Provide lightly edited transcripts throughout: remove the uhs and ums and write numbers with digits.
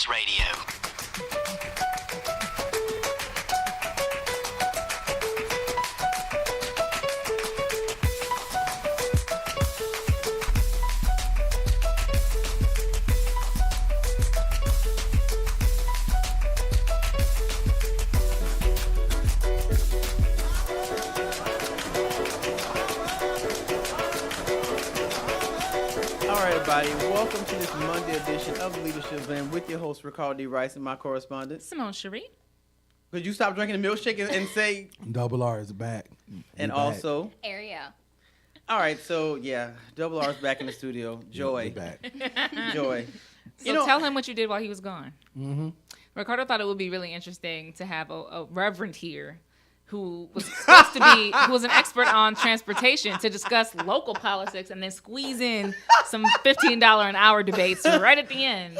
Sports Radio. Welcome to this Monday edition of Leadership Blend with your host, Ricardo D. Rice, and my correspondent, Simone Cherie. Could you stop drinking the milkshake and say... Double-R is back. And also... Arielle. All right, so, yeah, Double-R is back in the studio. Joy. Back. Joy. So tell him what you did while he was gone. Mm-hmm. Ricardo thought it would be really interesting to have a reverend here who was supposed to be, who was an expert on transportation to discuss local politics and then squeeze in some $15 an hour debates right at the end.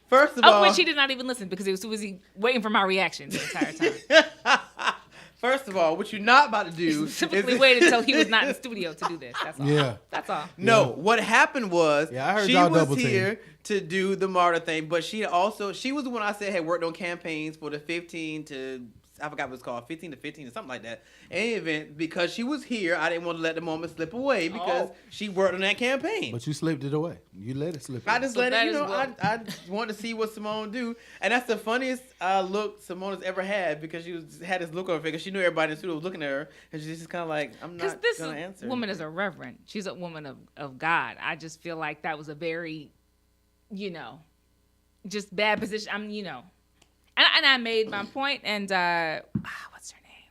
First of all, which he did not even listen because he was too busy waiting for my reaction the entire time. First of all, what you're not about to do Typically waited until he was not in the studio to do this. That's all. Yeah. That's all. No, what happened was I heard she y'all was double here to do the martyr thing, but she was the one I said had worked on campaigns for the 15 to... I forgot what it's called, 15 to 15 or something like that. In any event, because she was here, I didn't want to let the moment slip away because she worked on that campaign. But you slipped it away. You let it slip I away. just let it, I wanted to see what Simone do. And that's the funniest look Simone has ever had because had this look on her face. She knew everybody in the studio was looking at her. And she's just kind of like, I'm not going to answer. This woman is a reverend. She's a woman of God. I just feel like that was a very, just bad position. And I made my point, and what's her name?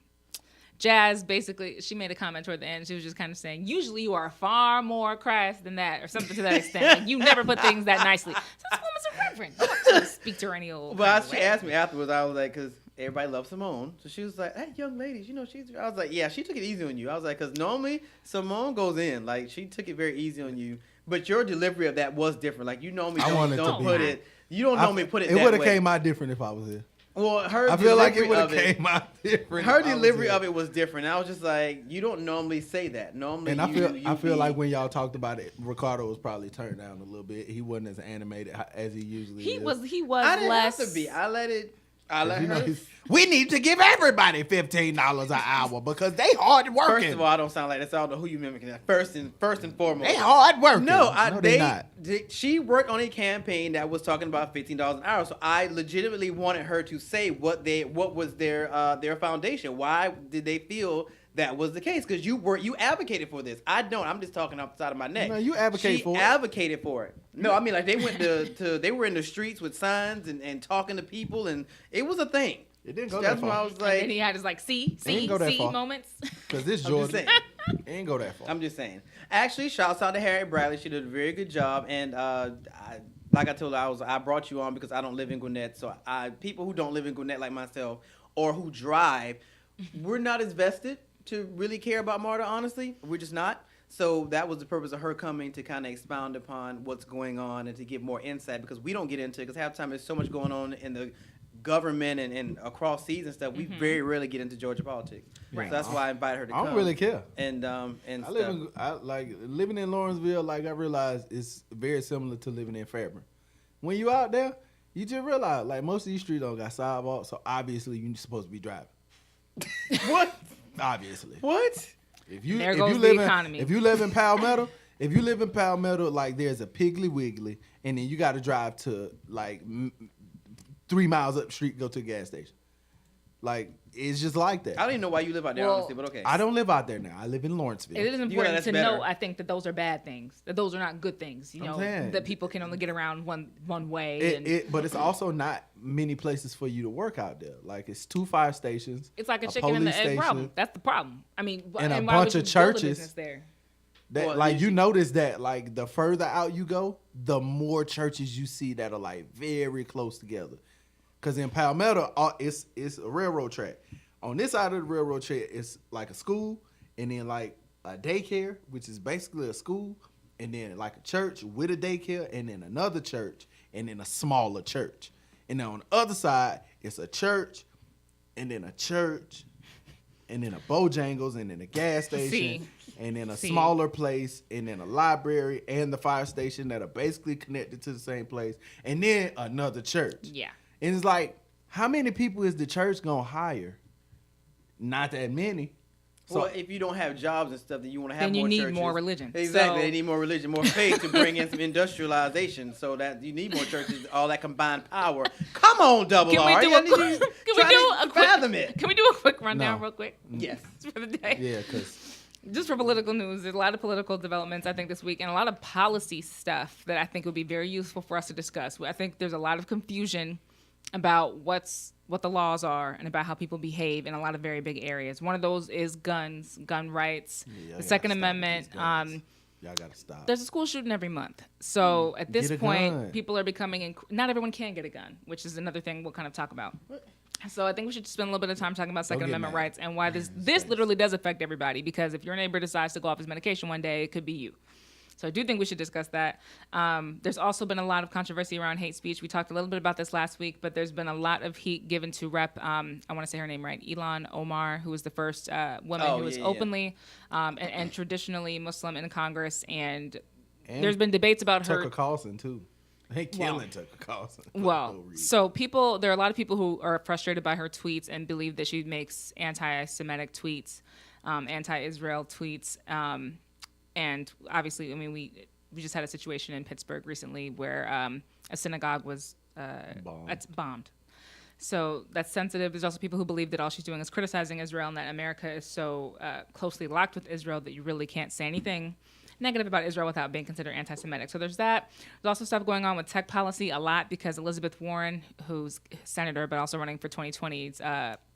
Jazz, basically, she made a comment toward the end. She was just kind of saying, usually you are far more crass than that, or something to that extent. Like, you never put things that nicely. So this woman's a reverend. You don't have to speak to her any old she asked me afterwards, I was like, because everybody loves Simone. So she was like, hey, young ladies, I was like, yeah, she took it easy on you. I was like, because normally Simone goes in. Like, she took it very easy on you. But your delivery of that was different. Like, you normally don't put it. You don't normally put it that way. It would have came out different if I was here. Well, I feel like it would have came out different. Her delivery of it was different. I was just like, you don't normally say that. Normally, and I feel like when y'all talked about it, Ricardo was probably turned down a little bit. He wasn't as animated as he usually is. He was I didn't less. have to be. I let her. We need to give everybody $15 an hour because they hard working. First of all, I don't sound like that. So I don't know who you mimicking. That first and foremost, they hard working. No, they not. She worked on a campaign that was talking about $15 an hour. So I legitimately wanted her to say what was their foundation. Why did they feel that was the case? Because you advocated for this. I don't. I'm just talking off the side of my neck. No, you advocated for it. She advocated for it. No, I mean, like, they went they were in the streets with signs and talking to people, and it was a thing. It didn't go That's that far. why I was like, And then he had his see moments. Because this Jordan, it ain't go that far. I'm just saying. Actually, shouts out to Harry Bradley. She did a very good job, and like I told her, I brought you on because I don't live in Gwinnett. So people who don't live in Gwinnett like myself or who drive, we're not as vested to really care about MARTA, honestly. We're just not. So that was the purpose of her coming, to kind of expound upon what's going on and to give more insight, because we don't get into it, because half the time there's so much going on in the government and across seas and stuff. We very rarely get into Georgia politics. Right. So that's why I invited her to come. I don't really care. And living in Lawrenceville, like I realized it's very similar to living in Fairburn. When you out there, you just realize, like, most of these streets don't got sidewalks, so obviously you're supposed to be driving. What? Obviously. What? If you live in Palmetto, like, there's a Piggly Wiggly, and then you got to drive to like 3 miles up the street, go to a gas station. Like, it's just like that. I don't even know why you live out there, honestly, but okay. I don't live out there now. I live in Lawrenceville. It is important to know, I think, that those are bad things. That those are not good things. That people can only get around one way. But it's also not many places for you to work out there. Like, it's 2 fire stations. It's like a chicken and the egg problem. That's the problem. I mean, and a why bunch would of you churches build a business there? That you notice that, like, the further out you go, the more churches you see that are like very close together. Because in Palmetto, it's a railroad track. On this side of the railroad track, it's like a school, and then like a daycare, which is basically a school, and then like a church with a daycare, and then another church, and then a smaller church. And then on the other side, it's a church, and then a church, and then a Bojangles, and then a gas station. and then a See. smaller place, and then a library and the fire station that are basically connected to the same place, and then another church. Yeah. And it's like, how many people is the church gonna hire? Not that many. So Well, if you don't have jobs and stuff, then you want to have Then you more need churches. more religion. Exactly. So- They need more religion, more faith to bring in some industrialization. So that you need more churches, all that combined power. Come on, Double R. Can we do a quick, fathom it? Can we do a quick rundown No. real quick? Yes. For the day. yeah, because Just for political news, there's a lot of political developments, I think, this week, and a lot of policy stuff that I think would be very useful for us to discuss. I think there's a lot of confusion about what the laws are and about how people behave in a lot of very big areas. One of those is guns, gun rights, the Second Amendment. Y'all gotta stop. There's a school shooting every month. So at this Get a point, gun. people are becoming, not everyone can get a gun, which is another thing we'll kind of talk about. So I think we should spend a little bit of time talking about Second get Amendment mad. rights and why this literally does affect everybody. Because if your neighbor decides to go off his medication one day, it could be you. So I do think we should discuss that. There's also been a lot of controversy around hate speech. We talked a little bit about this last week, but there's been a lot of heat given to Rep. I want to say her name right, Ilhan Omar, who was the first woman who was openly and traditionally Muslim in Congress. And there's been debates about her. Tucker Carlson too. They killing Tucker Carlson. for no Well, reason. so there are a lot of people who are frustrated by her tweets and believe that she makes anti-Semitic tweets, anti-Israel tweets. And obviously, I mean, we just had a situation in Pittsburgh recently where a synagogue was bombed. So that's sensitive. There's also people who believe that all she's doing is criticizing Israel and that America is so closely locked with Israel that you really can't say anything negative about Israel without being considered anti-Semitic. So there's that. There's also stuff going on with tech policy a lot because Elizabeth Warren, who's senator but also running for 2020's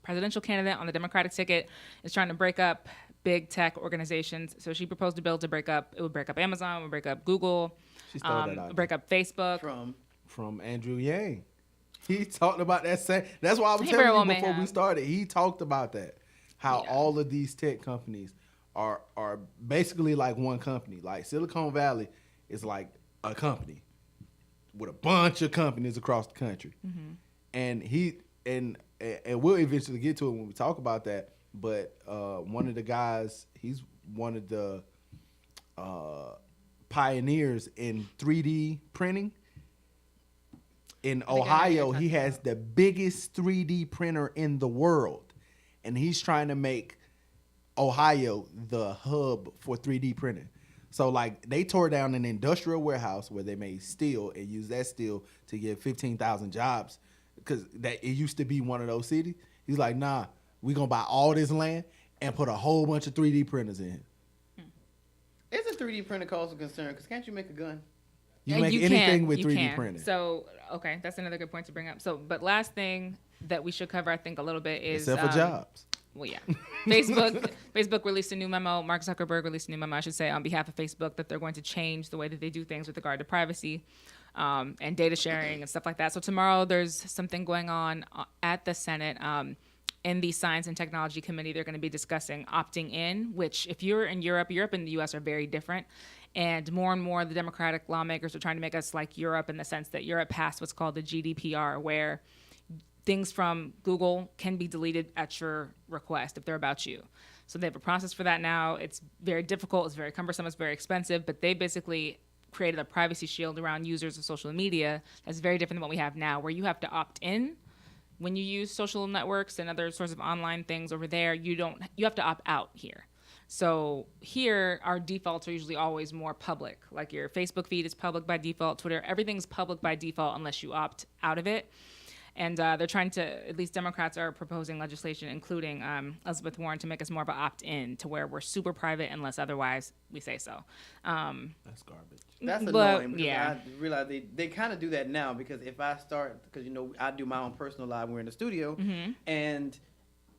presidential candidate on the Democratic ticket, is trying to break up big tech organizations. So she proposed a bill to break up Amazon, would break up Google, She stole that idea. break up Facebook. From Andrew Yang. He talked about that same. That's why I was He very telling well you may before we have. started. He talked about that. How Yeah. all of these tech companies are basically like one company. Like Silicon Valley is like a company with a bunch of companies across the country. Mm-hmm. And we'll eventually get to it when we talk about that. But one of the guys, he's one of the pioneers in 3D printing. In Ohio, he has the biggest 3D printer in the world. And he's trying to make Ohio the hub for 3D printing. So, like, they tore down an industrial warehouse where they made steel and used that steel to give 15,000 jobs because it used to be one of those cities. He's like, nah, we're going to buy all this land and put a whole bunch of 3D printers in here. Is a 3D printer cause a concern? Because can't you make a gun? You can make anything with 3D can. printing. So, okay, that's another good point to bring up. So, but last thing that we should cover, I think, a little bit is... Except for jobs. Well, yeah. Facebook released a new memo. Mark Zuckerberg released a new memo, I should say, on behalf of Facebook that they're going to change the way that they do things with regard to privacy and data sharing and stuff like that. So tomorrow there's something going on at the Senate. In the Science and Technology Committee, they're going to be discussing opting in, which if you're in Europe and the U.S. are very different. And more the Democratic lawmakers are trying to make us like Europe in the sense that Europe passed what's called the GDPR, where things from Google can be deleted at your request if they're about you. So they have a process for that now. It's very difficult. It's very cumbersome. It's very expensive. But they basically created a privacy shield around users of social media that's very different than what we have now, where you have to opt in when you use social networks and other sorts of online things over there. You have to opt out here. So here, our defaults are usually always more public. Like your Facebook feed is public by default, Twitter, everything's public by default unless you opt out of it. And they're trying to, at least Democrats are proposing legislation, including Elizabeth Warren, to make us more of an opt-in to where we're super private unless otherwise we say so. That's garbage. That's annoying. Because I realize they kind of do that now because if I start, because, you know, I do my own personal live, we're in the studio, and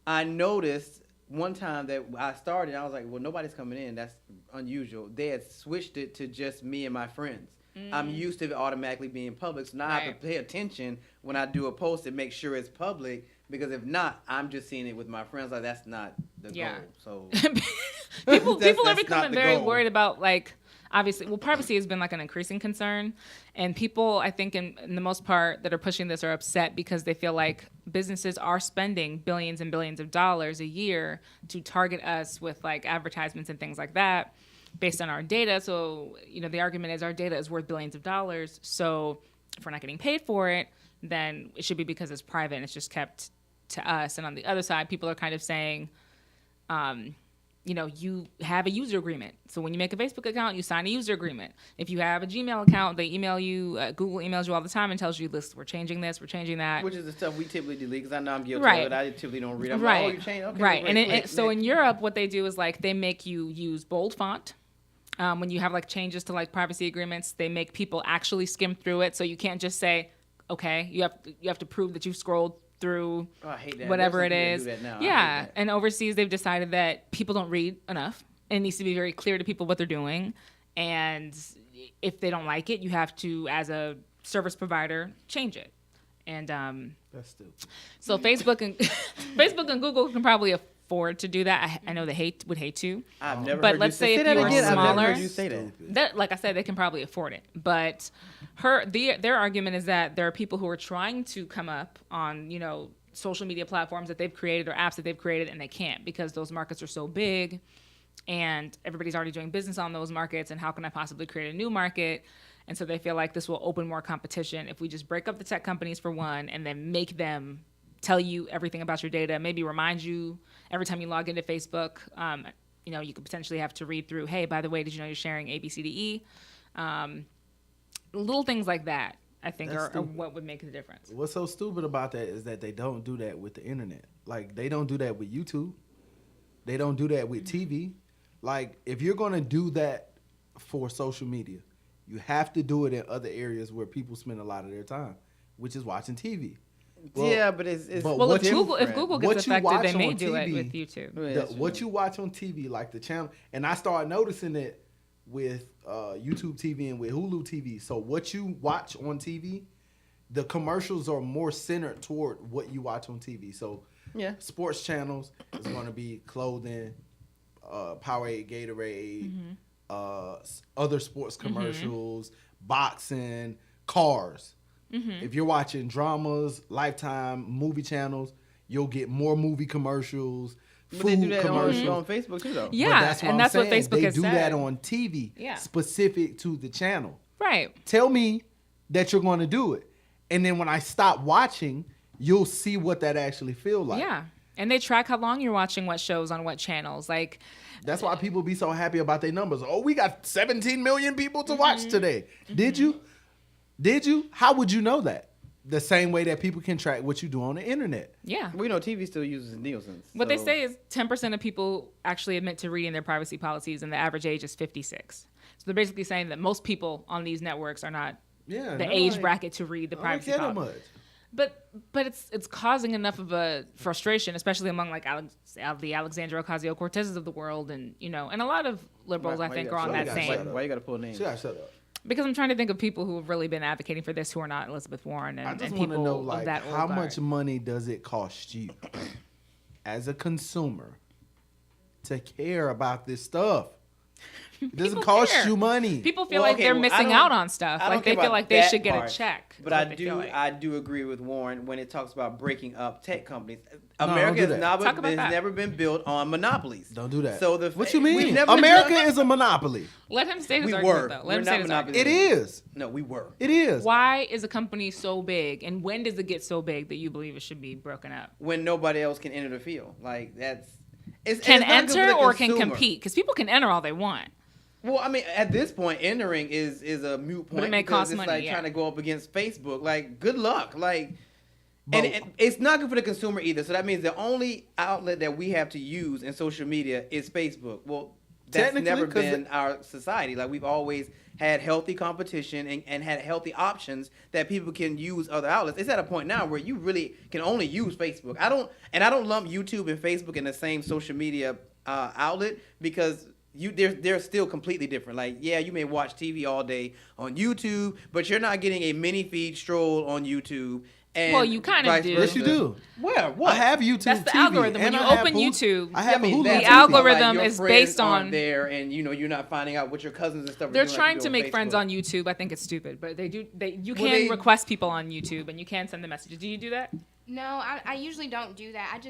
I noticed one time that I started, I was like, well, nobody's coming in. That's unusual. They had switched it to just me and my friends. I'm used to it automatically being public, so now I have to pay attention when I do a post and make sure it's public, because if not, I'm just seeing it with my friends. Like, that's not the goal. So people are that's becoming not the very goal. worried about, like, obviously, well, privacy has been like an increasing concern, and people, I think, in the most part, that are pushing this are upset because they feel like businesses are spending billions and billions of dollars a year to target us with like advertisements and things like that based on our data. So, the argument is our data is worth billions of dollars. So if we're not getting paid for it, then it should be because it's private and it's just kept to us. And on the other side, people are kind of saying, you have a user agreement. So when you make a Facebook account, you sign a user agreement. If you have a Gmail account, they email you, Google emails you all the time and tells you, listen, we're changing this, we're changing that. Which is the stuff we typically delete because I know I'm guilty Right. of it. I typically don't read. I'm Right. like, oh, you changed? Okay, right. great, So in Europe, what they do is like they make you use bold font. When you have like changes to like privacy agreements, they make people actually skim through it. So you can't just say, okay, you have to prove that you've scrolled through I hate that. whatever it There's is. some people that do that now. I Yeah. hate that. And overseas, they've decided that people don't read enough. And it needs to be very clear to people what they're doing. And if they don't like it, you have to, as a service provider, change it. And That's stupid. so Facebook and Google can probably afford to do that. I know they would hate to. I've never But heard let's you say say if that you were again. I've never smaller- heard you say that. That, like I said, they can probably afford it. But their argument is that there are people who are trying to come up on, social media platforms that they've created or apps that they've created, and they can't because those markets are so big and everybody's already doing business on those markets, and how can I possibly create a new market? And so they feel like this will open more competition if we just break up the tech companies for one and then make them tell you everything about your data, maybe remind you every time you log into Facebook. You could potentially have to read through, hey, by the way, did you know you're sharing A, B, C, D, E? Little things like that, I think, are what would make the difference. What's so stupid about that is that they don't do that with the internet. Like, they don't do that with YouTube. They don't do that with TV. Like, if you're going to do that for social media, you have to do it in other areas where people spend a lot of their time, which is watching TV. Well, yeah, but it's but Well, what if you- Google what gets you affected, watch they may on do it TV, with YouTube. Yeah, that's what true. you watch on TV, like the channel, and I started noticing it with YouTube TV and with Hulu TV. So what you watch on TV, the commercials are more centered toward what you watch on TV. So Yeah. sports channels is going to be clothing, Powerade, Gatorade, other sports commercials, boxing, cars. If you're watching dramas, Lifetime, movie channels, you'll get more movie commercials, But they do food that commercials. on Facebook too, though. Yeah, But that's what and I'm that's what saying. Facebook they has do said. that on TV, Yeah. specific to the channel. Right. Tell me that you're going to do it, and then when I stop watching, you'll see what that actually feel like. Yeah. And they track how long you're watching what shows on what channels. Like, That's why people be so happy about their numbers. Oh, we got 17 million people to watch today. Did you? How would you know that? The same way that people can track what you do on the internet. yeah. We know TV still uses Nielsen. What they so- say is 10% of people actually admit to reading their privacy policies, and the average age is 56. So they're basically saying that most people on these networks are not Yeah, the age bracket to read the I don't privacy care that policy. much. But it's causing enough of a frustration, especially among like the Alexandria Ocasio-Cortezes of the world, and and a lot of liberals Why I you think are gotta- on why that you gotta same. Why you got to pull names? Shut up. Because I'm trying to think of people who have really been advocating for this who are not Elizabeth Warren and, I just and want to people know, of like, that old how guard. much money does it cost you as a consumer to care about this stuff? It doesn't People cost care. you money. People feel Well, like okay, they're well, missing I out don't- on stuff. I don't Like they care feel about like they that should get part. a check. But That's I what they feel like. I do agree with Warren when it talks about breaking up tech companies. don't America do has, that. not, Talk about has that. never been built on monopolies. Don't do that. So what you we've mean? never America been- is a monopoly. Let him say his We argument were. though. We're Let him not say his monopoly. argument. It is. No, we were. It is. Why is a company so big, and when does it get so big that you believe it should be broken up? When nobody else can enter the field, like that's it's Can it's not good for enter the or can consumer. compete? Because people can enter all they want. Well, I mean, at this point, entering is a moot point. But it may because cost it's money, like yeah. trying to go up against Facebook. Like, good luck. Like, But- and it's not good for the consumer either. So that means the only outlet that we have to use in social media is Facebook. Well, that's Technically, never 'cause been our society. Like, we've always had healthy competition and had healthy options that people can use other outlets. It's at a point now where you really can only use Facebook. I don't lump YouTube and Facebook in the same social media outlet because they're still completely different. Like, yeah, you may watch TV all day on YouTube, but you're not getting a mini feed stroll on YouTube And Well, you kind of vice do. versa. Yes, you do. Where? What? I have YouTube That's the TV, algorithm. When and you I have open YouTube, I have a Hulu the TV. algorithm your is friends based aren't on- there, and you're not finding out what your cousins and stuff. they're are doing trying like to you do make on friends Facebook. on YouTube. I think it's stupid, but you Well, can they- request people on YouTube and you can send them messages. Do you do that? No, I usually don't do that.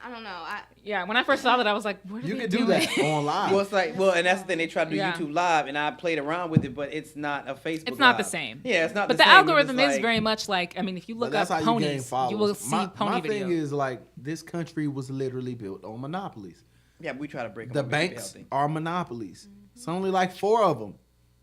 I don't know. Yeah. When I first saw that, I was like, what are You they can doing? do that online. Well, it's like, and that's the thing. They try to do Yeah. YouTube Live, and I played around with it, but it's not a Facebook. It's not the Live. same. Yeah, it's not. But the the same. algorithm It's is like- very much like, I mean, if you But look that's up how you gain ponies, you followers. will see pony my video. thing is like this country was literally built on monopolies. Yeah, we try to break The them. make it banks healthy. are monopolies. It's only like 4 of them.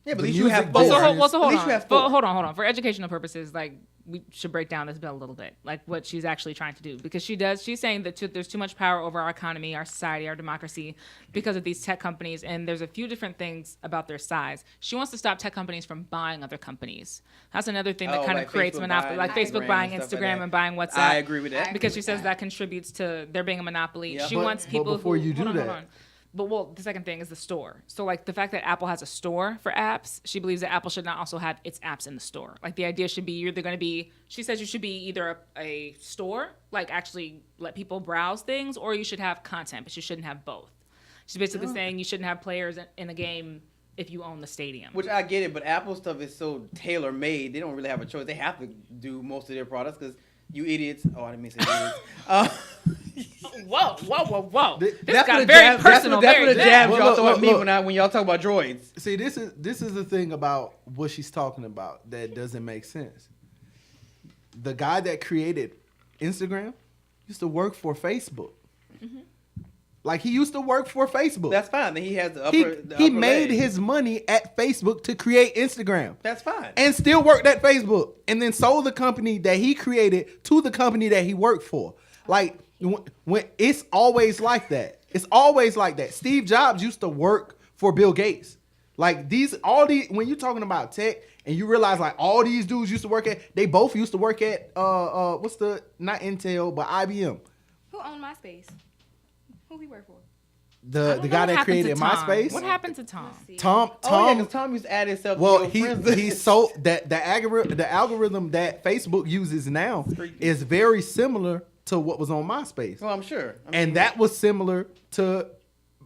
Yeah, but the at least you have music four. business- So At hold least on. you have But four. hold on. For educational purposes, like we should break down this bill a little bit, like what she's actually trying to do, because she's saying that there's too much power over our economy, our society, our democracy, because of these tech companies, and there's a few different things about their size. She wants to stop tech companies from buying other companies. That's another thing that Oh, kind like of creates Facebook monopoly, buying like Facebook Instagram buying and stuff like Instagram that. and buying WhatsApp. I agree with that. Because agree she says with that contributes to there being a monopoly. Yeah. She But- wants but people before who, you do hold that- on. But the second thing is the store. So like the fact that Apple has a store for apps, she believes that Apple should not also have its apps in the store. Like the idea should be you're either going to be, she says you should be either a store, like actually let people browse things, or you should have content, but you shouldn't have both. She's basically saying you shouldn't have players in a game if you own the stadium. Which I get it, but Apple stuff is so tailor made. They don't really have a choice. They have to do most of their products because you idiots. Oh, I didn't mean to say idiots. Whoa. This That's got what very jab- personal. That's very what the deep. jabs Well, y'all look, throw at look, me look. when y'all talk about droids. See, this is the thing about what she's talking about that doesn't make sense. The guy that created Instagram used to work for Facebook. Like he used to work for Facebook. That's fine. Then he has the upper. he the he upper made leg. his money at Facebook to create Instagram. That's fine. And still worked at Facebook, and then sold the company that he created to the company that he worked for. Like when it's always like that. It's always like that. Steve Jobs used to work for Bill Gates. Like when you're talking about tech and you realize like all these dudes used to work at, they both used to work at not Intel but IBM. Who owned MySpace? Who he worked for? I The don't know guy what that happened to created Tom. MySpace. What happened to Tom? Let's see. Tom Oh yeah, because Tom used to add himself Well, to your friends he list. sold that the algorithm that Facebook uses now creepy. is very similar to what was on MySpace, Well, I'm sure. I mean, and that was similar to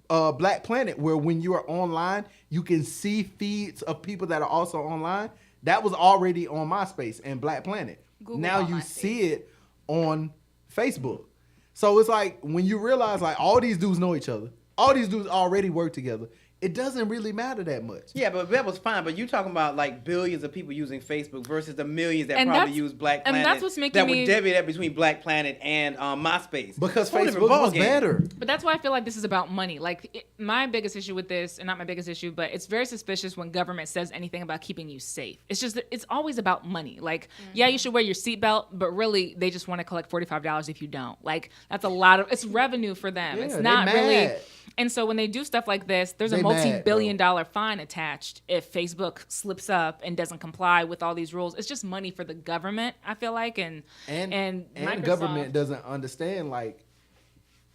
Black Planet, where when you are online, you can see feeds of people that are also online. That was already on MySpace and Black Planet. Google now bought you MySpace. see it on Facebook. So it's like when you realize like all these dudes know each other, all these dudes already work together. It doesn't really matter that much. Yeah, but that was fine. But you talking about like billions of people using Facebook versus the millions that And probably that's- use Black and Planet. that's what's making that me- would divvy that between Black Planet and MySpace. Because Whole different Facebook was ballgame. better. But that's why I feel like this is about money. Like my biggest issue with this, and not my biggest issue, but it's very suspicious when government says anything about keeping you safe. It's just that it's always about money. Like, yeah, you should wear your seatbelt, but really they just want to collect $45 if you don't. Like that's a lot of it's revenue for them. Yeah, it's they not really. mad. And so when they do stuff like this, there's a They mad, multi-billion-dollar fine attached if Facebook slips up and doesn't comply with all these rules. It's just money for the government, I feel like, and Microsoft. government doesn't understand like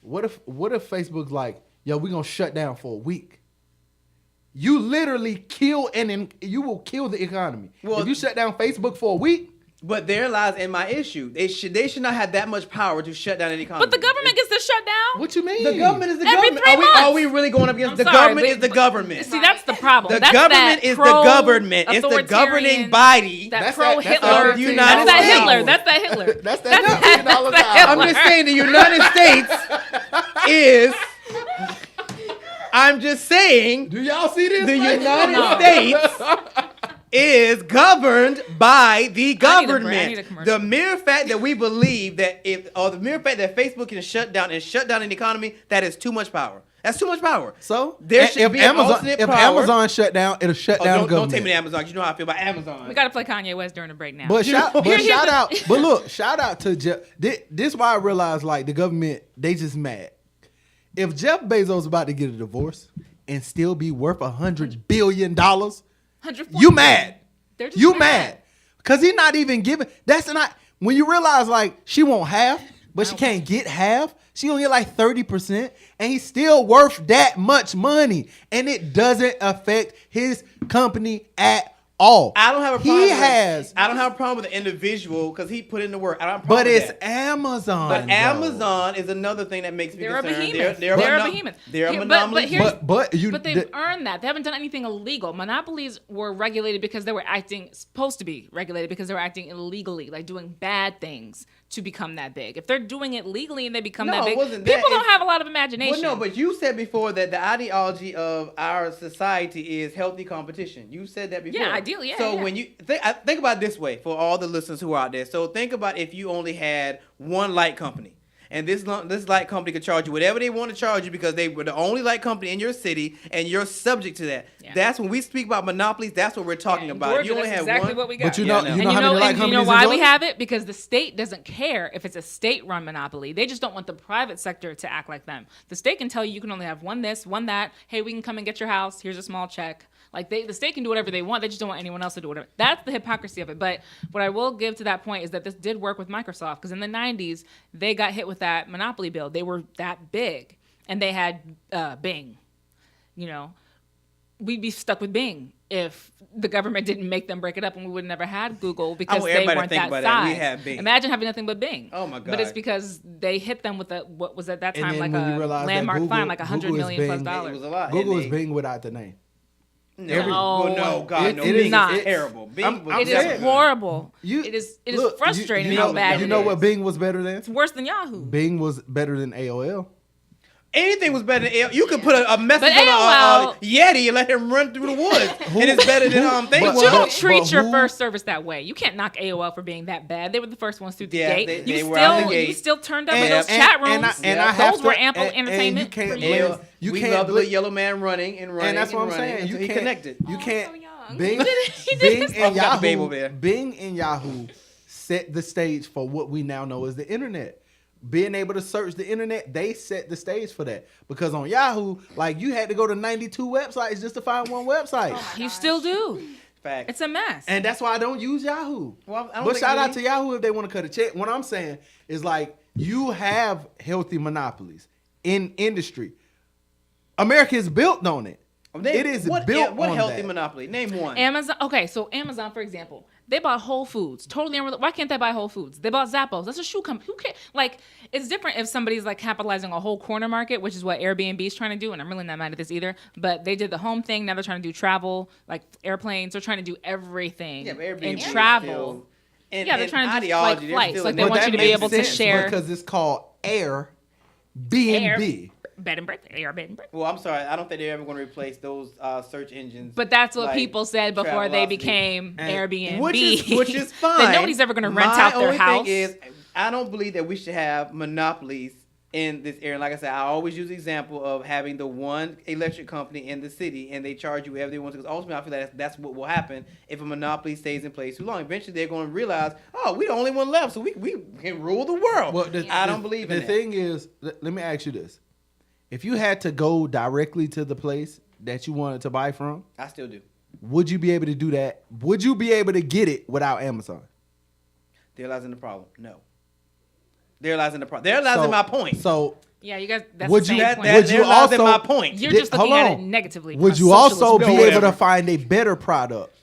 what if Facebook's like, yo, we're gonna shut down for a week. You literally you will kill the economy. Well- if you shut down Facebook for a week, But there lies in my issue. They should not have that much power to shut down an economy. But the government gets to shut down. what you mean? The government is the Every government. 3 months. Are we really going up against I'm the sorry, government? but- Is the government? See, that's the problem. The That's government that is the government. It's the pro-authoritarian- governing body. That That's pro that- Hitler. that's our United That's that States. Hitler. That's that Hitler. That's that $15 that's time. I'm just saying the United States is. I'm just saying Do y'all see this? the Like- United No. States is governed by the I need a government. commercial. The mere fact that we believe that the mere fact that Facebook can shut down an economy, that is too much power. That's too much power. So There should be an alternate if power. Amazon shut down, it'll shut Oh, down don't government. take me to Amazon, 'cause you know how I feel about Amazon. We got to play Kanye West during the break now. But shout Here's out. the- But look, shout out to Jeff. This is why I realized like the government, they just mad. If Jeff Bezos about to get a divorce and still be worth $100 billion, 140. you mad? They're just You mad? Cause he's not even giving. That's not when you realize like she won't half, but she can't get half. She gonna get like 30%, and he's still worth that much money, and it doesn't affect his company at all. I don't have a problem. He has, I don't have a problem with the individual because he put in the work. I don't have a problem but with it's that. Amazon. But though. Amazon is another thing that makes me They're a concerned. behemoth. They're a behemoth. They're a Here- monopoly. but But they've earned that. They haven't done anything illegal. Monopolies were regulated because they were supposed to be regulated because they were acting illegally, like doing bad things to become that big. If they're doing it legally and they become No, that it big, wasn't that. people don't have a lot of imagination. Well, no, but you said before that the ideology of our society is healthy competition. You said that before. Yeah, ideally, yeah. So yeah. when you think about it this way for all the listeners who are out there. So think about if you only had one light company. And this light company could charge you whatever they want to charge you because they were the only light company in your city, and you're subject to that. Yeah. That's when we speak about monopolies. That's what we're talking in about. Georgia, You only that's have exactly one. what we got. But you Yeah, know, I know. you know how many light and companies you know in why we Georgia? have it? Because the state doesn't care if it's a state-run monopoly. They just don't want the private sector to act like them. The state can tell you can only have one this, one that. Hey, we can come and get your house. Here's a small check. Like the state can do whatever they want. They just don't want anyone else to do whatever. That's the hypocrisy of it. But what I will give to that point is that this did work with Microsoft because in the 90s, they got hit with that monopoly bill. They were that big. And they had Bing. You know, we'd be stuck with Bing if the government didn't make them break it up, and we would never had Google because they everybody weren't think that about size. that. We had Bing. Imagine having nothing but Bing. Oh my God. But it's because they hit them with what was at that And time then like when you a realize that landmark Google- fine, like $100 Google is million plus Bing, dollars. It was a lot. Google And is Bing without the name. No, No. no, God, no. It Bing is not. is terrible. Bing I'm was It saying- is horrible. You- it is look, frustrating you how know, bad You it know is. what Bing was better than? It's worse than Yahoo. Bing was better than AOL. Anything was better than AOL. You could put a message But on AOL a Yeti and let him run through the woods. And it's better than thing but But you don't was. treat your who- first service that way. You can't knock AOL for being that bad. They were the first ones through the Yeah, gate. they you were out the still gate. you still turned up in And- those and- chat rooms. and I those have to- were ample and you entertainment. can't for blame- you. AOL, You we can't love the bl- little yellow man running and running. And that's what I'm and running saying. until You he can't. connected. You Oh, can't. so young. Bing, He did Bing his- and got the babe Yahoo. over there. Bing and Yahoo set the stage for what we now know as the internet. Being able to search the internet, they set the stage for that. Because on Yahoo, like you had to go to 92 websites just to find one website. You still do. Fact. It's a mess. And that's why I don't use Yahoo. Well, I don't But think shout you out need- to Yahoo if they want to cut a check. What I'm saying is like you have healthy monopolies in industry. America is built on it. Name- It is what, built what on healthy that. monopoly? Name one. Amazon. Okay, so Amazon, for example, they bought Whole Foods. Totally unrelated. Why can't they buy Whole Foods? They bought Zappos. That's a shoe company. Who cares? Like, it's different if somebody's like capitalizing a whole corner market, which is what Airbnb is trying to do. And I'm really not mad at this either. But they did the home thing. Now they're trying to do travel, like airplanes. They're trying to do everything Yeah, but Airbnb in is travel. still- and- Yeah, they're and trying to do, ideology, like, they're flights, still like in they that. want But you to that be makes able to sense share- because it's called Airbnb. Bed and breakfast. Bed and breakfast. Well, I'm sorry. I don't think they're ever going to replace those search engines. But that's what like people said before they Travelocity. became And- Airbnb. which is fine. That nobody's ever going to rent My out their only house. Thing is, I don't believe that we should have monopolies in this area. And like I said, I always use the example of having the one electric company in the city, and they charge you whatever they want to. Because ultimately, I feel like that's what will happen if a monopoly stays in place too long. Eventually, they're going to realize, oh, we're the only one left, so we can rule the world. Well, I don't believe in the that. thing is, let me ask you this: if you had to go directly to the place that you wanted to buy from, I still do. would you be able to do that? Would you be able to get it without Amazon? There lies in the problem. No. There lies in the problem. There lies in my point. So Yeah, you guys. That's Would the same you- point. would you there lies in also- my point. You're Did- just looking hold at on. it negatively. would from you a also socialist be perspective. able to whatever. find a better product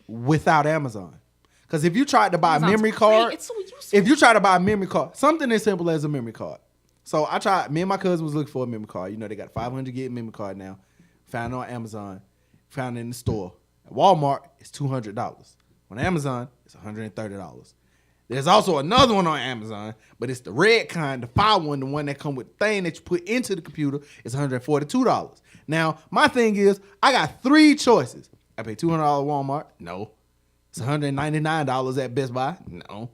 without Amazon? Because if you tried to buy a Amazon's memory great. card, It's so useful. if you try to buy a memory card, something as simple as a memory card. So I tried. Me and my cousin was looking for a memory card. You know, they got a 500 gig memory card now. Found it on Amazon. Found it in the store. At Walmart, it's $200. On Amazon, it's $130. There's also another one on Amazon, but it's the red kind, the file one, the one that come with the thing that you put into the computer. It's $142. Now, my thing is, I got three choices. I pay $200 at Walmart. No. It's $199 at Best Buy. No.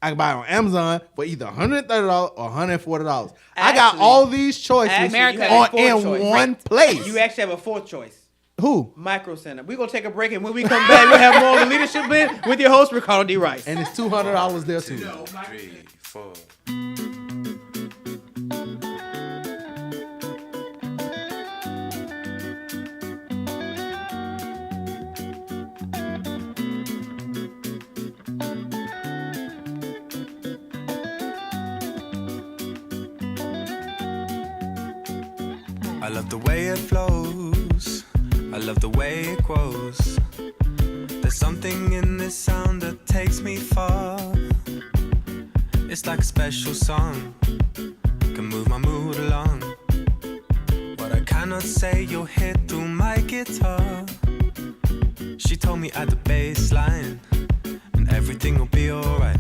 I can buy it on Amazon for either $130 or $140. I got Actually- all these choices Actually, America- you have a in fourth choice. one place. You actually have a fourth choice. Who? Micro Center. We're going to take a break, and when we come back, we'll have more of the Leadership Blend with your host, Ricardo D. Rice. And it's $200 there too. 3, 4. I love the way it flows. I love the way it grows. something in this sound that takes me far. It's like a special song, can move my mood along. What I cannot say, you'll hear through my guitar. She told me at the bass line, and everything will be alright.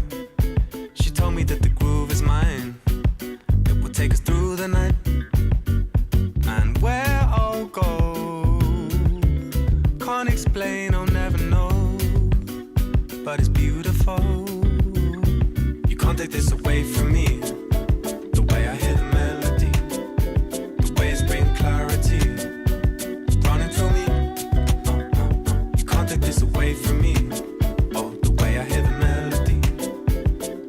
She told me that the groove is mine, it will take us through the night. And where I'll go, can't explain, I'll never know, but it's beautiful. You can't take this away from me. The way I hear the melody, the way it's bringing clarity, running through me. You can't take this away from me. Oh, the way I hear the melody,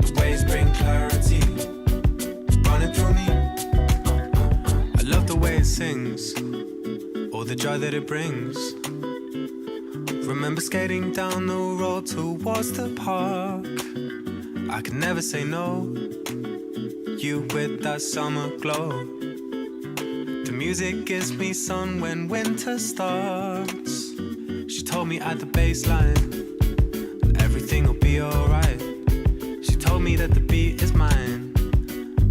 the way it's bringing clarity, running through me. I love the way it sings, all the joy that it brings. Remember skating down the road towards the park. I could never say no. You with that summer glow. The music gives me sun when winter starts. She told me at the bass line that everything will be alright. She told me that the beat is mine,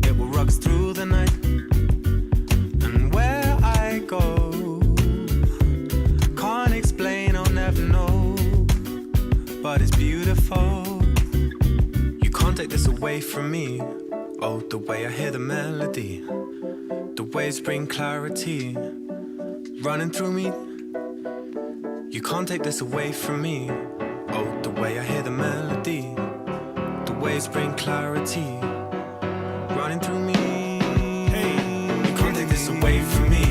it will rock us through the night. And where I go, can't explain, I'll never know, but it's beautiful. You can't take this away from me. Oh, the way I hear the melody, the waves bring clarity, running through me. You can't take this away from me. Oh, the way I hear the melody, the waves bring clarity, running through me. Hey, you can't take this away from me.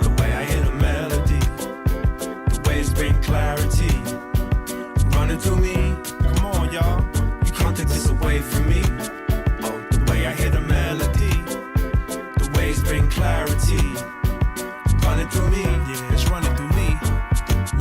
The way I hear the melody, the waves bring clarity, running through me. Come on, y'all. You can't take this away from me. Oh, the way I hear the melody, the waves bring clarity, running through me. Yeah, it's running through me.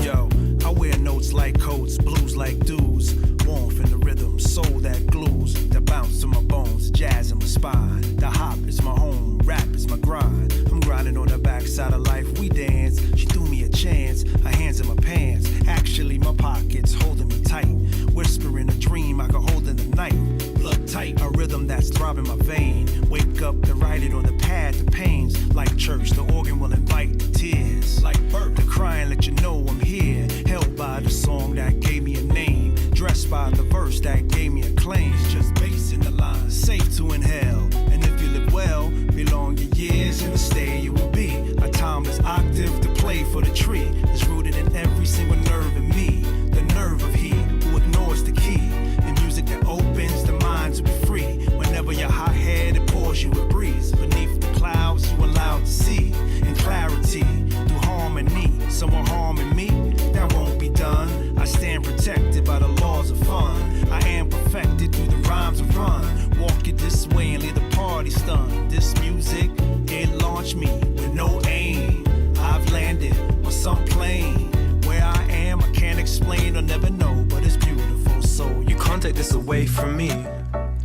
Yo, I wear notes like coats, blues like dudes, warmth in the rhythm, soul that glues, that bounce to my bones, jazz in my spine. The hop is my home, rap is my grind. I'm grinding on the backside of life, we dance. She threw me a chance, her hands in my pants. Actually, my pockets holding me tight. Whispering a dream I could hold in the night. Blood tight, a rhythm that's throbbing my vein. Wake up to write it on the pad, the pains. Like church, the organ will invite the tears. Like birth, the crying let you know I'm here. Held by the song that gave me a name. Dressed by the verse that gave me a claim. It's just bass in the line, safe to inhale. And if you live well, belong your years in the stay you will be. A timeless octave to play for the tree. It's rooted in every single nerve in me. The nerve of he who ignores the key. In music that opens the mind to be free. Whenever your hot head it pours you a breeze. Beneath the clouds you allowed to see. In clarity, through harmony. Someone harming me, that won't be done. I stand protected by the laws of fun. I am perfected through the rhymes of run. Walk it this way and leave the party stunned. This music, it launched me with no aim. I've landed on some plane. Where I am, I can't explain or never know, but it's beautiful. So You can't take this away from me.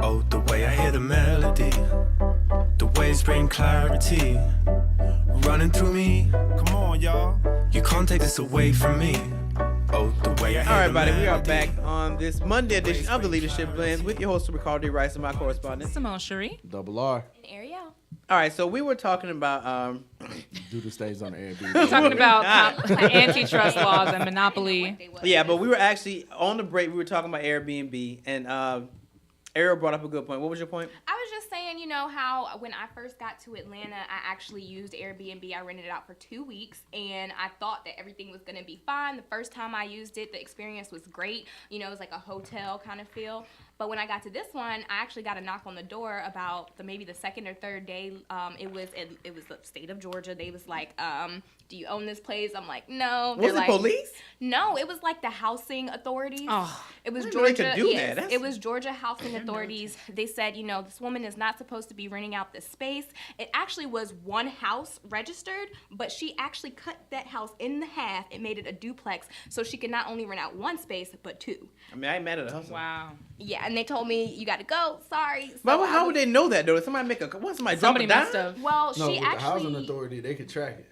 Oh, the way I hear the melody, the waves bring clarity, running through me. come on, y'all. You can't take this away from me. Oh, the way I hear All right, the buddy, we are melody. back on this Monday edition of the Leadership Blend with your host, Ricardo D. Rice, and my correspondent. Simone Cherie. Double-R. And Arielle. All right, so we were talking about Dude who stays on the Airbnb. Talking about antitrust laws and monopoly. yeah, but we were actually on the break. We were talking about Airbnb, and Arielle brought up a good point. What was your point? I was just saying, you know, how when I first got to Atlanta, I actually used Airbnb. I rented it out for 2 weeks, and I thought that everything was going to be fine. The first time I used it, the experience was great. You know, it was like a hotel kind of feel. But when I got to this one, I actually got a knock on the door about maybe the second or third day. It was the state of Georgia. They was like, do you own this place? I'm like, no. Was it police? No, it was like the housing authorities. Oh. It was I didn't know they Georgia. could do Yes, that. That's- it was Georgia housing authorities. They said, you know, this woman is not supposed to be renting out this space. It actually was one house registered, but she actually cut that house in half and made it a duplex, so she could not only rent out one space but two. I mean, I ain't mad at the hustle. Wow. Yeah, and they told me you got to go. Sorry. So But I how would was- they know that though? Did somebody make a? What? Somebody Somebody drop a must dime? have. Well, No, she with the housing actually. authority, they could track it.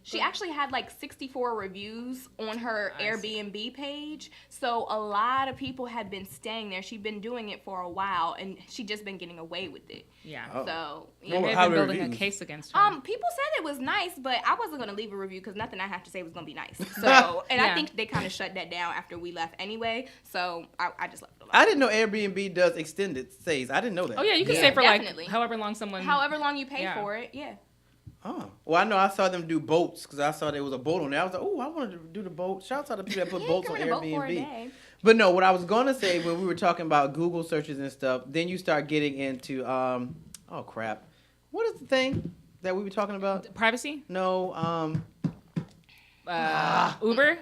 She actually had like 64 reviews on her Airbnb page. So a lot of people had been staying there. She'd been doing it for a while, and she'd just been getting away with it. Yeah. Oh. So Yeah, they've how been the building a reviews? case against her. people said it was nice, but I wasn't gonna leave a review because nothing I have to say was gonna be nice. So, and Yeah. I think they kind of shut that down after we left anyway. So I just left it alone. I didn't know Airbnb does extended stays. I didn't know that. Oh yeah, you can Yeah, stay for definitely. like however long someone. However long you pay Yeah. for it, yeah. Oh. Well, I know I saw them do boats because I saw there was a boat on there. I was like, oh, I wanted to do the boat. Shouts out to people that put Yeah, boats you on can rent a boat for a Airbnb. day. But no, what I was going to say when we were talking about Google searches and stuff, then you start getting into, oh crap. What is the thing that we were talking about? Privacy. No, Uber.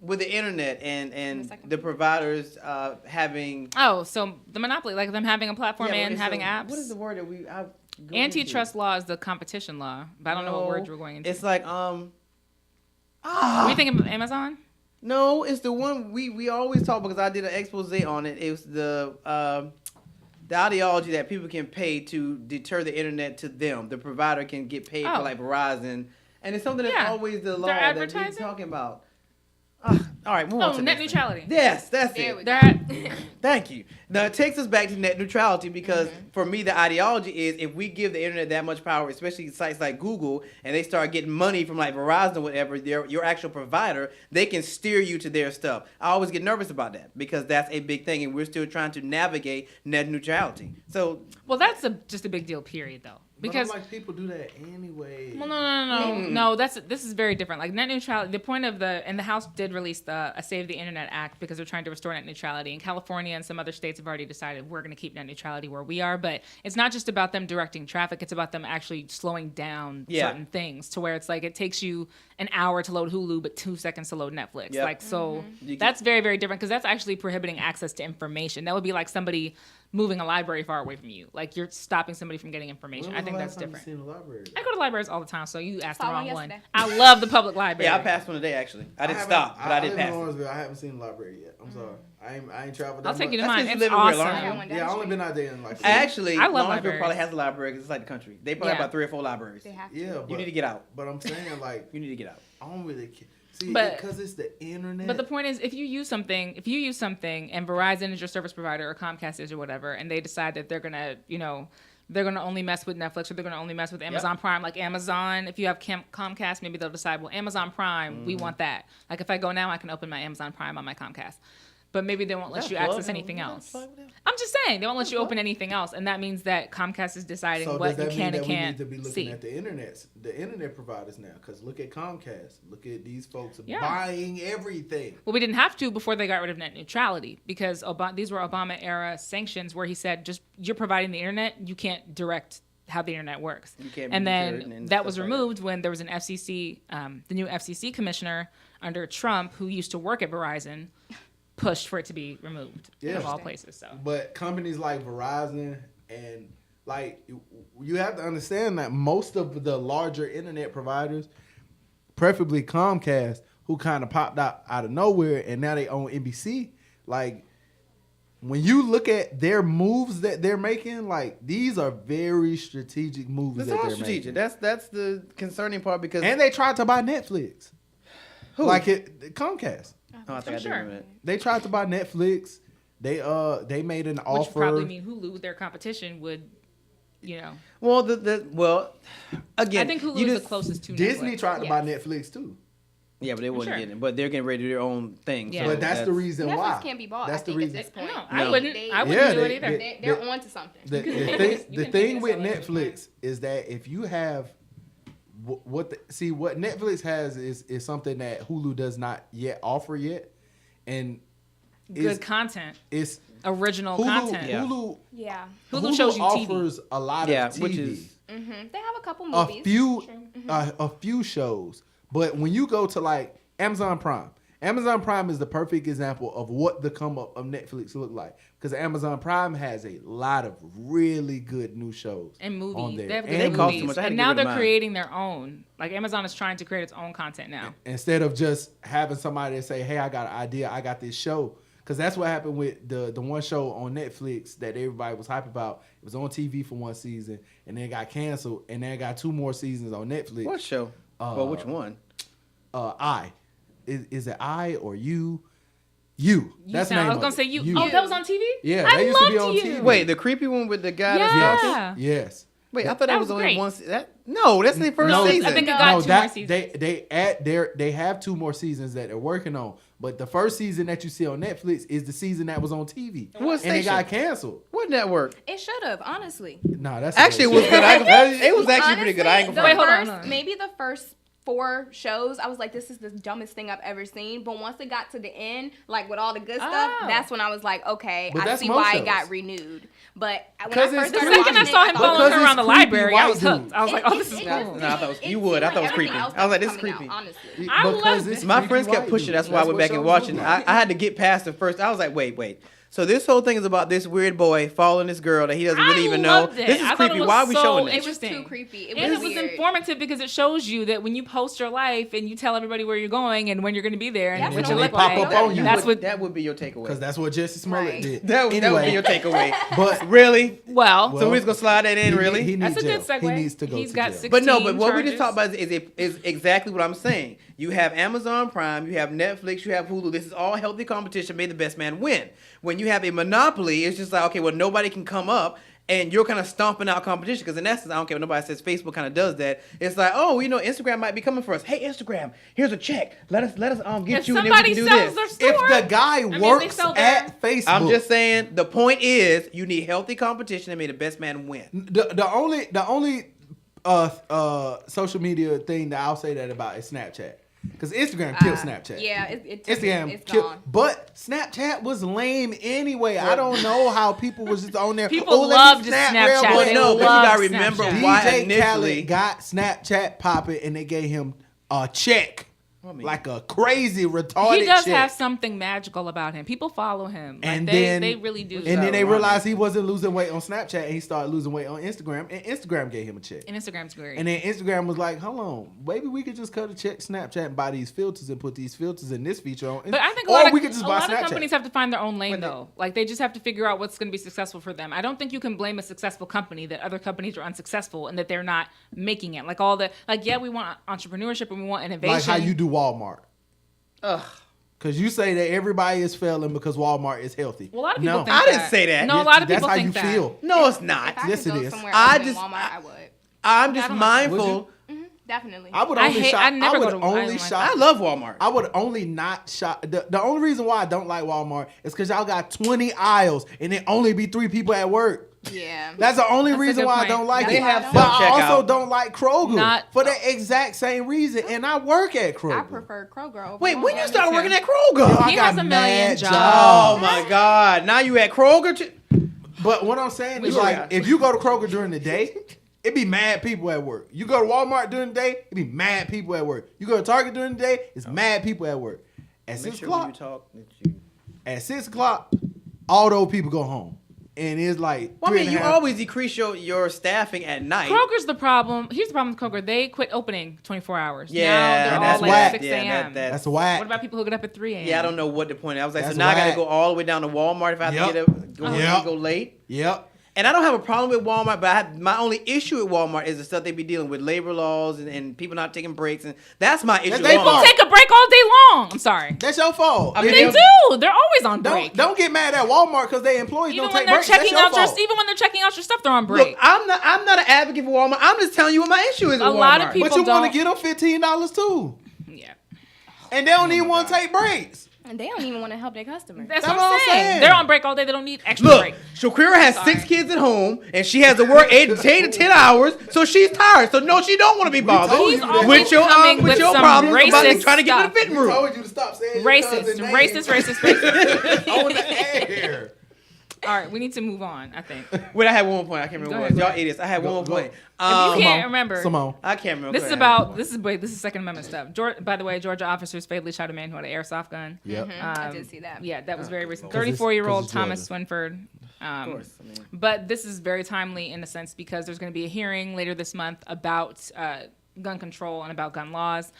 with the internet and In the second the providers having Oh, so the monopoly, like them having a platform Yeah, and it's having a- apps. What is the word that we? Antitrust law is the competition law, but I don't know what words we're going into. It's like Were you thinking of Amazon? No, it's the one we always talk because I did an expose on it. It was the ideology that people can pay to deter the internet to them. The provider can get paid Oh. for like Verizon, and it's something that's Yeah. always the law They're that we're advertising? talking about. All right, move on Oh, to net the next neutrality. thing. Yes, that's There it. we They're at, Thank you. Now it takes us back to net neutrality because for me the ideology is if we give the internet that much power, especially sites like Google, and they start getting money from like Verizon or whatever, your actual provider, they can steer you to their stuff. I always get nervous about that because that's a big thing, and we're still trying to navigate net neutrality. So well, that's just a big deal, period, though. Because but I'm like, people do that anyway. well, no. This is very different. Like net neutrality. The point of the House did release a Save the Internet Act because they're trying to restore net neutrality. And California and some other states have already decided we're going to keep net neutrality where we are. But it's not just about them directing traffic. It's about them actually slowing down certain things to where it's like it takes you an hour to load Hulu, but 2 seconds to load Netflix. Yep. Like so, You get- that's very very different because that's actually prohibiting access to information. That would be like somebody moving a library far away from you. Like you're stopping somebody from getting information. I think that's different. Seen a library? I go to libraries all the time, so you asked the Saw one wrong one. yesterday. I love the public library. yeah, I passed one today actually. I didn't haven't- stop, but I did live in pass. it. Lawrenceville. I haven't seen the library yet. I'm sorry. I ain't traveled. I'll that take you to much. mine. That's 'cause It's you live in where, awesome. Lawrenceville? Yeah, I only been out there in like. Actually, I love Lawrenceville libraries. probably has a library because it's like the country. They probably have Yeah. about 3 or 4 libraries. They have to. Yeah, but, You need to get out. But I'm saying like, You need to get out. I don't really care. See, But- because it's the internet. But the point is, if you use something, and Verizon is your service provider or Comcast is or whatever, and they decide that they're gonna, they're gonna only mess with Netflix or they're gonna only mess with Amazon Prime, like Amazon. If you have Comcast, maybe they'll decide, well, Amazon Prime, we want that. Like if I go now, I can open my Amazon Prime on my Comcast. But maybe they won't let you access anything else. I'm just saying, they won't let you open anything else, and that means that Comcast is deciding so what does you that can mean and that we can't need to be looking see. at the internet providers now? Because look at Comcast. Look at these folks Yeah. buying everything. Well, we didn't have to before they got rid of net neutrality because these were Obama era sanctions where he said, just you're providing the internet, you can't direct how the internet works. You can't And monitor it then and that was stuff like that. removed when there was an FCC, the new FCC commissioner under Trump who used to work at Verizon, pushed for it to be removed of all places. So But companies like Verizon and like you have to understand that most of the larger internet providers, preferably Comcast, who kind of popped out of nowhere and now they own NBC, like when you look at their moves that they're making, like these are very strategic moves It's that all they're strategic. making. That's the concerning part because And they tried to buy Netflix. Who? Like Comcast. Oh, I think I do sure. remember that. They tried to buy Netflix. They made an which offer. would probably mean Hulu, their competition, would, Well, again, I think Hulu you is just- the closest to Disney Netflix. tried to buy Netflix too. Yeah, but they wasn't Sure. getting it. But they're getting ready to do their own thing. Yeah. So But that's the reason Netflix why. can't be bought. That's I the think reason. at this point. No, No. I wouldn't do Yeah, it either. They're on to something. The You thing can pay with yourself Netflix is that if you have what Netflix has is something that Hulu does not yet offer yet, and Good content, it's original Hulu. content. Yeah. Yeah. Hulu shows you TV. offers a lot Yeah, of TV, which is They have a couple a movies. few True. a few shows, but when you go to like Amazon Prime is the perfect example of what the come up of Netflix look like because Amazon Prime has a lot of really good new shows And movies. on there. They have And good they cost too movies. much. I had And to get now rid of they're mine. creating their own. Like Amazon is trying to create its own content now. instead of just having somebody say, "Hey, I got an idea, I got this show." Because that's what happened with the one show on Netflix that everybody was hyped about. It was on TV for one season, and then it got canceled, and then it got 2 more seasons on Netflix. What show? Well, which one? I. Is it I or you? You. That's the name I was of gonna it. say you. Oh, that was on TV? Yeah, I that used to be loved on you. TV. Wait, the creepy one with the guy Yeah. that's talking? Yes. Wait, I thought that was only great. one. No, that's the first season. I think it got 2 more seasons. They have 2 more seasons that they're working on, but the first season that you see on Netflix is the season that was on TV, What and station? it got canceled. What network? It should have, honestly. Nah, that's Actually, it was good. It was actually pretty good. I ain't gonna Wait, front. hold on, hold on. Maybe the first 4 shows, I was like, this is the dumbest thing I've ever seen. But once it got to the end, like with all the good stuff, that's when I was like, okay, But I that's see most why shows. it got renewed. But when I 'Cause first it's The started second I watching saw it, him I thought following it her was around the creepy library, I white was hooked. dude. I was like, oh, this is It cool. just- No, I thought it was- it you just would. I seemed thought it was like creepy. everything else I was like, that this is coming out, creepy. honestly. I Because loved it's it. My creepy friends kept white pushing. dude. That's why I went what back and shows watched it. look I like. had to get past the first. I was like, wait. So this whole thing is about this weird boy following this girl that he doesn't really even know. loved it. This is I thought creepy. it was Why are we so showing It this? was too Interesting. creepy. It And was it was weird. informative because it shows you that when you post your life and you tell everybody where you're going and when you're going to be there and That's what what you they look pop like, up on you. that's what. That would be your takeaway. Because that's what Jussie Smollett Right. did. That would be your takeaway. But Really? Well, So we're just gonna slide that in, he- really? he that's a needs good jail. segue. He needs to go He's to got jail. 16 But no, but what we charges. just talked about is exactly what I'm saying. You have Amazon Prime, you have Netflix, you have Hulu. This is all healthy competition. May the best man win. When you have a monopoly, it's just like, okay, well, nobody can come up, and you're kind of stomping out competition. Because in essence, I don't care what nobody says. Facebook kind of does that. It's like, oh, Instagram might be coming for us. Hey, Instagram, here's a check. Let us get If you, and then we somebody can do sells this. their store, If the guy they works sell their- at Facebook, I'm just saying. The point is, you need healthy competition, and may the best man win. the only social media thing that I'll say that about is Snapchat. Because Instagram killed Snapchat. Yeah, Instagram it's killed, gone. but Snapchat was lame anyway. I don't know how people was just on there. People let me loved snap Snapchat. real Well, quick. no, but you love gotta remember Snapchat. why DJ initially. Khaled got Snapchat popping, and they gave him a check, like a crazy retarded He does check. have something magical about him. People follow him. Like, And they, then they really do. And then they ironic. realized he wasn't losing weight on Snapchat, and he started losing weight on Instagram, and Instagram gave him a check. And Instagram's great. And then Instagram was like, hold on, maybe we could just cut a check Snapchat and buy these filters and put these filters in this feature on Instagram. But I think or a lot, we of, could just a buy lot of Snapchat. companies have to find their own lane, though. Like, they just have to figure out what's going to be successful for them. I don't think you can blame a successful company that other companies are unsuccessful and that they're not making it. Like, yeah, we want entrepreneurship and we want innovation. Like how you do Walmart. Ugh. Because you say that everybody is failing because Walmart is healthy. Well, a lot of people No. think I that. didn't say that. No, a lot of That's people how think you that. feel. No, it's not. If I Yes, could it go is. somewhere I other than just- Walmart, I would. I'm just I don't like it. mindful. Definitely. I would I only hate- shop. I never would go to- I only don't like shop. I love Walmart. I would only not shop. The only reason why I don't like Walmart is because y'all got 20 aisles and it only be 3 people at work. Yeah. That's the only That's a reason good why I point. don't like They it. have But I self-checkout. also don't like Kroger Not- for the exact same reason, and I work at Kroger. I prefer Kroger over Wait, when you Walmart. start too. working at Kroger? I He got has a million mad jobs. Oh my God! Now you at Kroger? But what I'm saying is, Yeah. like, if you go to Kroger during the day, it be mad people at work. You go to Walmart during the day, it be mad people at work. You go to Target during the day, it's mad people at work. At Make 6 sure when you o'clock, talk that you. at 6 o'clock, all those people go home, and it's like Well, I three mean, and you a half- always decrease your staffing at night. Kroger's the problem. Here's the problem with Kroger. They quit opening 24 hours. Yeah, now they're that's all like whack. 6 Yeah, a.m. That's whack. What about people who get up at 3 a.m.? Yeah, I don't know what the point is. I was like, That's so now I got to whack. go all the way down to Walmart if I have Yep. to get up, Yep. go late. Yep. And I don't have a problem with Walmart, but my only issue with Walmart is the stuff they be dealing with, labor laws and people not taking breaks, and that's my issue. That's with they Walmart. fault. Take a break all day long. I'm sorry. That's your fault. I mean, They do. They're always on break. Don't get mad at Walmart because their employees Even don't when take they're breaks. That's checking your out your, fault. even when they're checking out your stuff, they're on break. Look, I'm not an advocate for Walmart. I'm just telling you what my issue is with A lot of Walmart. people But you want don't- to get them $15 too, Yeah, and they don't even want to take breaks. And they don't even want to help their customers. that's That's what I'm what I'm saying. saying. They're on break all day. They don't need extra Look, break. Shakira has Sorry. 6 kids at home, and she has to work 8 to 10 hours, so she's tired. So no, she don't want to be bothered told He's you always with your coming with with your some problems about racist trying to get to stuff. the fitting We room. told you to stop saying your Racist, cousin's name racist. on the air. All right, we need to move on. I think. Wait, I had one more point. I can't remember Go what it was. ahead. Y'all idiots. I had one more Go. point. If you can't Simone. remember, Simone. I can't remember. this is Go ahead. about this is Second Amendment stuff. By the way, Georgia officers fatally shot a man who had an airsoft gun. Yep. I did see that. Yeah, that was very recent. 'Cause it's- 34-year-old 'cause it's Thomas Georgia. Swinford. Of course. I mean, But this is very timely in a sense because there's going to be a hearing later this month about gun control and about gun laws.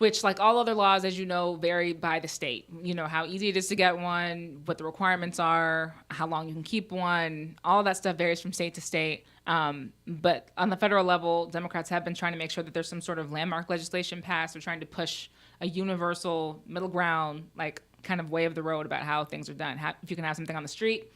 which, like all other laws, as you know, vary by the state. You know, how easy it is to get one, what the requirements are, how long you can keep one, all that stuff varies from state to state. But on the federal level, Democrats have been trying to make sure that there's some sort of landmark legislation passed. They're trying to push a universal middle ground, like kind of way of the road about how things are done. If you can have something on the street,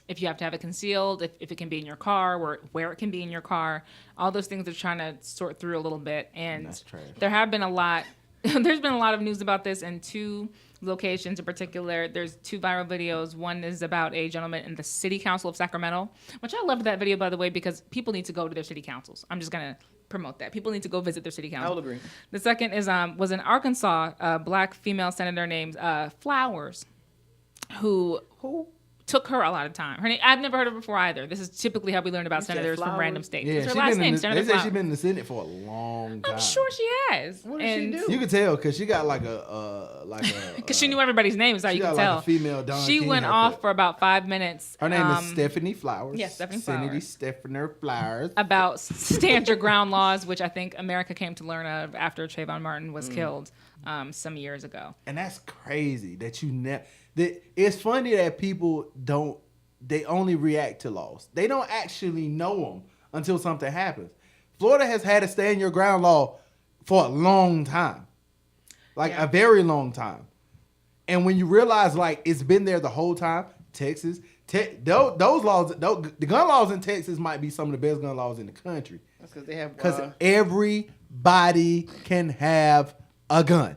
if you have to have it concealed, if it can be in your car, where it can be in your car, all those things they're trying to sort through a little bit. And there have been a lot, there's been a lot of news about this in two locations in particular. There's two viral videos. One is about a gentleman in the city council of Sacramento, which I loved that video, by the way, because people need to go to their city councils. I'm just going to promote that. People need to go visit their city council. I will agree. The second is was in Arkansas, a black female senator named Flowers, who took her a lot of time. Her name, I've never heard of her before either. This is typically how we learn about senators from random states. Yeah, What's her last name? They say she's been in the Senate for a long time. I'm sure she has. What does she do? You can tell because she got like a because she knew everybody's name, is how you can tell. Like a female Don she King went haircut. off for about 5 minutes. Her name is Stephanie Flowers. Yes, Stephanie Senator Flowers. Stephanie Flowers. About stand your ground laws, which I think America came to learn of after Trayvon Martin was killed some years ago. And that's crazy that it's funny that people they only react to laws. They don't actually know them until something happens. Florida has had a stand your ground law for a long time. A very long time. And when you realize like it's been there the whole time, Texas, those laws, the gun laws in Texas might be some of the best gun laws in the country. That's because they have everybody can have a gun.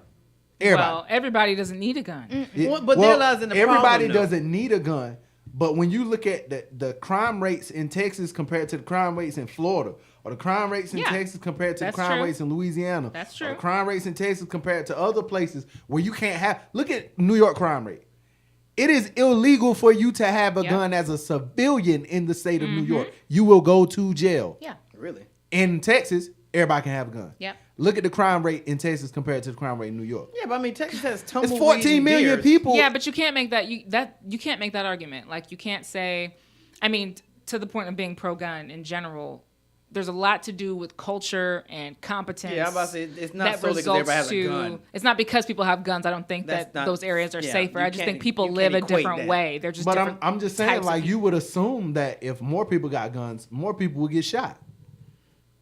Everybody. Well, everybody doesn't need a gun. But there lies in the everybody problem, though. doesn't need a gun. But when you look at the crime rates in Texas compared to the crime rates in Florida, or the crime rates in Texas compared to the crime rates in Louisiana, That's true. or the crime rates in Texas compared to other places where you can't have, look at New York crime rate. It is illegal for you to have a gun as a civilian in the state of New York. You will go to jail. Yeah. Really? In Texas, everybody can have a gun. Yep. Look at the crime rate in Texas compared to the crime rate in New York. Yeah, but I mean, Texas has It's tumbleweeds 14 million and people. Yeah, but you can't make that you can't make that argument. Like you can't say, I mean, to the point of being pro-gun in general, there's a lot to do with culture and competence. Yeah, I'm about to say it's not that solely because everybody has results a gun. It's not because people have guns. I don't think That's that not- those areas are yeah, safer. you I just can't- think people you live can't a equate different that. way. They're just But different. I'm just saying, types of like, you people. would assume that if more people got guns, more people would get shot.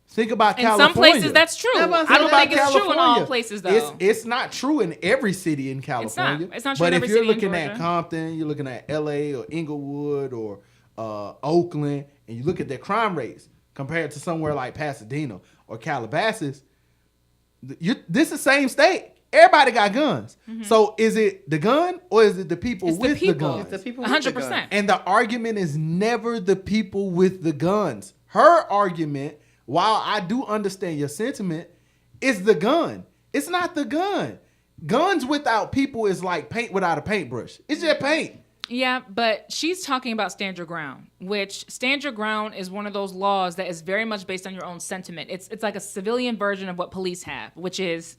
Think about In California. some places, that's true. Yeah, but I don't think think it's about true in all places, though. It's not true in every city in California. It's not true but in if every you're city in looking at Georgia. Compton, you're looking at L.A. or Inglewood or Oakland, and you look at their crime rates compared to somewhere like Pasadena or Calabasas, this is the same state. Everybody got guns. So is it the gun or is it the people It's the with the people. guns? It's the people with the 100%. gun. And the argument is never the people with the guns. Her argument, while I do understand your sentiment, is the gun. It's not the gun. Guns without people is like paint without a paintbrush. It's just paint. Yeah, but she's talking about stand your ground, which stand your ground is one of those laws that is very much based on your own sentiment. It's like a civilian version of what police have, which is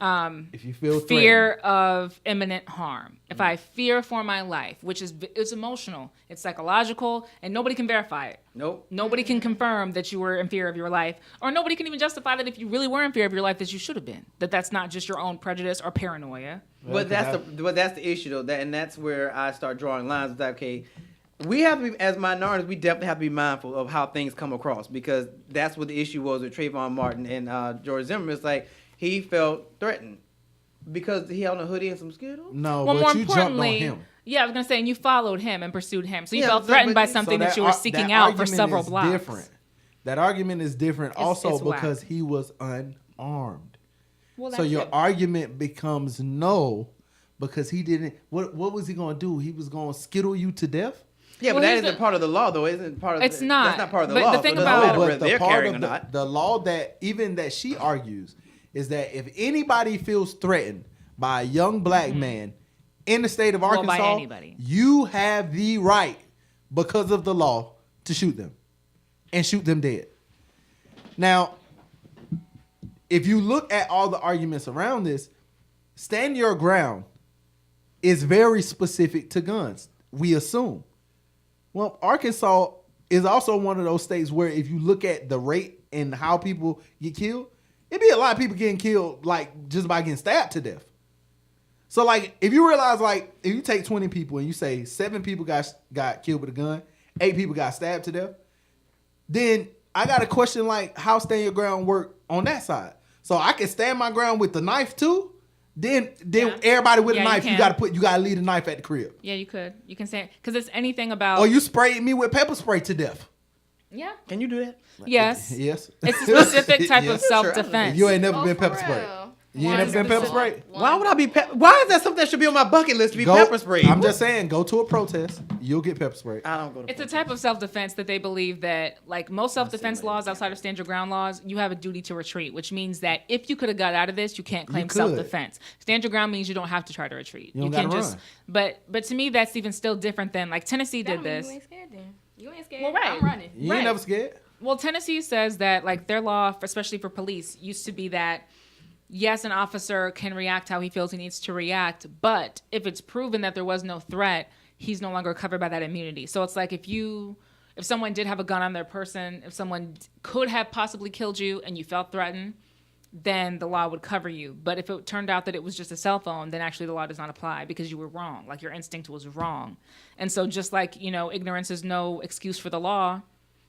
If you feel fear of imminent harm. If I fear for my life, which is it's emotional, it's psychological, and nobody can verify it. Nope. Nobody can confirm that you were in fear of your life, or nobody can even justify that if you really were in fear of your life, that you should have been. That's not just your own prejudice or paranoia. But that's the issue though, and that's where I start drawing lines. With that, okay, we have to be, as minorities, we definitely have to be mindful of how things come across, because that's what the issue was with Trayvon Martin and George Zimmerman. It's like he felt threatened because he had on a hoodie and some Skittles. No, Well, more but you jumped on importantly, him. yeah, I was gonna say, and you followed him and pursued him, so you Yeah, felt so- threatened by but- something So that you were seeking out for argument several is blocks. Different. That argument is different also it's whack. because he was unarmed. Well, So that's your it. argument becomes no because he didn't. What was he going to do? He was going to skittle you to death? Yeah, Well, but that here's isn't the- part of the law, though. Isn't part of It's the, not. That's not part of the But law. the thing so it about- doesn't matter but whether they're part carrying or of not. the law that even that she argues is that if anybody feels threatened by a young black man in the state of Well, by Arkansas, anybody. you have the right because of the law to shoot them and shoot them dead. Now, if you look at all the arguments around this, stand your ground is very specific to guns, we assume. Well, Arkansas is also one of those states where if you look at the rate and how people get killed, It'd be a lot of people getting killed like just by getting stabbed to death. So like if you realize like if you take 20 people and you say 7 people got killed with a gun, 8 people got stabbed to death, then I got a question like how stand your ground work on that side. So I can stand my ground with the knife too. Then everybody with a knife, you gotta leave the knife at the crib. Yeah, you could. You can say because it's anything about. Or you sprayed me with pepper spray to death. Yeah. Can you do that? Yes. Yes. It's a specific type of Yes. self-defense. You ain't never been for pepper sprayed. real. You ain't never been pepper sprayed? Why would I be why is that something that should be on my bucket list to be pepper sprayed? I'm just saying, go to a protest. You'll get pepper sprayed. I don't go to It's a type of self-defense that they believe that, like most self-defense laws outside of stand your ground laws, you have a duty to retreat, which means that if you could have got out of this, you can't claim could. self-defense. Stand your ground means you don't have to try to retreat. You don't can gotta just, run. but to me, that's even still different than like Tennessee That did mean this. You ain't scared then. You ain't scared. Well, right. I'm running. You Right. ain't never scared? Well, Tennessee says that like their law, especially for police, used to be that yes, an officer can react how he feels he needs to react, but if it's proven that there was no threat, he's no longer covered by that immunity. So it's like if someone did have a gun on their person, if someone could have possibly killed you and you felt threatened, then the law would cover you. But if it turned out that it was just a cell phone, then actually the law does not apply because you were wrong. Like your instinct was wrong. And so just like, ignorance is no excuse for the law,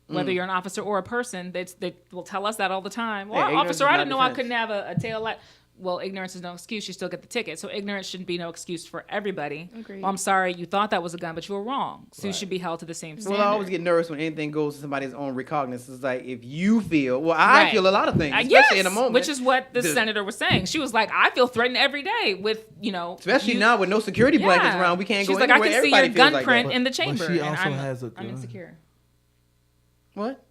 whether you're an officer or a person, they will tell us that all the time. Well, ignorance officer, is I not didn't know I defense. couldn't have a tail light. Well, ignorance is no excuse. You still get the ticket. So ignorance shouldn't be no excuse for everybody. Agreed. Well, I'm sorry, you thought that was a gun, but you were wrong. So you should be held to the same standard. Well, I always get nervous when anything goes to somebody's own recognizance. It's like if you feel, I Right. feel a lot of things, especially yes, in a moment. which is what the senator was saying. She was like, I feel threatened every day with, especially now with no security blankets around, we can't She's go like, anywhere. I can see your Everybody feels gun like print that. in the But chamber. she and also I'm, has a I'm gun. insecure. What?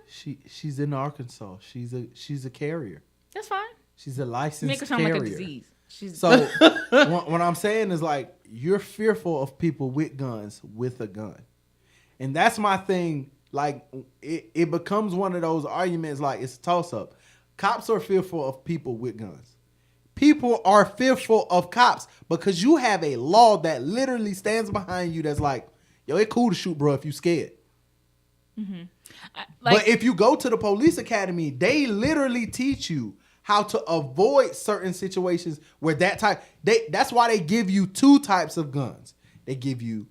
She's in Arkansas. She's a carrier. That's fine. She's a licensed Make her sound carrier. like a disease. She's So what I'm saying is like you're fearful of people with guns with a gun, and that's my thing. Like it becomes one of those arguments. Like it's a toss up. Cops are fearful of people with guns. People are fearful of cops because you have a law that literally stands behind you. That's like, yo, it's cool to shoot, bro, if you scared. But if you go to the police academy, they literally teach you how to avoid certain situations where that's why they give you 2 types of guns. They give you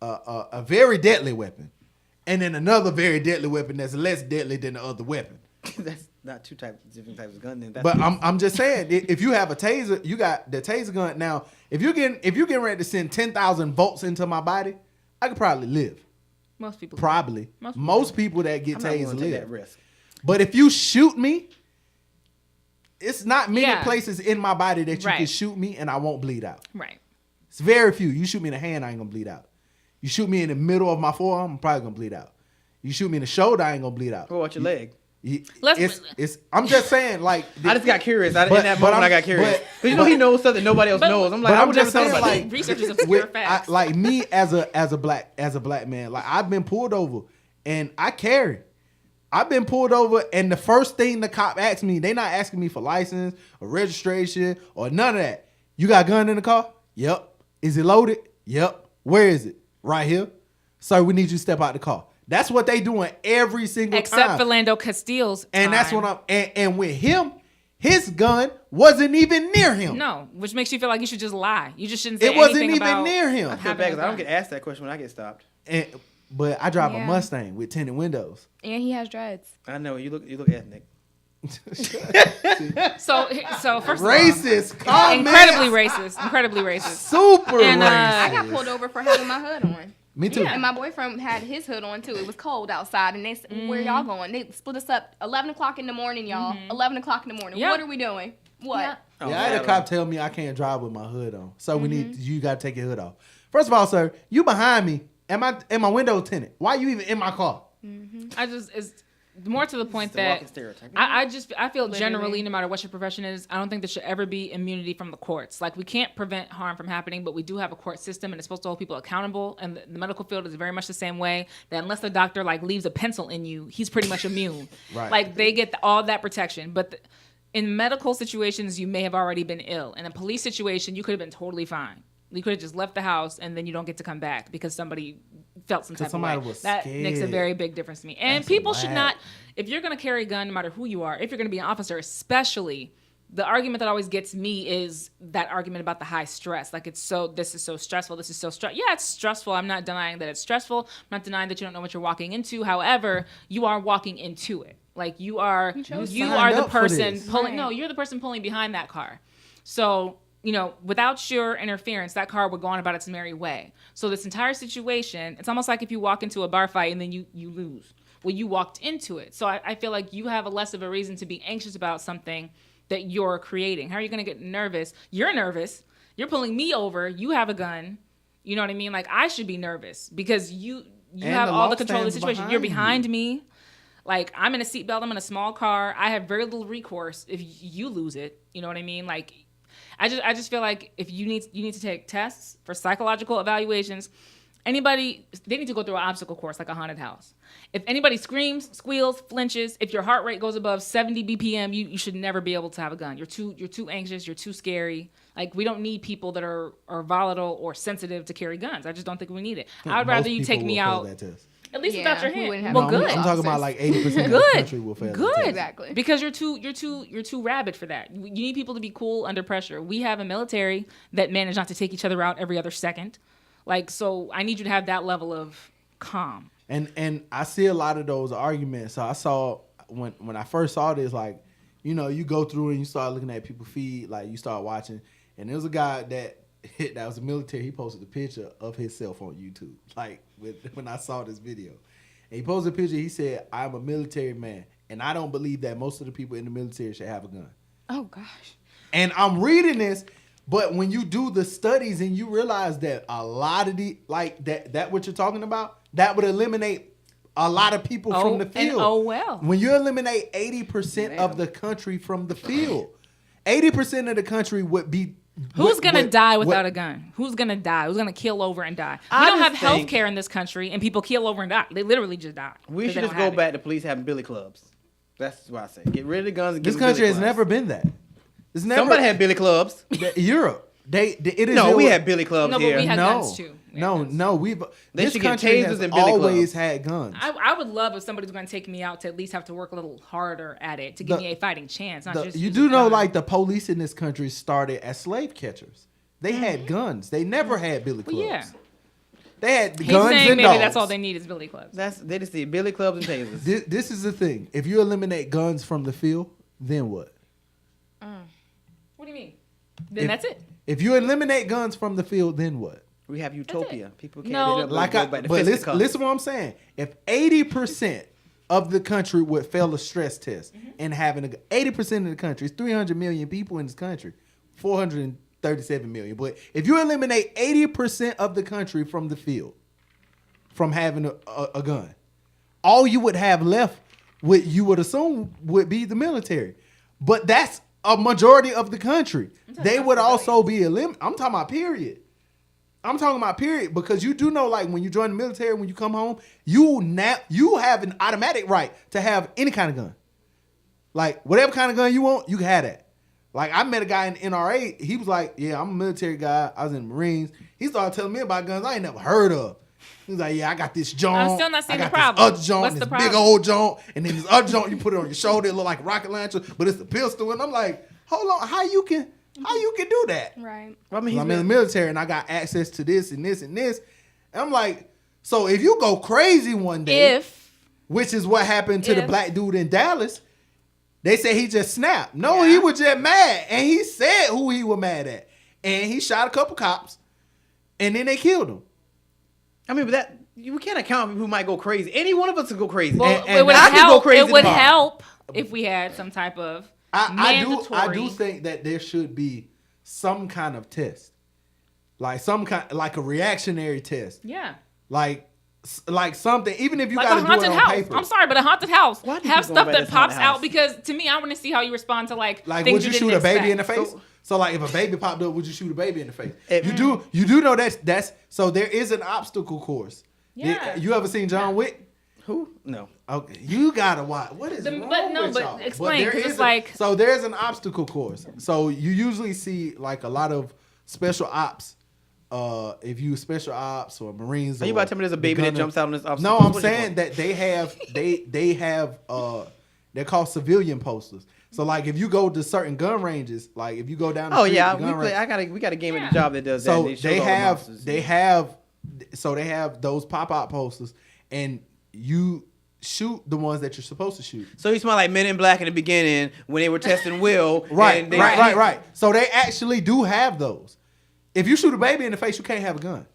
a very deadly weapon and then another very deadly weapon that's less deadly than the other weapon. That's not different types of gun. Then that's But I'm just saying, if you have a taser, you got the taser gun. Now, if you're getting ready to send 10,000 volts into my body, I could probably live. most people. Probably. Most Most people that get I'm not tased willing to take that live. risk. But if you shoot me, it's not many Yeah. places in my body that you Right. can shoot me and I won't bleed out. Right. It's very few. You shoot me in the hand, I ain't gonna bleed out. You shoot me in the middle of my forearm, I'm probably gonna bleed out. You shoot me in the shoulder, I ain't gonna bleed out. What about your leg? I'm just saying, like, I just got curious. In that but moment, I I'm- got curious. but- Because he knows stuff that nobody else knows. I'm like, but I I'm would never just thought saying, about like, that. Research is obscure facts. like me as a black man, like I've been pulled over and I carry. I've been pulled over and the first thing the cop asks me, they not asking me for license or registration or none of that. You got a gun in the car? Yep. Is it loaded? Yep. Where is it? Right here. Sir, we need you to step out the car. That's what they doing every single time. Except for Lando Castillo's And that's time. what and with him, his gun wasn't even near him. No, which makes you feel like you should just lie. You just shouldn't say It wasn't anything even about near him. I feel having bad a 'cause I don't gun. get asked that question when I get stopped. But I drive a Yeah. Mustang with tinted windows. And he has dreads. I know you look ethnic. So first of all, Racist. Comments. incredibly racist. Super And, racist. I got pulled over for having my hood on. Me too. And my boyfriend had his hood on too. It was cold outside, and they said, "Where y'all going?" They split us up 11 o'clock in the morning, y'all. 11 o'clock in the morning. Yeah. What are we doing? What? Yeah. Oh, Yeah, I had a cop tell me I can't drive with my hood on. So you got to take your hood off. First of all, sir, you behind me and my window tinted. Why you even in my car? It's more to the point the walking that stereotype. I feel Literally. generally, no matter what your profession is, I don't think there should ever be immunity from the courts. Like, we can't prevent harm from happening, but we do have a court system, and it's supposed to hold people accountable. And the medical field is very much the same way, that unless the doctor like leaves a pencil in you, he's pretty much immune. Right. Like, they get all that protection. But in medical situations, you may have already been ill. In a police situation, you could have been totally fine. You could have just left the house, and then you don't get to come back because somebody felt some type of somebody way. was That makes a scared. very big difference to me. And That's people should whack. not, if you're going to carry a gun, no matter who you are, if you're going to be an officer, especially, the argument that always gets me is that argument about the high stress. Like, this is so stressful. This is so stressful. Yeah, it's stressful. I'm not denying that it's stressful. I'm not denying that you don't know what you're walking into. However, you are walking into it. Like, you are the up for person this. pulling. Right. No, you're the person pulling behind that car. So, without your interference, that car would go on about its merry way. So this entire situation, it's almost like if you walk into a bar fight and then you lose. Well, you walked into it. So I feel like you have less of a reason to be anxious about something that you're creating. How are you going to get nervous? You're nervous. You're pulling me over. You have a gun. You know what I mean? Like, I should be nervous because you have all the control of the stands situation. behind You're behind you. me. Like, I'm in a seatbelt. I'm in a small car. I have very little recourse if you lose it. You know what I mean? Like, I just feel like if you need to take tests for psychological evaluations. They need to go through an obstacle course like a haunted house. If anybody screams, squeals, flinches, if your heart rate goes above 70 BPM, you should never be able to have a gun. You're too anxious. You're too scary. Like, we don't need people that are volatile or sensitive to carry guns. I just don't think we need it. I'd rather you take me out. At least Yeah, without your we hand. wouldn't have Well, any good. I'm talking about like 80% of the Good. country will fail. Good. the test. Exactly. Because you're too rabid for that. You need people to be cool under pressure. We have a military that manage not to take each other out every other second. Like, so I need you to have that level of calm. And I see a lot of those arguments. So I saw when I first saw this, like, you go through and you start looking at people's feed, like you start watching, and there was a guy that was a military. He posted a picture of himself on YouTube, like when I saw this video. And he posted a picture. He said, "I'm a military man, and I don't believe that most of the people in the military should have a gun." Oh gosh. And I'm reading this, but when you do the studies and you realize that a lot of that what you're talking about, that would eliminate a lot of people from the field. well. When you eliminate 80% of the country from the field, 80% of the country would be. Who's going to die without a gun? Who's going to die? Who's going to kill over and die? We don't have health care in this country, and people kill over and die. They literally just die. We should just go back to police having billy clubs. That's what I say. Get rid of the guns and This give them country billy has clubs. never been that. It's never. Somebody had billy clubs. Europe. It is. No, we had billy clubs No, but here. we had No, guns too. We had no, guns. no. We've. They This should get country tasers has and billy always clubs. had guns. I would love if somebody's going to take me out to at least have to work a little harder at it to give me a fighting chance. Not just You use do a know, gun. like, the police in this country started as slave catchers. They had guns. They never had billy clubs. Well, yeah. They had He's guns saying and maybe dogs. that's all they need is billy clubs. They just need billy clubs and tasers. This is the thing. If you eliminate guns from the field, then what? What do you mean? Then that's it. If you eliminate guns from the field, then what? We have utopia. People can't No. end up Like, go back to but fisticuffs. listen what I'm saying. If 80% of the country would fail a stress test and having 80% of the country, it's 300 million people in this country, 437 million. But if you eliminate 80% of the country from the field, from having a gun, all you would have left, what you would assume would be the military. But that's a majority of the country. They would also be eliminated. I'm talking about period. I'm talking about period, because you do know, like, when you join the military, when you come home, you have an automatic right to have any kind of gun. Like, whatever kind of gun you want, you can have that. Like, I met a guy in NRA. He was like, yeah, I'm a military guy. I was in the Marines. He started telling me about guns I ain't never heard of. He was like, yeah, I got this joint. I'm still not seeing I the got problem. This other joint, What's this the big problem? old joint, and then this other joint, you put it on your shoulder, it look like a rocket launcher, but it's a pistol. And I'm like, hold on, how you can do that? Right. Well, I mean, I'm in the military and I got access to this and this and this. And I'm like, so if you go crazy one day, which is what happened to the black dude in Dallas, they say he just snapped. No, he was just mad. And he said who he was mad at. And he shot a couple cops and then they killed him. I mean, but we can't account for people who might go crazy. Any one of us could go crazy. Well, And it would I could go help. crazy It would tomorrow. help if we had some type of mandatory. I do think that there should be some kind of test. Like like a reactionary test. Yeah. Like something, even if you Like got a to do it haunted on house. paper. I'm sorry, but a haunted house Why do you have keep stuff going back that to this pops haunted house? out, because to me, I want to see how you respond to like Like, things would you didn't shoot a baby in the expect. face? So like, if a baby popped up, would you shoot a baby in the face? If- You do know that's so there is an obstacle course. Yeah. You ever seen John Wick? Who? No. Okay, you gotta watch. What is wrong with y'all? Explain, there 'cause is it's like- so there's an obstacle course. So you usually see like a lot of special ops if you special ops or Marines. Are you about to tell me there's a baby that jumps out on this officer? No, I'm saying that they have they're called civilian posters. So like if you go to certain gun ranges, like if you go down the street, we got a game at the job that does that. So they have those pop-out posters, and you shoot the ones that you're supposed to shoot. So you smell like Men in Black in the beginning when they were testing Will. Right. So they actually do have those. If you shoot a baby in the face, you can't have a gun.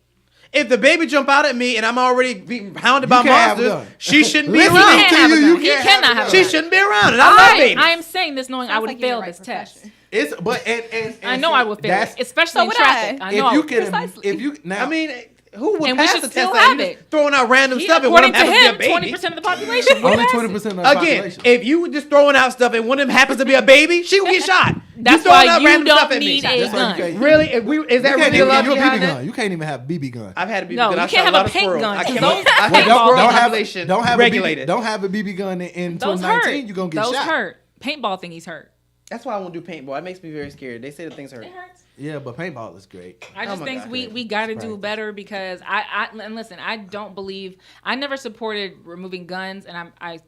If the baby jump out at me and I'm already being hounded by monsters, she shouldn't be Listening around. to you, He cannot have a She gun. shouldn't be around. And I love babies. I am saying this knowing I would like you're fail the right this test. profession. It's and I know I would fail, especially in would traffic. I. I know I would. if you now, I mean, who would And we pass should the still test? have You it. just throwing out random stuff and one According of them to happens to him, be a baby. 20% of the population. only 20% of the Again, population. if you just throwing out stuff and one of them happens to be a baby, she will get shot. That's throwing why out you random stuff don't at me. need a That's why you gun. can't- Really? Is that really a lot you behind BB that? gun. You can't even have BB gun. I've had a BB No, gun. you I can't shot have a lot a of paint squirrels. gun, I 'cause can't- those- I Well, can't don't squirrel have- population Don't have regulated. Don't have a BB gun in Those 2019. hurt. You're gonna get Those shot. hurt. Paintball thingies hurt. That's why I won't do paintball. It makes me very scared. They say that things hurt. It hurts. Yeah, but paintball is great. I just my think God. we got to do practice. better because and listen, I don't believe I never supported removing guns, and I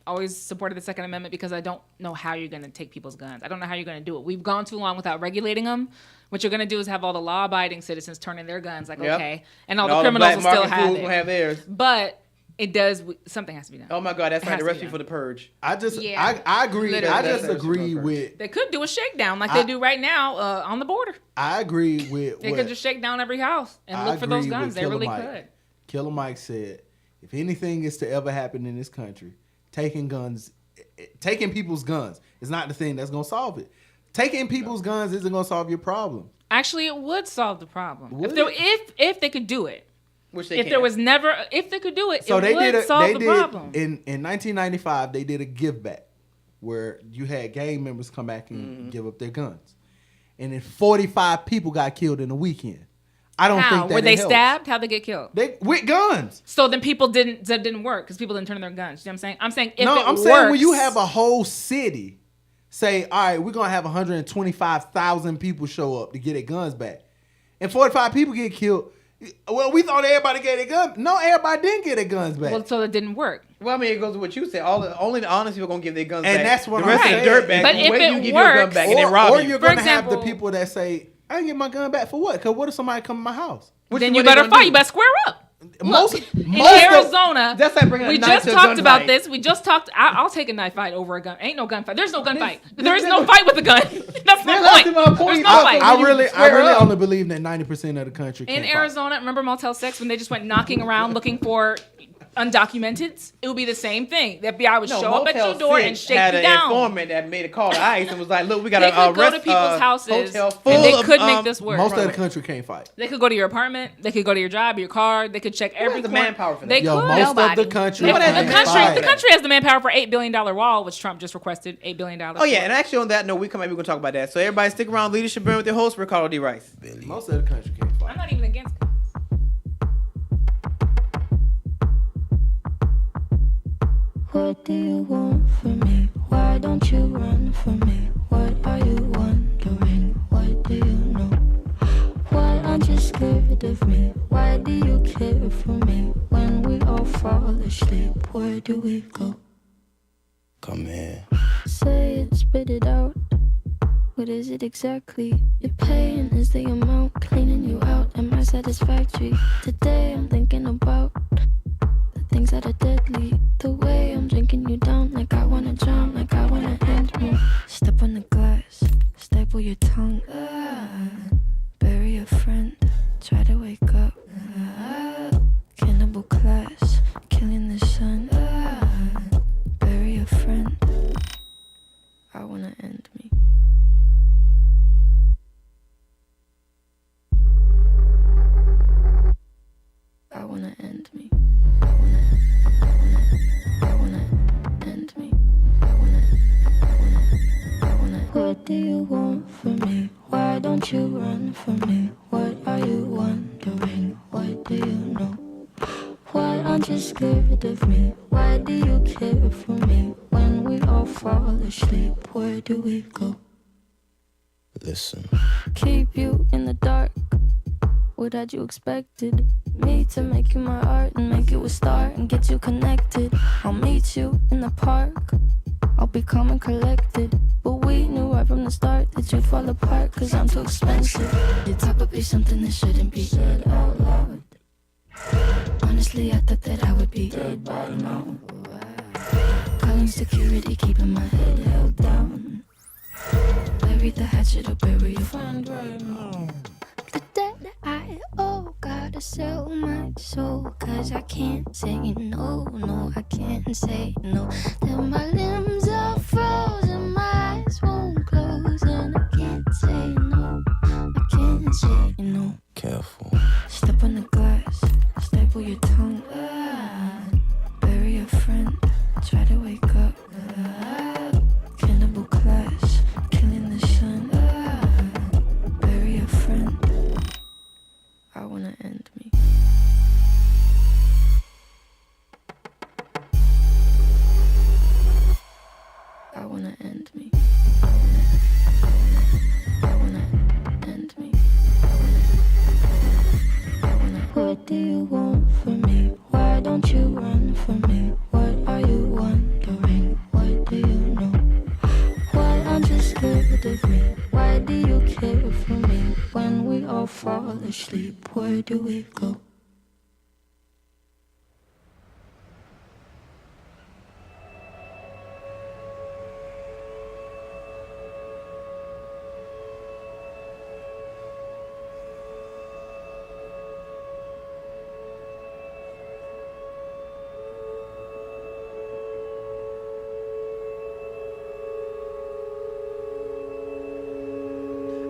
always supported the Second Amendment because I don't know how you're going to take people's guns. I don't know how you're going to do it. We've gone too long without regulating them. What you're going to do is have all the law-abiding citizens turn in their guns, like Yep. okay, and all And the criminals will black still market have fools it. will have theirs. But it does. Something has to be done. Oh my God, that's It like has the to be recipe done. for the purge. I just Yeah. I agree. Literally. I just That's agree actually with They could do a shakedown like they do right now on the border. I agree with They what could just shake down every house and I look for those agree guns. with They Killer really Mike. could. Killer Mike said, if anything is to ever happen in this country, taking people's guns is not the thing that's gonna solve it. Taking people's guns isn't gonna solve your problem. Actually, it would solve the problem Would if they could do it. Which they If there was never, if they could do it, So it they would did solve the problem. in 1995 they did a give back where you had gang members come back and give up their guns, and then 45 people got killed in a weekend. I don't How think that were they it helps. stabbed? How'd they get killed? They with guns. So then people didn't work because people didn't turn in their guns. You know what I'm saying? I'm saying if No, it I'm works, saying when you have a whole city say, all right, we're gonna have 125,000 people show up to get their guns back, and 45 people get killed. Well, we thought everybody get their guns. No, everybody didn't get their guns back. well, so it didn't work. Well, I mean, it goes to what you said. Only the honest people are gonna give their guns And back. that's what the I'm rest saying. of the dirtbags. But if wait it till you give your gun works- back and they rob or you. you're For gonna have the example- people that say, I didn't get my gun back for what? Because what if somebody come in my house? Then what you they better gonna fight. do? You better square up. Most In of- Arizona, That's like bringing a we knife just to a talked about gunfight. this. We just talked. I'll take a knife fight over a gun. Ain't no gunfight. There's no gunfight. There is no fight with a gun. That's my That's point. my point. There's no I- fight. I you really square up. only believe that 90% of the country In can't fight. Arizona, remember Motel 6 when they just went knocking around looking for undocumented? It would be the same thing. The FBI would show up at your door and shake had you an down. informant that made a call to ICE and was like, "Look, we got They a could go to people's houses hotel and full they of, could make this work. Most of the country can't fight. They could go to your apartment. They could go to your job, your car. They could check every has the corner. manpower for that? They Yo, could. most of Nobody. the country The Nobody has can't the fight. country has the manpower for $8 billion wall, which Trump just requested $8 billion. Oh yeah, and actually on that note, we're gonna talk about that. So everybody stick around. Leadership Burn with your host Ricardo D. Rice. Most of the country can't I'm fight. not even against guns. What do you want from me? Why don't you run from me? What are you wondering? What do you know? Why aren't you scared of me? Why do you care for me? When we all fall asleep, where do we go? Come here. Say it, spit it out. What is it exactly? Your pain is the amount cleaning you out. Am I satisfactory? Today I'm thinking about the things that are deadly. The way I'm drinking you down, like I wanna drown, like I wanna end me. Step on the glass, staple your tongue. Bury a friend, try to wake up. Cannibal class, killing the sun. Bury a friend. I wanna end me. I wanna end me. I wanna end me. I wanna. What do you want from me? Why don't you run from me? What are you wondering? What do you know? Why aren't you scared of me? Why do you care for me? When we all fall asleep, where do we go? Listen. Keep you in the dark. What had you expected? Me to make you my art and make you a star and get you connected. I'll meet you in the park. I'll be calm and collected. But we knew right from the start that you'd fall apart, cause I'm too expensive. Your type would be something that shouldn't be said out loud. Honestly, I thought that I would be dead by now. Calling security, keeping my head held down. Bury the hatchet or bury your friend right now. The debt I owe, gotta sell my soul, cause I can't say no, no, I can't say no. Then my limbs are frozen, my eyes won't close, and I can't say no, I can't say no. Careful. Step on the glass, staple your tongue, bury a friend, try to wake up, cannibal class, killing the sun, bury a friend. I wanna end me. I wanna end me. I wanna end me. What do you want from me? Why don't you run from me? What are you wondering? What do you know? Why aren't you scared of me? Why do you care for me? When we all fall asleep, where do we go?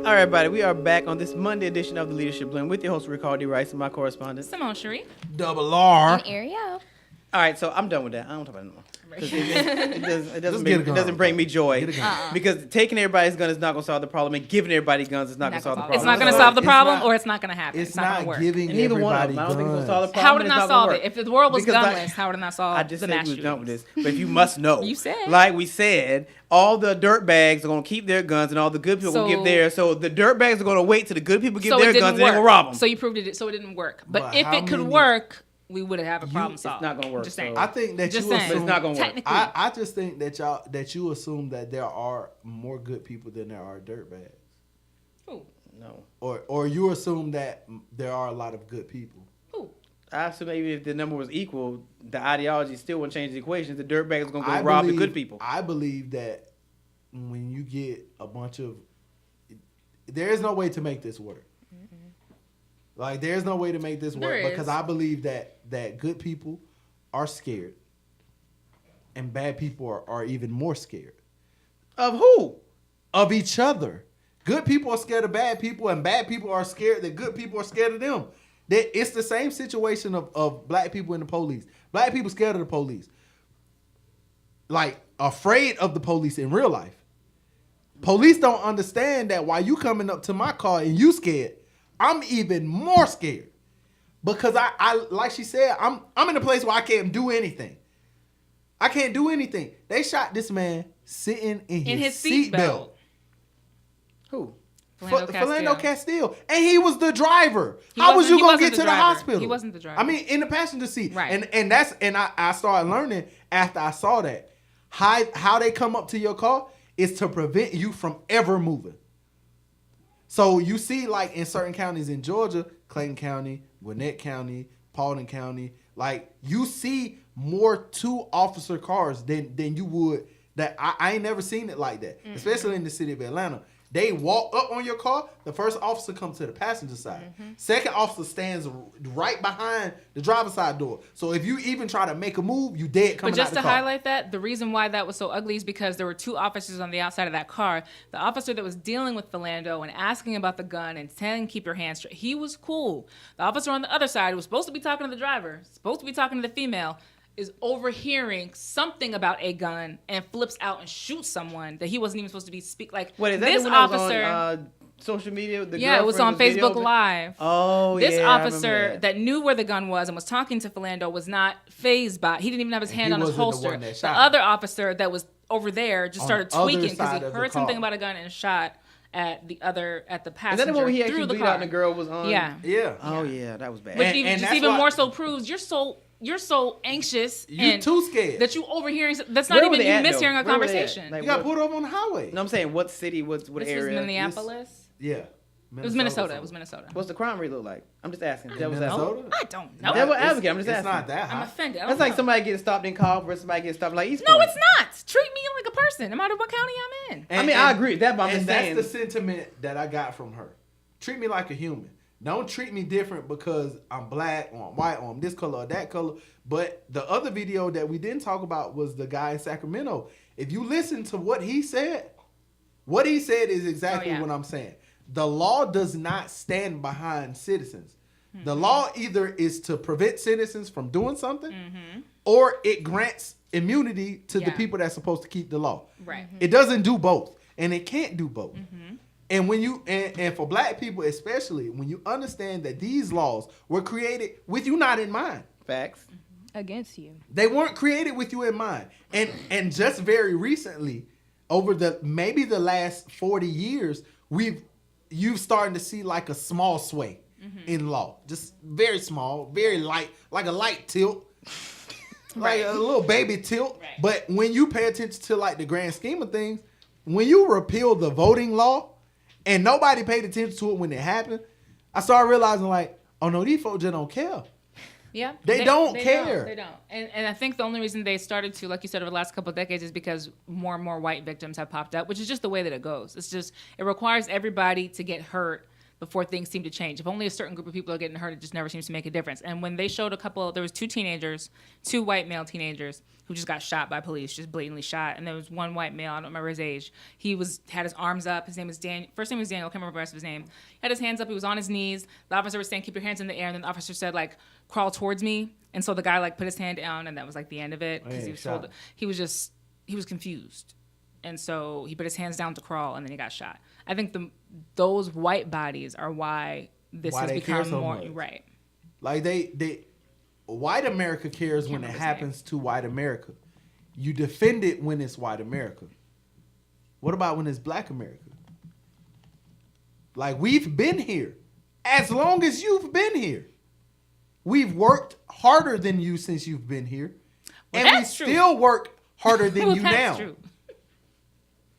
All right, everybody, we are back on this Monday edition of the Leadership Blend with your host, Rick Hardy Rice, and my correspondent, Simone Cherie. Double-R. And Arielle. All right, so I'm done with that. I don't talk about it anymore. 'Cause it Just get it doesn't going. bring me joy. Get it going. Because taking everybody's gun is not going to solve the problem, and giving everybody guns is not going to solve the problem. It's not going to No, solve the it's problem, not- or it's not going to happen. It's not going to not work. giving And neither one of everybody them. I don't think it's going guns. to solve the problem. How would it and not it's gonna solve work. it? If the world was Because, like, gunless, how would it not solve I just the said mass we was done with shootings? this. But if you must know. You said. Like we said, all the dirt bags are going to keep their guns and all the good people will give theirs. So the dirt bags are going to wait till the good people give So their it didn't guns and they're work. going to rob them. So you proved it. So it didn't work. But But if how it could many- work, we would have a problem It's solved. not going to work. Just saying. so- I think that Just you saying. But assume. it's not going to work. Technically. I just think that you assume that there are more good people than there are dirtbags, Who? No. or you assume that there are a lot of good people. Who? I assume maybe if the number was equal, the ideology still wouldn't change the equation. The dirtbags are going to go rob the good people. I believe that when you get a bunch of, there is no way to make this work. Like there's no way to make this work There because is. I believe that good people are scared, and bad people are even more scared Of who? of each other. Good people are scared of bad people, and bad people are scared that good people are scared of them. It's the same situation of black people and the police. Black people scared of the police. Like, afraid of the police in real life. Police don't understand that while you coming up to my car and you scared, I'm even more scared. Because I like she said, I'm in a place where I can't do anything. I can't do anything. They shot this man sitting in his seatbelt. Who? Philando Castile. And he was the driver. He How was wasn't- you he gonna wasn't get the to the driver. hospital? He wasn't the driver. I mean, in the passenger seat. Right. And I started learning after I saw that. How they come up to your car is to prevent you from ever moving. So you see, like in certain counties in Georgia, Clayton County, Gwinnett County, Paulding County, like you see more 2-officer cars than you would. That I ain't never seen it like that, especially in the city of Atlanta. They walk up on your car. The first officer comes to the passenger side. Second officer stands right behind the driver's side door. So if you even try to make a move, you dead coming But just out the to car. highlight that, the reason why that was so ugly is because there were 2 officers on the outside of that car. The officer that was dealing with Philando and asking about the gun and saying, keep your hands straight, he was cool. The officer on the other side, who was supposed to be talking to the driver, supposed to be talking to the female, is overhearing something about a gun and flips out and shoots someone that he wasn't even supposed to be like. What is that? This the one that was officer, on social media. The yeah, it was on girlfriend Facebook videoed it? Live. Oh, This yeah, I remember officer that knew where the gun was and was talking to Philando was not fazed by it. He didn't even have his hand he on his wasn't the holster. one that The shot him. other officer that was over there just On started the other tweaking because side he of the heard something car. about a gun and shot. at the Is passenger that the one where he through actually the beat car. out and the girl was on? Yeah. Yeah. Oh yeah, that was bad. Which And just that's even why- more so proves you're so anxious You and too scared. that you overhearing. That's Where not were even they you at, though? mishearing a Where were they at? conversation. Like, You got what- pulled over on the highway. No, I'm saying what city? What This area? was Minneapolis. Yeah. It was Minnesota. It was Minnesota. What's the crime rate look like? I'm just asking. Devil's Minnesota? advocate. I don't know. Devil It's- advocate. I'm just it's asking. not that high. I'm offended. I That's don't like know. somebody getting stopped in car versus somebody getting stopped like East No, Point. it's not. Treat me like a person, no matter what county I'm in. I mean, I agree with that, but I'm and just saying. that's the sentiment that I got from her. Treat me like a human. Don't treat me different because I'm black or I'm white or I'm this color or that color. But the other video that we didn't talk about was the guy in Sacramento. If you listen to what he said is exactly Oh, yeah. what I'm saying. The law does not stand behind citizens. The law either is to prevent citizens from doing something or it grants immunity to the Yeah. people that's supposed to keep the law. Right. It doesn't do both, and it can't do both. And when you and for black people especially, when you understand that these laws were created with you not in mind, Facts. Against you. they weren't created with you in mind. And just very recently, over maybe the last 40 years, you've starting to see like a small sway in law, just very small, very light, like a light tilt. Like a little baby tilt. Right. But when you pay attention to like the grand scheme of things, when you repeal the voting law and nobody paid attention to it when it happened, I started realizing like, oh no, these folks just don't care. Yeah. They don't care. They don't. And I think the only reason they started to, like you said, over the last couple of decades is because more and more white victims have popped up, which is just the way that it goes. It's just, it requires everybody to get hurt before things seem to change. If only a certain group of people are getting hurt, it just never seems to make a difference. And when they showed there was two white male teenagers who just got shot by police, just blatantly shot. And there was one white male, I don't remember his age. He had his arms up. His name was Daniel. First name was Daniel. I can't remember the rest of his name. He had his hands up. He was on his knees. The officer was saying, keep your hands in the air. And then the officer said, like, crawl towards me. And so the guy, like, put his hand down, and that was, like, the end of it. Because he was confused. And so he put his hands down to crawl, and then he got shot. I think those white bodies are why this has they care become so more much. right. Like white America cares when it remember his happens to white America. You defend it when it's white America. What about when it's black America? Like, we've been here as long as you've been here. We've worked harder than you since you've been here. Well, and we that's true. still work harder than Well, you that's now. true.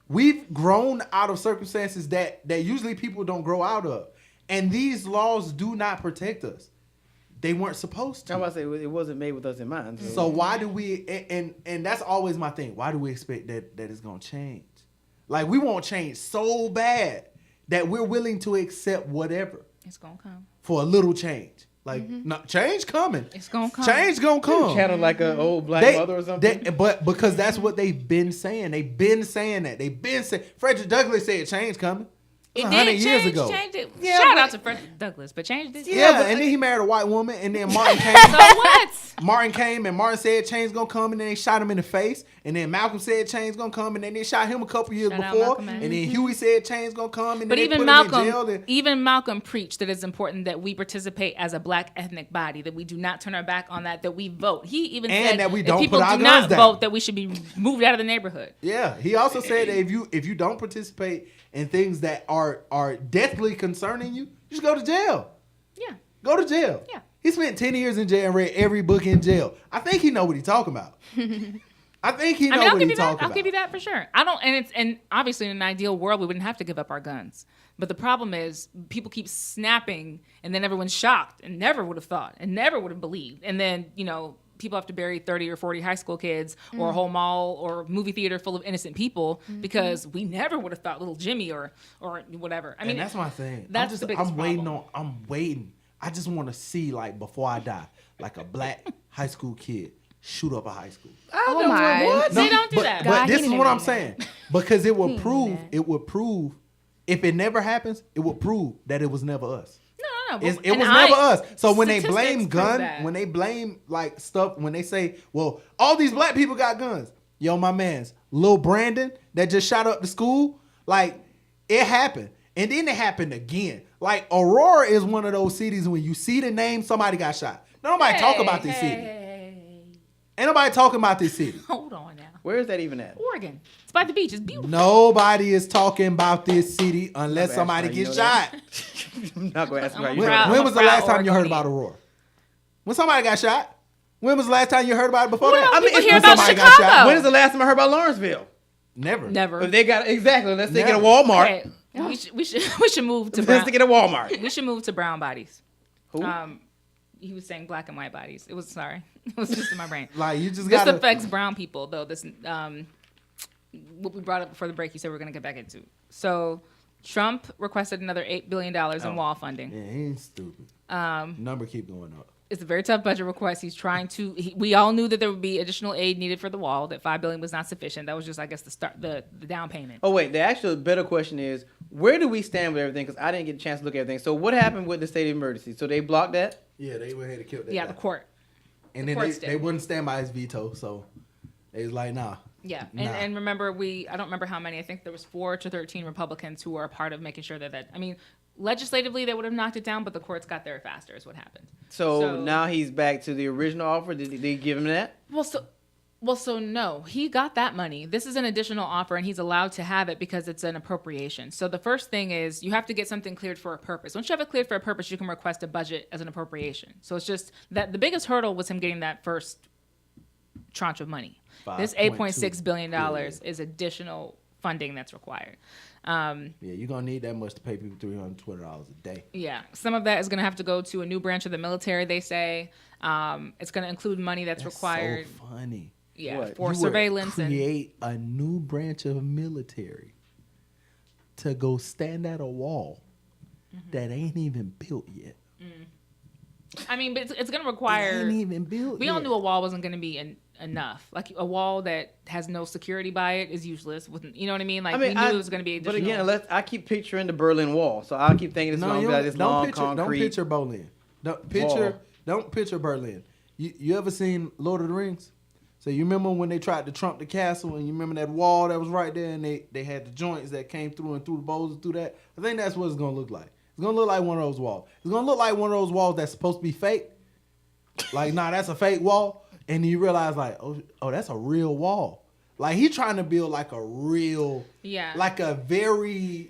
We've grown out of circumstances that usually people don't grow out of. And these laws do not protect us. They weren't supposed to. I was about to say it wasn't made with us in mind. So why do we and that's always my thing. Why do we expect that it's gonna change? Like, we won't change so bad that we're willing to accept whatever It's going to come. for a little change. Like, no, change coming. It's going to come. Change gonna come. Channel like an old black mother or something. But because that's what they've been saying. They've been saying that. They've been saying. Frederick Douglass said change coming. It 100 did years change, ago. changed it. Yeah, Shout but- out to Frederick Douglass, but changed this. Yeah, and then he married a white woman, and then Martin came. So what? Martin came, and Martin said change gonna come, and then they shot him in the face. And then Malcolm said change gonna come, and then they shot him a couple years Shout out before. Malcolm, man. And then Huey said change gonna come, and But then they even put him in jail. Malcolm, Malcolm preached that it's important that we participate as a black ethnic body, that we do not turn our back on that we vote. He even And said that we if don't people put our do guns not down. vote, that we should be moved out of the neighborhood. Yeah, he also said that if you don't participate in things that are deathly concerning you, just go to jail. Yeah. Go to jail. Yeah. He spent 10 years in jail and read every book in jail. I think he know what he's talking about. I think he know I'll what give he's you that. talking I'll about. give you that for sure. And obviously in an ideal world we wouldn't have to give up our guns. But the problem is people keep snapping, and then everyone's shocked and never would have thought and never would have believed. And then, people have to bury 30 or 40 high school kids or a whole mall or movie theater full of innocent people because we never would have thought little Jimmy or whatever. I mean, and that's my thing. That's the biggest I'm waiting problem. I'm waiting. I just want to see, like, before I die, like a black high school kid shoot up a high school. Oh my. What? They don't do but, that. But God, this he is didn't what do I'm that. saying. Because it would didn't do prove, that. if it never happens, it would prove that it was never us. No. It And was never us. So when they statistics blame prove gun, that. when they blame like stuff, when they say, well, all these black people got guns. Yo, my man's Lil Brandon that just shot up the school, like, it happened. And then it happened again. Like, Aurora is one of those cities when you see the name, somebody got shot. Nobody talk about this city. Ain't nobody talking about this city. Hold on now. Where is that even at? Oregon. It's by the beach. It's beautiful. Nobody is talking about this city unless Never somebody asked you gets know shot. that. I'm not going to ask you. I'm You proud. heard When I'm was a the proud last time you heard Oregonian. about Aurora? When somebody got shot? When was the last time you heard about it before that? Well, people it's hear when about somebody got Chicago. shot. When is the last time I heard about Lawrenceville? Never. Never. If they got exactly, let's take it to Never. Walmart. Okay. We should move to Let's brown. take it to Walmart. We should move to brown bodies. Who? He was saying black and white bodies. It was just in my brain. Like you just This gotta. affects brown people though. This what we brought up before the break. You said we're gonna get back into. So Trump requested another $8 billion in wall funding. Yeah, he ain't stupid. Number keep going up. It's a very tough budget request. He's trying to. We all knew that there would be additional aid needed for the wall. That $5 billion was not sufficient. That was just, I guess, the down payment. Oh wait, the actual better question is where do we stand with everything? Because I didn't get a chance to look at everything. So what happened with the state of emergency? So they blocked that. Yeah, they went ahead and killed that. Yeah, guy. the court. And then courts they did. wouldn't stand by his veto, so they was like, nah. Yeah, Nah. and remember, I don't remember how many. I think there was 4 to 13 Republicans who were a part of making sure that. I mean, legislatively they would have knocked it down, but the courts got there faster. Is what happened. So now he's back to the original offer. Did they give him that? So no, he got that money. This is an additional offer, and he's allowed to have it because it's an appropriation. So the first thing is you have to get something cleared for a purpose. Once you have it cleared for a purpose, you can request a budget as an appropriation. So it's just that the biggest hurdle was him getting that first tranche of money. This $8.6 billion is additional funding that's required. Yeah, you're gonna need that much to pay people $320 a day. Yeah, some of that is going to have to go to a new branch of the military. They say it's going to include money that's required. So funny. Yeah, What? for You would surveillance and create a new branch of military to go stand at a wall that ain't even built yet. I mean, but it's going to It require. ain't even built We yet. all knew a wall wasn't going to be enough. Like a wall that has no security by it is useless. You know what I mean? Like we knew it was going to be additional. But again, I keep picturing the Berlin Wall, so I keep thinking it's No, going to you be like this long don't concrete. picture Berlin. Don't picture Berlin. You ever seen Lord of the Rings? So you remember when they tried to trump the castle, and you remember that wall that was right there, and they had the joints that came through and through the bowls and through that. I think that's what it's gonna look like. It's gonna look like one of those walls. It's gonna look like one of those walls that's supposed to be fake. Like, nah, that's a fake wall, and you realize like, oh, that's a real wall. Like he trying to build like a real, like a very,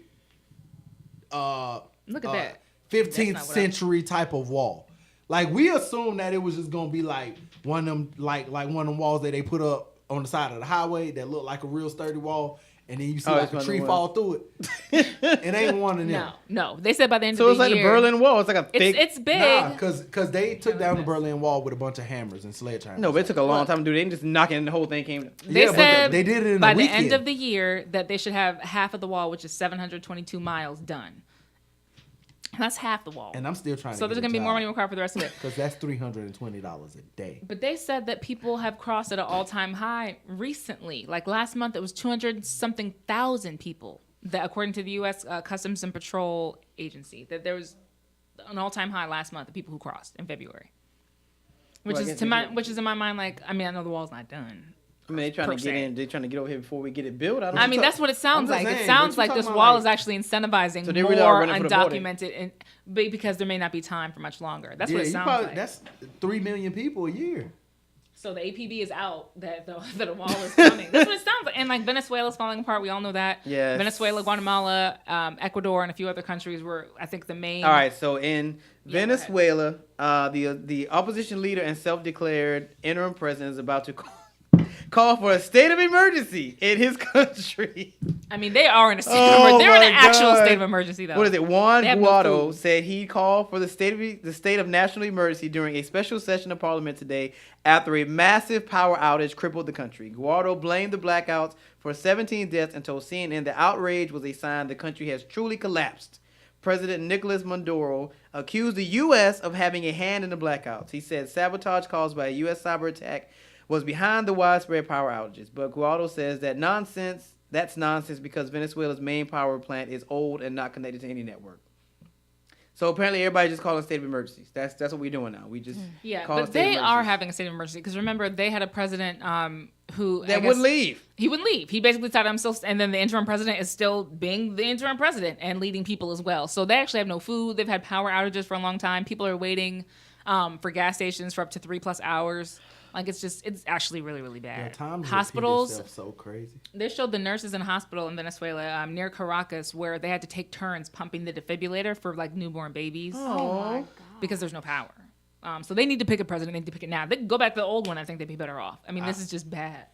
Look at that. 15th century type of wall. Like we assumed that it was just gonna be like one of them, like one of them walls that they put up on the side of the highway that look like a real sturdy wall, and then you see like a tree fall through it. It ain't one of them. No. They said by the end So of it's the like year. the Berlin Wall. It's like a fake. It's big. Nah, cause they took down the Berlin Wall with a bunch of hammers and sledgehammers. No, but it took a long time to do. They didn't just knock it and the whole thing came. They said they did it in by a the weekend. end of the year that they should have half of the wall, which is 722 miles, done. That's half the wall. And I'm still trying. So there's gonna be more money required for the rest of it. Because that's $320 a day. But they said that people have crossed at an all-time high recently. Like last month, it was 200-something thousand people. That, according to the U.S. Customs and Patrol Agency, that there was an all-time high last month of people who crossed in February. Which is in my mind, like, I mean, I know the wall's not done. I mean, they trying to get in. They trying to get over here before we get it built. I mean, that's what it sounds I'm just like. saying, It sounds but you like this talking wall about, is actually incentivizing So they really are more running for the voting. undocumented, because there may not be time for much longer. That's what it sounds like. That's 3 million people a year. So the APB is out that the wall is coming. That's what it sounds like. And like Venezuela's falling apart. We all know that. Yes. Venezuela, Guatemala, Ecuador, and a few other countries were, I think, the main. All right, so in Yeah, Venezuela, the opposition leader and self-declared interim president is about to call for a state of emergency in his country. I mean, they are in a state of Oh emergency. They're in an my actual God. state of emergency, though. What is it? Juan They have no Guaido food. said he called for the state of national emergency during a special session of parliament today after a massive power outage crippled the country. Guaido blamed the blackouts for 17 deaths and told CNN the outrage was a sign the country has truly collapsed. President Nicolas Maduro accused the U.S. of having a hand in the blackouts. He said sabotage caused by a U.S. cyber attack was behind the widespread power outages. But Guaido says that's nonsense because Venezuela's main power plant is old and not connected to any network. So apparently everybody just calling state of emergencies. That's what we're doing now. We just call it but state of they are emergency. having a state of emergency because remember they had a president who That wouldn't leave. He wouldn't leave. He basically thought I'm still, and then the interim president is still being the interim president and leading people as well. So they actually have no food. They've had power outages for a long time. People are waiting for gas stations for up to 3+ hours. Like, it's actually really, really bad. Time to Hospitals, repeat itself so crazy. they showed the nurses in a hospital in Venezuela near Caracas where they had to take turns pumping the defibrillator for like newborn babies because there's no power. So they need to pick a president. They need to pick it now. They can go back to the old one. I think they'd be better off. I mean, this is just bad.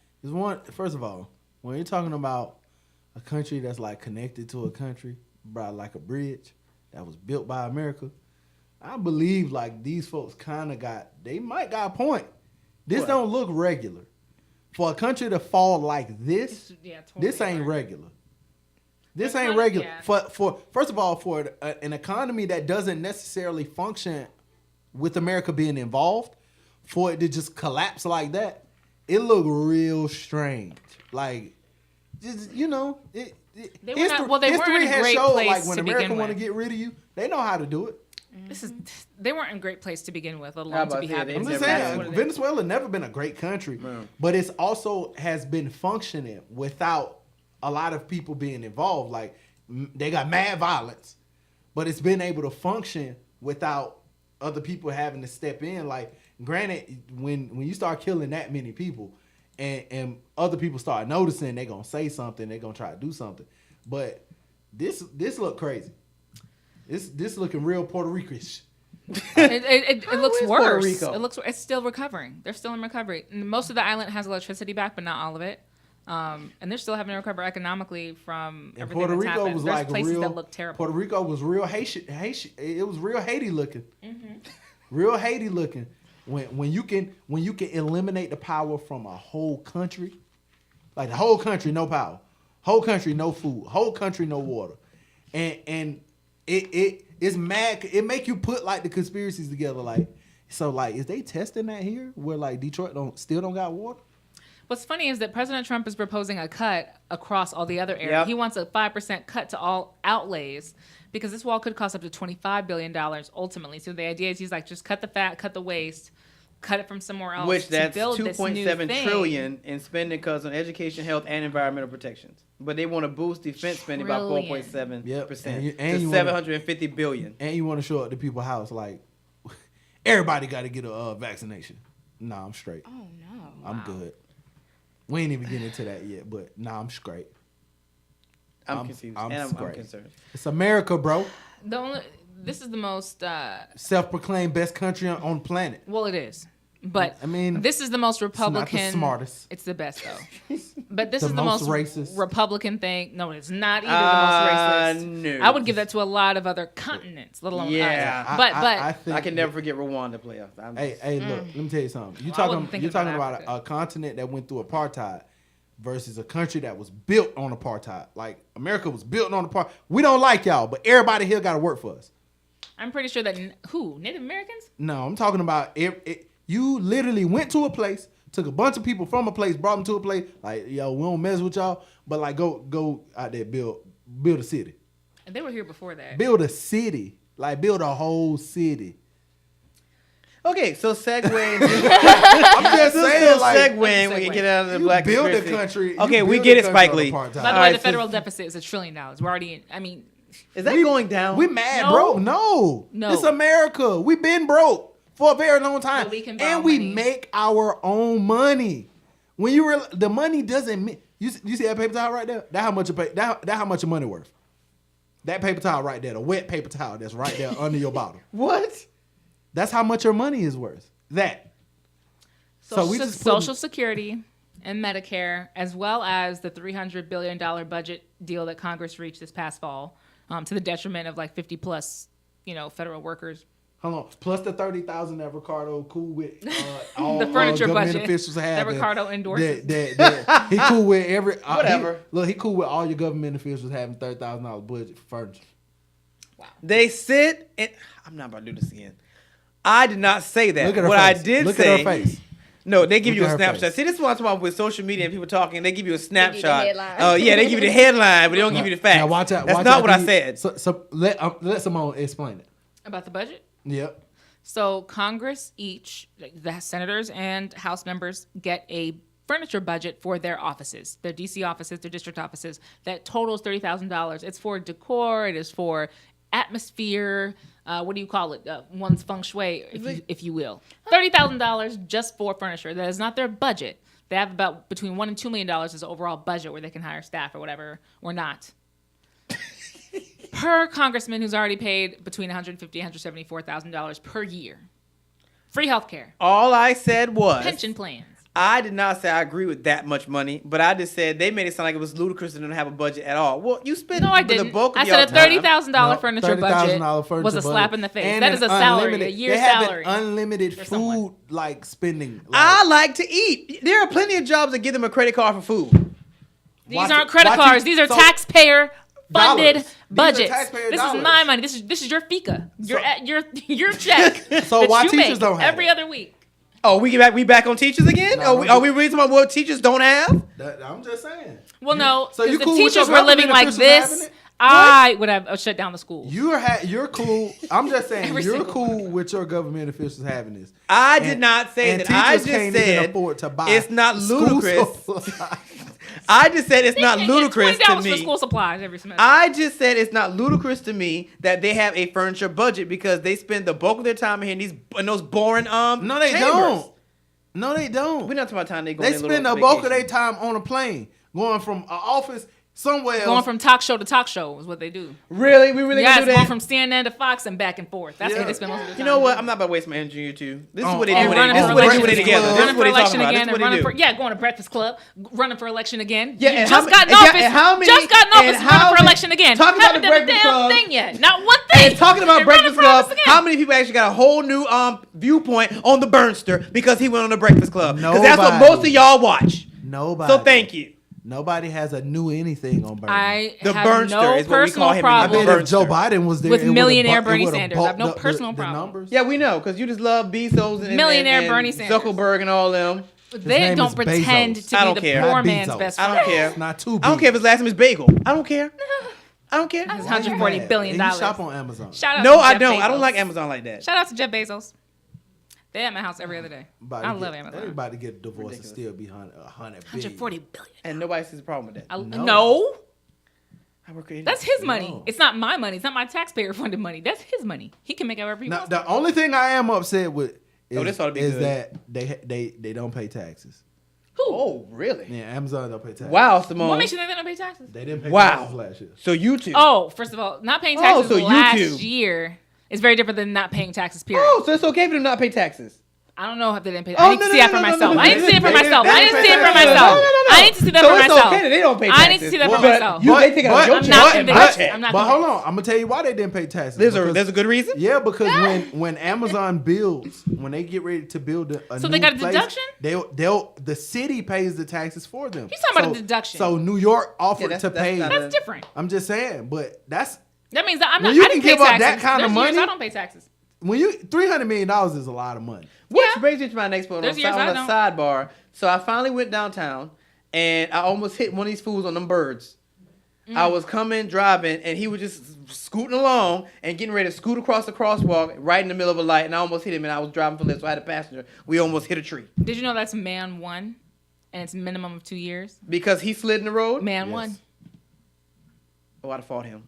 First of all, when you're talking about a country that's like connected to a country by like a bridge that was built by America, I believe like these folks kind of they might got a point. This don't look regular. For a country to fall like this, this ain't regular. This ain't regular. For first of all, for an economy that doesn't necessarily function with America being involved, for it to just collapse like that, it looked real strange. Like, just, you know, They weren't in a great place like when to America begin want to with. get rid of you, they know how to do it. They weren't in a great place to begin with, let How alone to about be that? happy. They I'm just never saying, had one. Venezuela never been a great country, but it's also has been functioning without a lot of people being involved. Like, they got mad violence, but it's been able to function without other people having to step in. Like, granted, when you start killing that many people and other people start noticing, they're going to say something, they're going to try to do something. But this look crazy. This looking real Puerto Rican-ish. It looks is Puerto worse. Rico? It's still recovering. They're still in recovery. Most of the island has electricity back, but not all of it. And they're still having to recover economically from And everything Puerto that's Rico happened. was There's like places real. that look terrible. Puerto Rico was real Haitian. It was real Haiti looking. Real Haiti looking. When you can eliminate the power from a whole country, like the whole country no power, whole country no food, whole country no water, and it's mad. It make you put like the conspiracies together. Like, so like, is they testing that here where like Detroit still don't got water? What's funny is that President Trump is proposing a cut across all the other areas. Yep. He wants a 5% cut to all outlays because this wall could cost up to $25 billion ultimately. So the idea is he's like, just cut the fat, cut the waste, cut it from somewhere else. Which to that's build this new $2.7 thing. trillion in spending cuts on education, health, and environmental protections. But they want to boost defense spending by Trillion. 4.7% Yep. to And you wanna- $750 billion. And you want to show up to people's house like everybody got to get a vaccination. Nah, I'm straight. Oh no. I'm good. We ain't even getting into that yet, but nah, I'm straight. I'm confused. I'm and I'm straight. concerned. It's America, bro. This is the most Self-proclaimed best country on the planet. well, it is. But I mean, this is the most not the Republican. smartest. It's the best though. But this The is the most most racist. Republican thing. No, it's not either the most racist. No. I would give that to a lot of other continents, let alone Yeah. us. But I think I can never forget Rwanda playoffs. Hey, look, let me tell you something. Well, I wasn't thinking You're talking about about Africa. a continent that went through apartheid versus a country that was built on apartheid. Like, America was built on apartheid. We don't like y'all, but everybody here got to work for us. I'm pretty sure that Native Americans? No, I'm talking about you literally went to a place, took a bunch of people from a place, brought them to a place. Like, yo, we don't mess with y'all, but like go out there, build a city, And they were here before that. build a city, like build a whole city. Okay, so segueing. I'm just saying, like, segueing, we can get out of the you black build a conspiracy. country. Okay, you we build get a it, country Spike on Lee. apartheid. By the way, Alright, the so- federal deficit is $1 trillion. We're already in. I mean, Is that going down? We mad, No. bro? No. No. It's America. We been broke for a very long time, But we can borrow and we money. make our own money. When the money doesn't mean you see that paper towel right there. That how much how much your money worth. That paper towel right there, the wet paper towel that's right there under your bottle. What? That's how much your money is worth. That. So we just putting- Social Security and Medicare, as well as the $300 billion budget deal that Congress reached this past fall, to the detriment of like 50 plus, federal workers. Hold on. Plus the 30,000 that Ricardo cool with all The furniture government budget officials have. that Ricardo endorses. That he cool with every Whatever. He cool with all your government officials having $30,000 budget for furniture. They sit and I'm not about to do this again. I did not say that. Look at her what face. I did Look say. at her face. No, they give Look you at a her snapshot. face. See, this is what I'm talking about with social media and people talking. They give you a you the snapshot. headline. Oh yeah, they give you the headline, but they don't give you the facts. Now watch out. That's watch not out what I these- said. So let Simone explain it. About the budget? Yep. So Congress the senators and House members get a furniture budget for their offices, their DC offices, their district offices, that totals $30,000. It's for decor. It is for atmosphere. What do you call it? One's feng shui, if you will. $30,000 just for furniture. That is not their budget. They have about between $1 and $2 million as an overall budget where they can hire staff or whatever, or not. Per congressman who's already paid between $150,000 and $174,000 per year. Free healthcare. All I said was Pension plans. I did not say I agree with that much money, but I just said they made it sound like it was ludicrous and didn't have a budget at all. Well, you spent No, I the didn't. bulk of I said a your time. $30,000 furniture budget $30,000 was a slap budget. in the face. And That is a an salary, a unlimited- year's they have salary. an unlimited for someone. food like spending. I like to eat. There are plenty of jobs that give them a credit card for food. These aren't credit cards. These are taxpayer funded budgets. This is my money. This is your FICA. Your check. So that why you teachers make don't have every it? otare week. Oh, we back on teachers again? No, Are we really talking about what teachers don't have? I'm just saying. Well, no. So you If the cool with teachers your were living government like officials having this, it? I would have shut down the school. You're cool. I'm just saying Every you're single cool with your government officials having this. I did not say and that. I teachers just can't even said afford to buy it's not school ludicrous. supplies. I just said it's not They get ludicrous to $20 for me. school supplies every semester. I just said it's not ludicrous to me that they have a furniture budget because they spend the bulk of their time here in those boring No, they chambers. don't. No, they don't. We're not talking about time they go. They on their spend the little bulk of their vacation. time on a plane, going from an office somewhere else. Going from talk show to talk show is what they do. Really, we really Yes, gonna do going that? from CNN to Fox and back and forth. That's Yeah. what they spend most of the time. You know what? I'm not about to waste my energy on you two. This is Oh, what they oh, do. When running they, for this is what they do when they election together. again. This is running what for they talking election about. again This is and what running they for do. going to Breakfast Club, running for election again. Yeah, You and just how got in many- office. and how many- Just got in office, and running how for many- election again. talking about Haven't the done a Breakfast damn Club. thing yet. Not one thing. And talking about And running Breakfast for office Club, again. how many people actually got a whole new viewpoint on the Burnster because he went on the Breakfast Club? Because that's what Nobody. most of y'all watch. Nobody. So thank you. Nobody has a new anything on Bernie. I The have Burnster no is what we call personal him in the I problem bet if Burnster. Joe Biden was there, with it would've millionaire bu- Bernie it would've Sanders. I have no bulked up personal the problem. numbers. Yeah, we know because you just love Bezos and Millionaire and Bernie Sanders. Zuckerberg and all them. They name don't is pretend Bezos. to I be don't the care. poor Not man's Bezos. best I friend. don't care. It's not too big. I don't care if his last name is Bagel. I don't care. I don't care. That's Why you $140 mad? billion. And you shop on Amazon. Shout out No, to I Jeff don't. I don't Bezos. like Amazon like that. Shout out to Jeff Bezos. They at my house every other day. About to I get- love Amazon. Everybody get divorced and still be 100 billion. $140 billion. And nobody sees a problem with that. No, I work with that's his money. No. It's not my money. It's not my taxpayer funded money. That's his money. He can make however he Now, wants. the only thing I am upset with Oh, this ought to be is good. that they don't pay taxes. Who? Oh, really? Yeah, Amazon don't pay taxes. Wow, Simone. What makes you think they don't pay taxes? They didn't pay Wow. taxes last year. So YouTube. Oh, first of all, not paying Oh, taxes so last YouTube. year is very different than not paying taxes. Period. Oh, so it's okay for them not pay taxes. I don't know if they didn't pay. Oh, I need to no, see no, that for no, no, myself. no, I need to see it for they didn't- myself. they I didn't need to pay see it for taxes. myself. No, no, no. I need to see that So for it's myself. okay that they don't pay I need to taxes. see that for But myself. you- they take it out of your I'm check. not and convinced. my check. I'm not But hold convinced. on, I'm gonna tell you why they didn't pay taxes. There's Because- a good reason. Yeah, because when Amazon builds, when they get ready to build a So new they got a place, deduction? They'll the city pays the taxes for them. He's talking about a deduction. So New York offered Yeah, to that's pay. not That's different. I'm just saying, but that's That means that I'm When not. you I can didn't pay give up taxes. that kind of There's years money- I don't pay taxes. when you $300 million is a lot of money. Which Yeah. brings me to my next point There's on, years on I a don't. sidebar. So I finally went downtown and I almost hit one of these fools on them birds. I was driving, and he was just scooting along and getting ready to scoot across the crosswalk right in the middle of a light, and I almost hit him, and I was driving for lift, so I had a passenger. We almost hit a tree. Did you know that's man one, and it's minimum of 2 years? Because he slid in the road? Man Yes. one. Oh, I'd have fought him.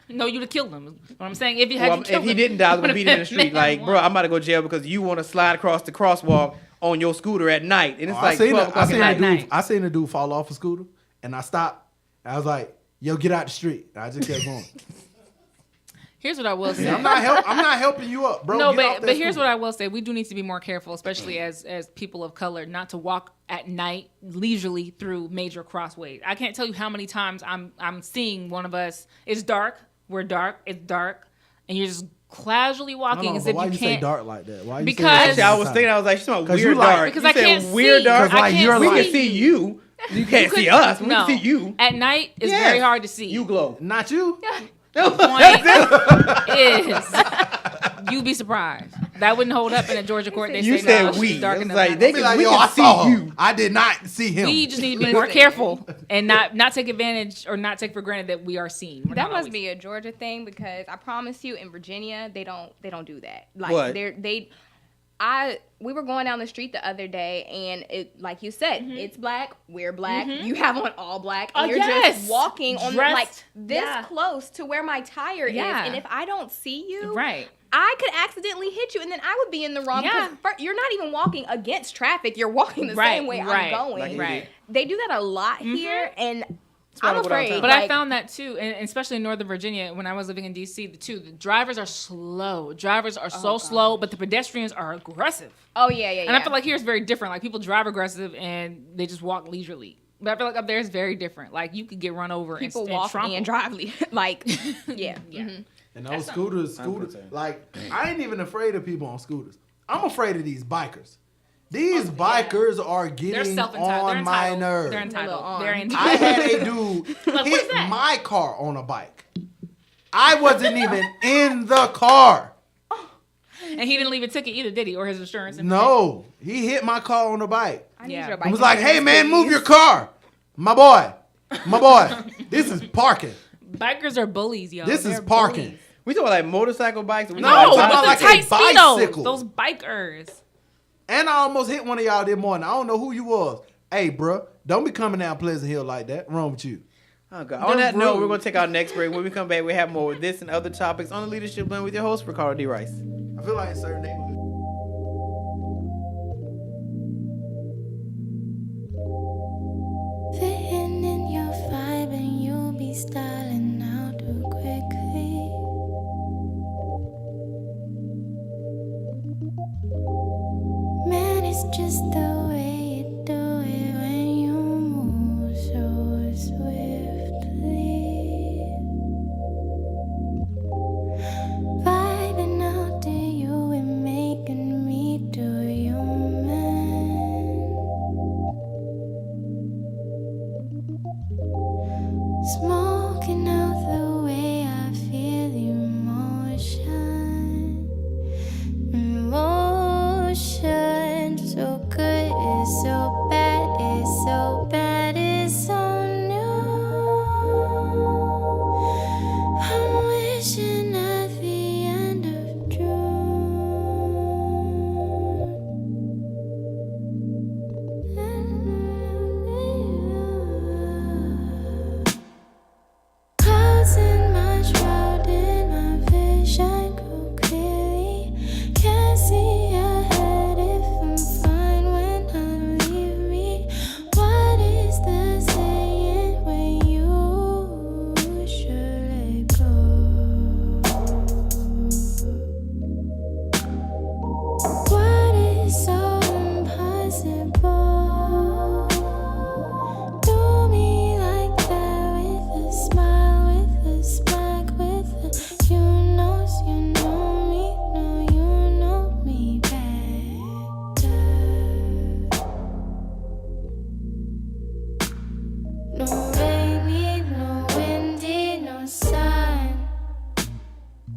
No, you'd have killed him. What I'm saying, if you had Well, you killed if he him, didn't die, I was going to it beat him in the would've street. been Like, man bro, one. I'm about to go to jail because you want to slide across the crosswalk on your scooter at night. And it's I like seen 12 I o'clock seen at a night. dude. I seen a dude fall off a scooter, and I stopped. I was like, "Yo, get out the street." And I just kept going. Here's what I will say. I'm not helping you up, bro. No, Get off that but here's scooter. what I will say. We do need to be more careful, especially as people of color, not to walk at night leisurely through major crossways. I can't tell you how many times I'm seeing one of us. It's dark. We're dark. It's dark, and you're just casually walking Hold on, as but if why you you say can't. dark like that? Why you Because- say Actually, I was thinking, I was like, she's talking about 'Cause you weird like- dark. Because You I said can't weird see. dark. I like can't you're We like- can see you. You can't see us. We No. can see you. At night, it's Yes. very hard to see. You glow. Not you. Point is, you'd be surprised. That wouldn't hold up in a Georgia court. They You say, said no, she's we. dark It's enough like not they to can- see. we can see saw you. I did not see him. We just need to be more careful and not take advantage or not take for granted that we are seen. We're That not must always be a Georgia thing because I promise you, in Virginia, they don't do that. Like What? they we were going down the street the other day, and it, like you said, it's black. We're black. You have on all black, and you're just walking on like this close to where my tire is, and if I don't see you, I could accidentally hit you, and then I would be in the wrong. Because you're not even walking against traffic. You're walking the same way I'm going. They do that a lot here, and I'm afraid. But I found that too, and especially in Northern Virginia, when I was living in D.C., the drivers are slow. Drivers are so slow, but the pedestrians are aggressive. Oh, yeah. And I feel like here it's very different. Like, people drive aggressive, and they just walk leisurely. But I feel like up there it's very different. Like, you could get run over people and walk trample. and drive. Like, And those scooters, like, I ain't even afraid of people on scooters. I'm afraid of these bikers. These bikers are getting on my nerves. They're entitled. I had a dude hit my car on a bike. I wasn't even in the car. And he didn't leave a ticket either, did he? Or his insurance? No. He hit my car on a bike. Yeah. He was like, hey, man, move your car. My boy. This is parking. Bikers are bullies, yo. This is parking. Bullies. We talking like motorcycle bikes? No, with the like tight a bicycle. speedos. Those bikers. And I almost hit one of y'all this morning. I don't know who you was. Hey, bro, don't be coming down Pleasant Hill like that. What's wrong with you? Oh, God. On that note, we're going to take our next break. When we come back, we have more with this and other topics on the Leadership Blend with your host, Ricardo D. Rice. I feel like in certain neighborhoods. Fitting in your vibe and you'll be styling out too quickly. Man, it's just the way you do it when you move so swiftly. Vibing out to you and making me do you, man. Smoking out the way I feel emotion. So good, it's so bad, it's so bad, it's so new. I'm wishing at the end of June. Clouds in my shroud, in my vision grow clearly. Can't see ahead if I'm fine when I leave me. What is the saying when you should let go? What is so impossible? Do me like that with a smile, with a smack, with a you know me, no, you know me better. No rainy, no windy, no sun.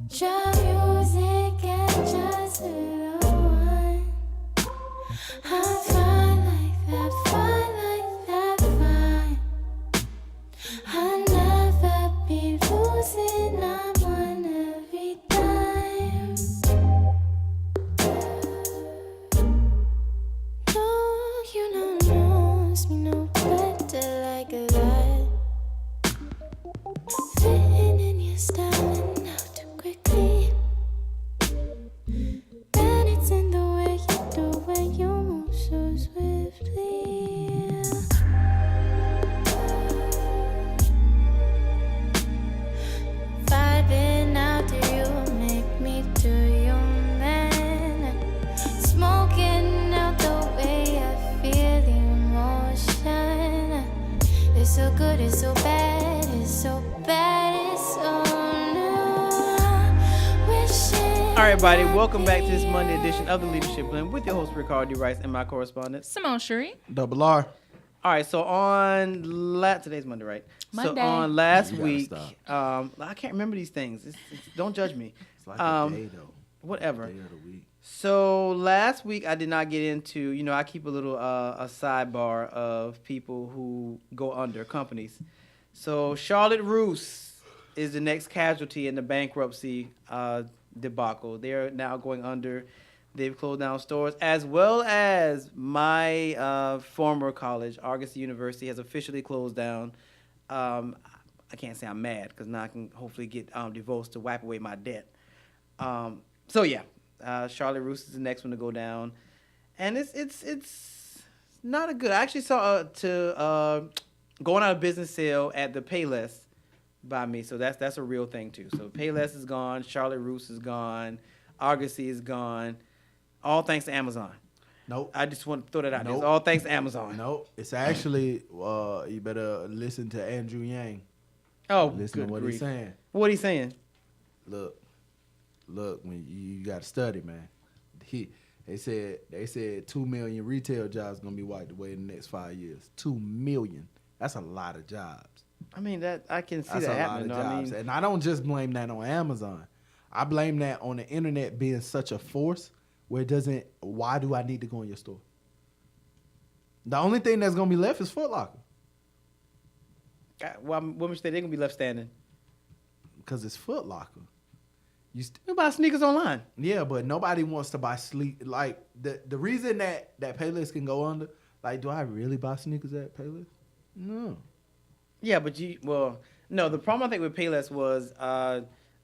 Just music and just the one. I'm fine like that, fine. I'll never be losing, I'm on every time. No, you don't knows me no better like that. Fitting in your style and out too quickly. Man, it's in the way you do when you move so swiftly. Vibing out to you, make me do you, man. Smoking out the way I feel the emotion. It's so good, it's so bad, it's so bad, it's so new. Wishing. All right, everybody. Welcome back to this Monday edition of the Leadership Blend with your host, Ricardo D. Rice, and my correspondent, Simone Cherie. Double-R. All right, so on today's Monday, right? Monday. So on last You gotta week, stop. I can't remember these things. Don't judge me. It's like a day, though. Whatever. Day of the week. So last week I did not get into, I keep a little a sidebar of people who go under companies. So Charlotte Russe is the next casualty in the bankruptcy debacle. They're now going under. They've closed down stores, as well as my former college, Argosy University, has officially closed down. I can't say I'm mad because now I can hopefully get divorced to wipe away my debt. So yeah, Charlotte Russe is the next one to go down, and it's not a good. I actually saw going out of business sale at the Payless by me, so that's a real thing too. So Payless is gone, Charlotte Russe is gone, Argosy is gone, all thanks to Amazon. Nope. I just want to throw that out. Nope. It's all thanks to Amazon. Nope. It's actually you better listen to Andrew Yang. Oh, Listen good to what grief. he's saying. What he's saying? Look, when you got to study, man. They said 2 million retail jobs gonna be wiped away in the next 5 years. 2 million. That's a lot of jobs. I mean, that I can see That's that a happening. lot of though. jobs. I mean, And I don't just blame that on Amazon. I blame that on the internet being such a force where it doesn't. Why do I need to go in your store? The only thing that's gonna be left is Foot Locker. what makes they're gonna be left standing? Because it's Foot Locker. You buy sneakers online. Yeah, but nobody wants to buy sleep. Like the reason that Payless can go under. Like, do I really buy sneakers at Payless? No. Yeah, but no. The problem I think with Payless was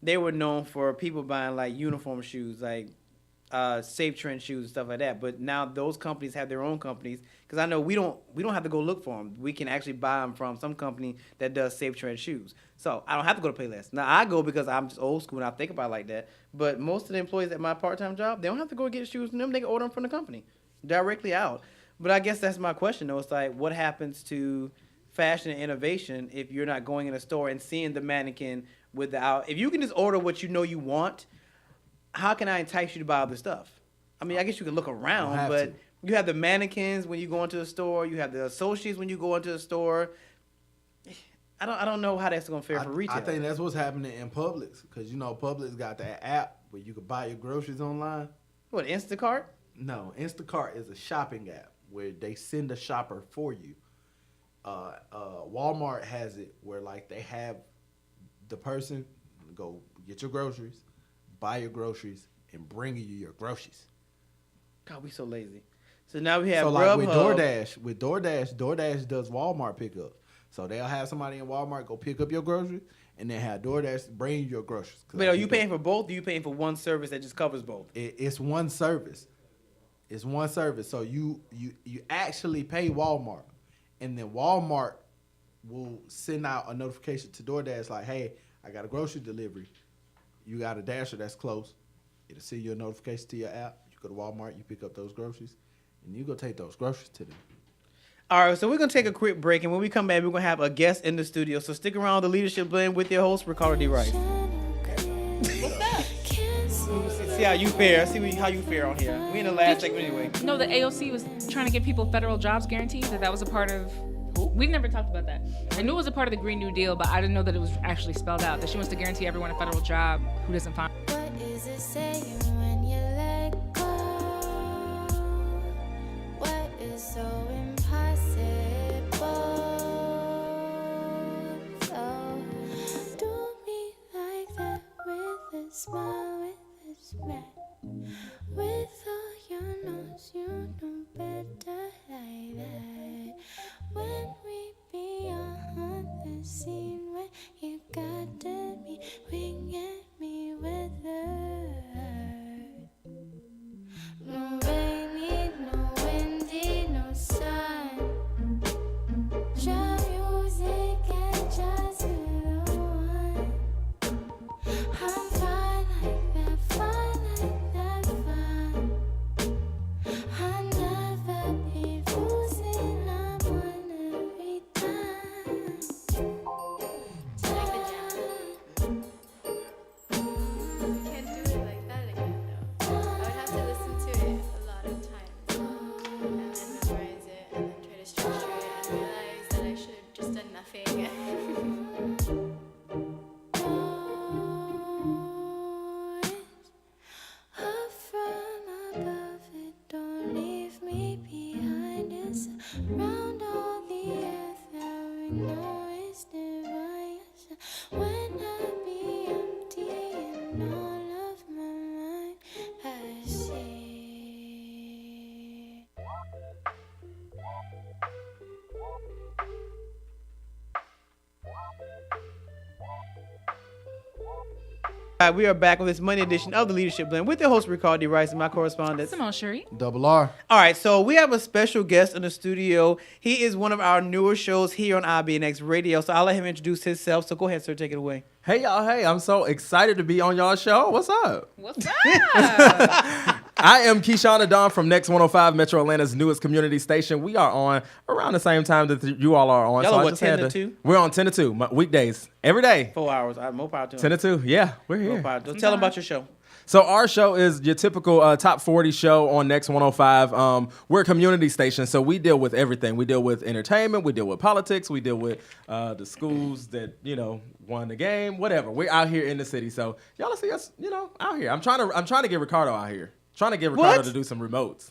they were known for people buying like uniform shoes, like Safe Trend shoes and stuff like that. But now those companies have their own companies because I know we don't have to go look for them. We can actually buy them from some company that does Safe Trend shoes. So I don't have to go to Payless. Now I go because I'm just old school and I think about it like that. But most of the employees at my part-time job, they don't have to go get shoes from them. They can order them from the company directly out. But I guess that's my question though. It's like, what happens to fashion and innovation if you're not going in a store and seeing the mannequin if you can just order what you know you want, how can I entice you to buy other stuff? I mean, I guess you can look around, but you have the mannequins when you go into the store. You have the associates when you go into the store. I don't know how that's going to fare for retail. I think that's what's happening in Publix because, Publix got that app where you can buy your groceries online. What, Instacart? No, Instacart is a shopping app where they send a shopper for you. Walmart has it where, like, they have the person go get your groceries, buy your groceries, and bring you your groceries. God, we so lazy. So now we have like with Grubhub. DoorDash does Walmart pickup. So they'll have somebody in Walmart go pick up your groceries, and then have DoorDash bring you your groceries. But are you paying for both? Or are you paying for one service that just covers both? It's one service. It's one service. So you actually pay Walmart, and then Walmart will send out a notification to DoorDash like, hey, I got a grocery delivery. You got a Dasher that's close. It'll send you a notification to your app. You go to Walmart, you pick up those groceries, and you go take those groceries to them. All right, so we're going to take a quick break, and when we come back, we're going to have a guest in the studio. So stick around with the Leadership Blend with your host, Ricardo D. Rice. What's up? See how you fare. See how you fare on here. We in the last segment anyway. No, the AOC was trying to give people federal jobs guaranteed. That was a part of. We never talked about that. I knew it was a part of the Green New Deal, but I didn't know that it was actually spelled out. That she wants to guarantee everyone a federal job who doesn't find. What is it saying when you let go? What is so impossible? So do me like that with a smile, with a smile. With all your notes, you know better like that. When we be on the scene, when you got to be winging me with her. No rainy, no windy, no sun. Just music and just the one. I'm fine like that, fine like that, fine. I never be losing, I'm on every time. Can't do it like that again though. I would have to listen to it a lot of times and then memorize it and then try to structure it and realize that I should have just done nothing. Up from above it, don't leave me behind. It's around all the earth that we know is divine. When I be empty and all of my mind, I see All right, we are back with this Monday edition of the Leadership Blend with your host, Ricardo D. Rice, and my correspondent, Simone Cherie. Double-R. All right, so we have a special guest in the studio. He is one of our newer shows here on IBNX Radio, so I'll let him introduce himself. So go ahead, sir, take it away. Hey, y'all. Hey, I'm so excited to be on y'all's show. What's up? What's up? I am Keyshawn Adon from Next 105, Metro Atlanta's newest community station. We are on around the same time that you all are on. Y'all so are I what, just 10 had to to- 2? We're on 10 to 2, weekdays, every day. 4 hours. More power to him. 10 to 2. Yeah, we're More here. power to him. Tell him about your show. So our show is your typical top 40 show on Next 105. We're a community station, so we deal with everything. We deal with entertainment. We deal with politics. We deal with the schools that, won the game, whatever. We're out here in the city. So y'all see us, out here. I'm trying to get Ricardo out here. Trying to get Ricardo What? to do some remotes.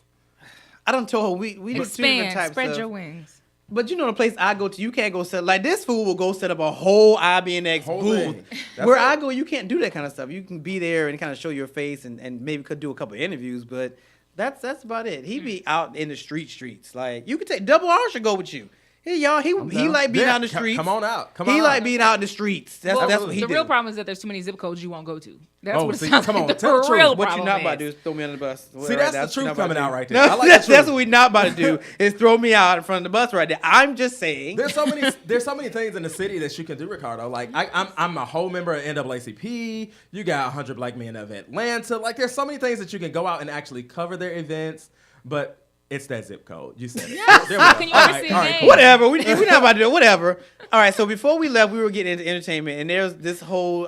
I don't tell her we do two different Expand. types Spread of. your wings. But the place I go to, you can't go set like this fool will go set up a whole IBNX Whole booth. thing. That's Where it. I go, you can't do that kind of stuff. You can be there and kind of show your face and maybe could do a couple interviews, but that's about it. He be out in the streets. Like you could take Double-R should go with you. Hey y'all, he down. like being Yeah, out in the streets. Come on out. Come He on like out. being out in the streets. That's what he the do. real problem is that there's too many zip codes you won't go to. That's Oh, what it see, sounds come like. on, The tell the truth. real What problem you not about to is. do is throw me under the bus. See, that's the what you're truth not about coming to out do. right there. I like the that's truth. what we not about to do is throw me out in front of the bus right there. I'm just saying. There's so many things in the city that you can do, Ricardo. Like I'm a whole member of NAACP. You got 100 Black Men of Atlanta. Like there's so many things that you can go out and actually cover their events, but it's that zip code. You said it. There we go. Can you All ever right, see a all right, name? cool. Whatever. We're not about to do it. Whatever. All right. So before we left, we were getting into entertainment, and there's this whole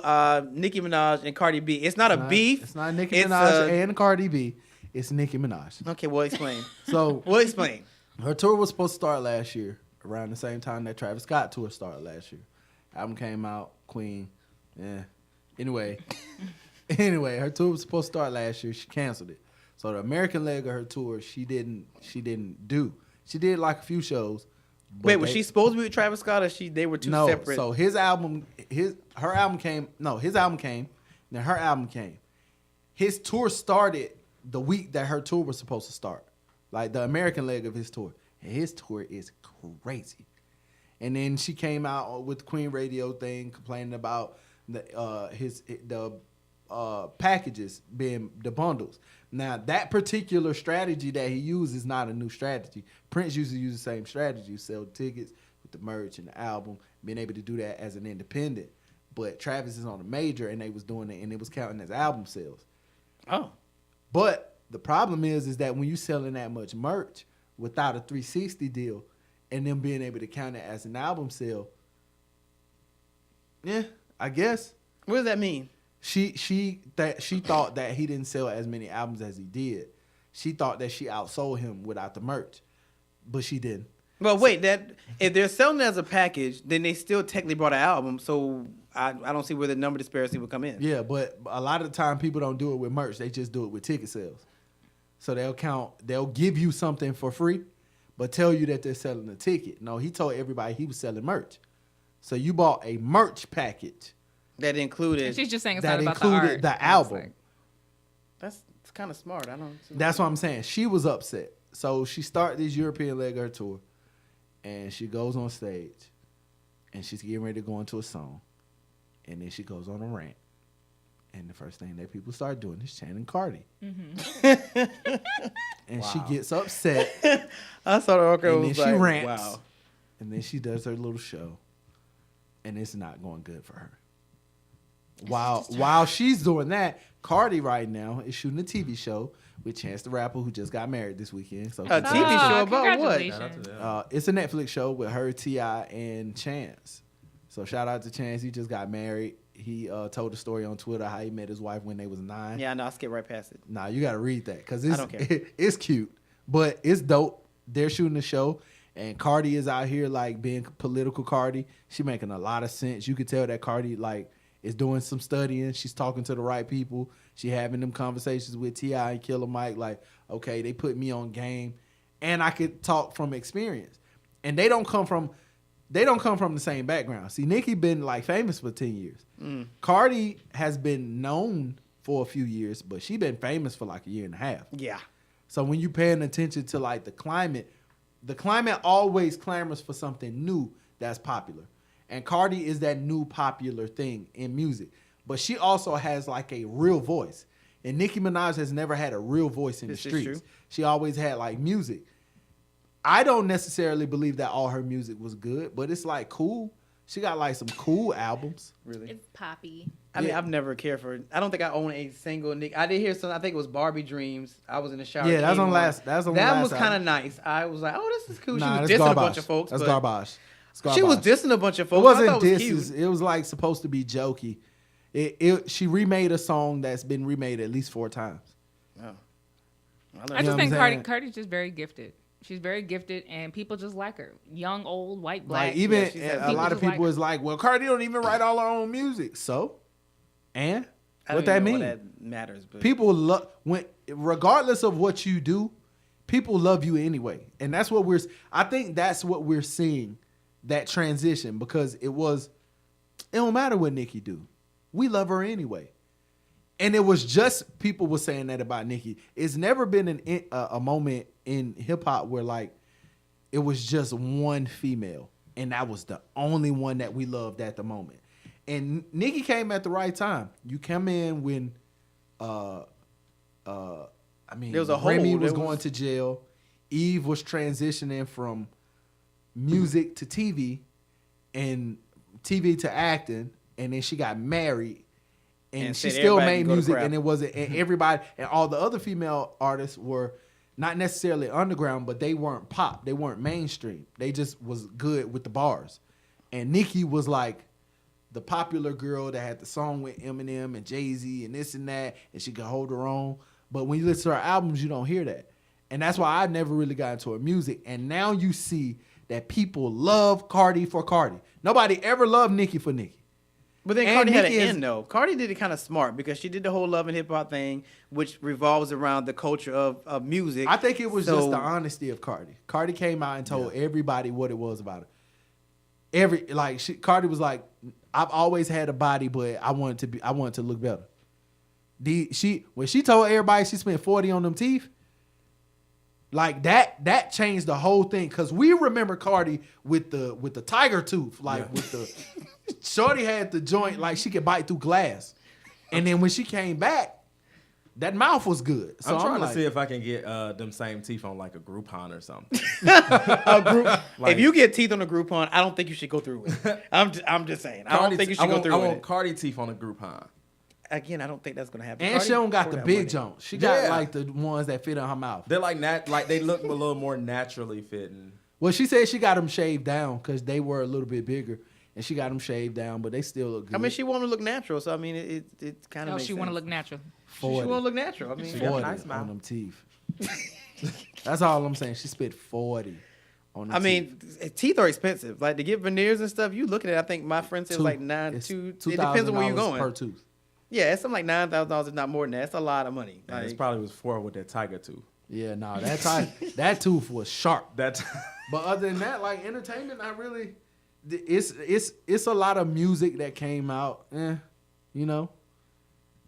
Nicki Minaj and Cardi B. It's not a beef. It's not Nicki It's, Minaj and Cardi B. It's Nicki Minaj. Okay. Well, explain. So We'll explain. her tour was supposed to start last year, around the same time that Travis Scott tour started last year. Album came out, Queen. Yeah. Anyway, her tour was supposed to start last year. She canceled it. So the American leg of her tour, she didn't do. She did like a few shows. but Wait, was they- she supposed to be with Travis Scott, or they were two No, separate? so his album came. Then her album came. His tour started the week that her tour was supposed to start, like the American leg of his tour. And his tour is crazy. And then she came out with the Queen Radio thing, complaining about the packages being the bundles. Now that particular strategy that he used is not a new strategy. Prince used to use the same strategy, sell tickets with the merch and the album, being able to do that as an independent. But Travis is on a major, and they was doing it, and it was counting as album sales. Oh. But the problem is that when you selling that much merch without a 360 deal, and them being able to count it as an album sale, yeah, I guess What does that mean? she thought that he didn't sell as many albums as he did. She thought that she outsold him without the merch, but she didn't. Well, wait. That if they're selling it as a package, then they still technically brought an album. So I don't see where the number disparity would come in. Yeah, but a lot of the time people don't do it with merch. They just do it with ticket sales. So they'll give you something for free, but tell you that they're selling a ticket. No, he told everybody he was selling merch. So you bought a merch package That included. She's just saying it's that not about the art. included the It's album. like- That's kind of smart. I don't. That's what I'm saying. She was upset. So she started this European leg of her tour, and she goes on stage, and she's getting ready to go into a song, and then she goes on a rant. And the first thing that people start doing is chanting Cardi. And she gets upset, I saw the record. and then Was she like, rants, wow. and then she does her little show, and it's not going good for her. While she's doing that, Cardi right now is shooting a TV show with Chance the Rapper, who just got married this weekend. So A TV show about what? Congratulations. it's a Netflix show with her, T.I., and Chance. So shout out to Chance. He just got married. He told the story on Twitter how he met his wife when they was 9. Yeah, no, I'll skip right past it. Nah, you got to read that because I don't care. it's cute, but it's dope. They're shooting the show, and Cardi is out here like being political Cardi. She making a lot of sense. You could tell that Cardi like is doing some studying. She's talking to the right people. She having them conversations with T.I. and Killer Mike like, okay, they put me on game, and I could talk from experience. And they don't come from the same background. See, Nicki been like famous for 10 years. Cardi has been known for a few years, but she been famous for like a year and a half. Yeah. So when you paying attention to like the climate always clamors for something new that's popular. And Cardi is that new popular thing in music. but she also has like a real voice. And Nicki Minaj has never had a real voice in the streets. True. She always had like music. I don't necessarily believe that all her music was good, but it's like cool. She got like some cool albums. Really? It's poppy. I mean, I've never cared for. I don't think I own a single Nick. I did hear some. I think it was Barbie Dreams. I was in the shower. Yeah, that's on last. That was kind of nice. I was like, oh, this is cool. Nah, she was that's dissing garbage. a bunch of folks. That's but garbage. It's garbage. She was dissing a bunch of It folks. wasn't I thought it was disses. cute. It was like supposed to be jokey. She remade a song that's been remade at least 4 times. Oh. I just think saying? Cardi's just very gifted. She's very gifted, and people just like her. Young, old, white, black. Like even Yeah, a lot of just people is like, well, Cardi don't even write all her own music. So, and I what don't that even know mean? What that matters, but People love regardless of what you do, people love you anyway, and that's what I think that's what we're seeing, that transition, because it don't matter what Nicki do, we love her anyway. And it was just people were saying that about Nicki. It's never been a moment in hip hop where like it was just one female, and that was the only one that we loved at the moment. And Nicki came at the right time. You come in when, I mean, There was a Remy hole. was There going was- to jail. Eve was transitioning from music to TV, and TV to acting, and then she got married. And she said still everybody made can go to music, crap. and it wasn't. And everybody and all the other female artists were not necessarily underground, but they weren't pop. They weren't mainstream. They just was good with the bars. And Nicki was like the popular girl that had the song with Eminem and Jay-Z and this and that, and she could hold her own. But when you listen to her albums, you don't hear that. And that's why I never really got into her music. And now you see that people love Cardi for Cardi. Nobody ever loved Nicki for Nicki. But then And Cardi had an Nicki is- end though. Cardi did it kind of smart because she did the whole love and hip hop thing, which revolves around the culture of music. I think it was just So- the honesty of Cardi. Cardi came out and told everybody what it was about her. Cardi was like, I've always had a body, but I wanted to look better. When she told everybody she spent 40 on them teeth, like that changed the whole thing. Cause we remember Cardi with the tiger tooth, with the shorty had the joint like she could bite through glass. And then when she came back, that mouth was good. So I'm trying like, to see if I can get them same teeth on like a Groupon or something. If you get teeth on a Groupon, I don't think you should go through with it. I'm just saying. I don't think you should go through I with want it. Cardi teeth on a Groupon. Again, I don't think that's gonna happen. and Cardi she don't got pour the that big money. jump. She got Yeah. like the ones that fit in her mouth. They're like they look a little more naturally fitting. Well, she said she got them shaved down because they were a little bit bigger, and she got them shaved down, but they still look good. I mean, she want to look natural, so I mean, it kind of. Oh, makes she want to sense. look natural. She want to look natural. I mean, She got a 40 nice mouth. on them teeth. That's all I'm saying. She spent 40 on them I mean, teeth are expensive. Like to get veneers and stuff, you look at it. I think my friend said it was like It's It depends on where you're $2,000 going. per tooth. Yeah, it's something like $9,000, if not more than that. It's a lot of money. And this Like, probably was 4 with that tiger tooth. Yeah, no, that tooth was sharp. That But other than that, like entertainment, not really. It's a lot of music that came out. You know.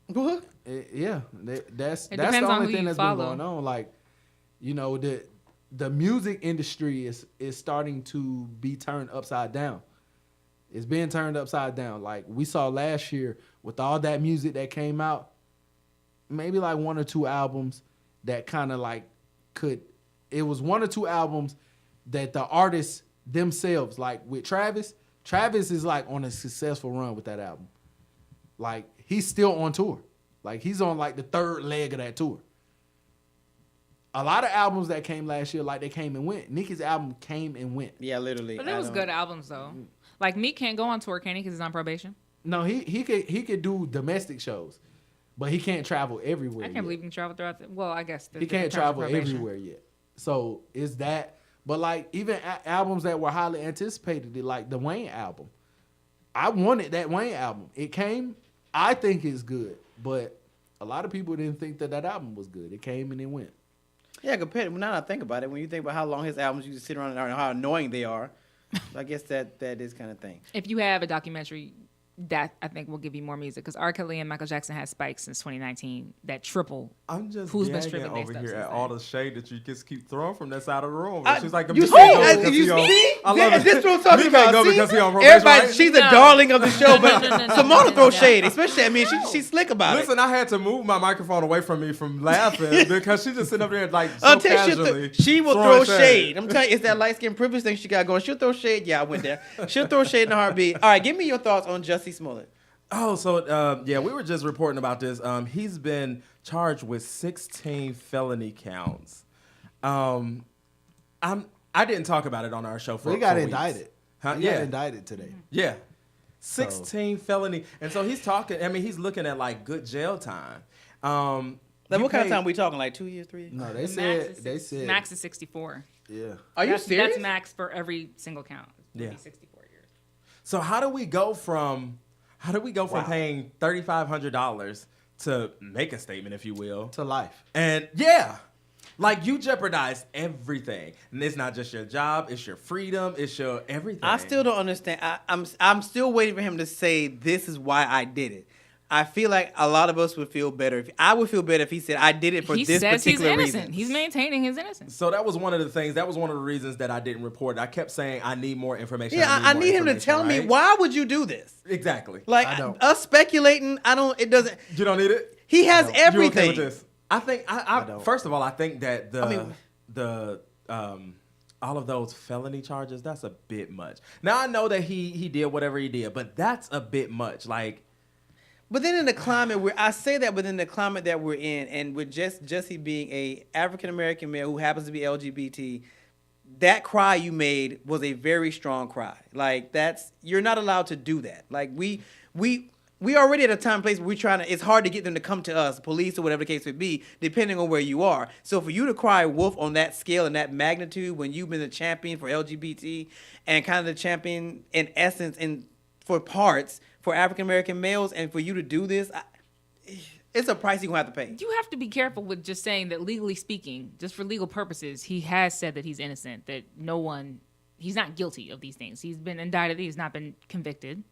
what? Yeah, that's the depends on only who thing you that's follow. been going on. Like, you know, the music industry is starting to be turned upside down. It's being turned upside down. Like we saw last year with all that music that came out, maybe like 1 or 2 albums that kind of like it was 1 or 2 albums that the artists themselves, like with Travis is like on a successful run with that album. Like he's still on tour. Like he's on like the 3rd leg of that tour. A lot of albums that came last year, like they came and went. Nicki's album came and went. Yeah, literally. But it was good albums though. Like Meek can't go on tour, can he? Because he's on probation. No, he could do domestic shows, but he can't travel everywhere. I can't yet. believe he can travel throughout. Well, I guess He can't travel everywhere yet. So is that? But like even albums that were highly anticipated, like the Wayne album, I wanted that Wayne album. It came. I think it's good, but a lot of people didn't think that album was good. It came and it went. Yeah, compared. Now that I think about it, when you think about how long his albums used to sit around and how annoying they are, I guess that is kind of thing. If you have a documentary, that I think will give you more music because R. Kelly and Michael Jackson had spikes since 2019. That triple. I'm just Who's been gagging streaming their over stuff here since at then. all the shade that you just keep throwing from that side of the room. She's like, You just see, can't go I- because you he on- see? I love it. This is what I'm talking You can't about. go See? because he on probation, Everybody, right? she's the darling of the show, but No. Simone throw shade, especially. I mean, she's slick about Listen, I had to move my microphone away from me from laughing because she's just sitting up there like it. so Until casually. she will throwing throw shade. I'm telling you, it's that light skin privilege thing she got going. She'll throw shade. Yeah, I went there. She'll throw shade in a heartbeat. All right, give me your thoughts on Jussie Smollett. Oh, so yeah, we were just reporting about this. He's been charged with 16 felony counts. I didn't talk about it on our show for. He got for indicted. Weeks. Huh? He got indicted today. Yeah. 16 felony, and so he's talking. I mean, he's looking at like good jail time. Like, what kind of time we talking? Like 2 years, 3 years? No, they said max is 64. Yeah. Are you serious? That's max for every single count. Yeah. 64 years. So how do we go from paying $3,500 to make a statement, if you will, To life. and yeah. Like, you jeopardize everything. And it's not just your job, it's your freedom, it's your everything. I still don't understand. I'm still waiting for him to say this is why I did it. I feel like a lot of us would feel better. I would feel better if he said I did it for He this says he's particular innocent. reason. He's maintaining his innocence. So that was one of the things, that was one of the reasons that I didn't report. I kept saying I need more information. Yeah, I more need him to information, tell me right? why would you do this? Exactly. Like I don't. us speculating, it doesn't. You don't need it? He has You everything. okay with this? I think I don't. first of all, I think that mean- all of those felony charges, that's a bit much. Now I know that he did whatever he did, but that's a bit much. Like, But then in the climate I say that, but in the climate that we're in, and with Jussie being a African American male who happens to be LGBT, that cry you made was a very strong cry. Like, you're not allowed to do that. Like, we already at a time and place where we're trying to. It's hard to get them to come to us, police or whatever the case may be, depending on where you are. So for you to cry wolf on that scale and that magnitude, when you've been the champion for LGBT and kind of the champion in essence and for parts for African American males, and for you to do this, it's a price you're gonna have to pay. You have to be careful with just saying that legally speaking, just for legal purposes, he has said that he's innocent, that he's not guilty of these things. He's been indicted, he's not been convicted.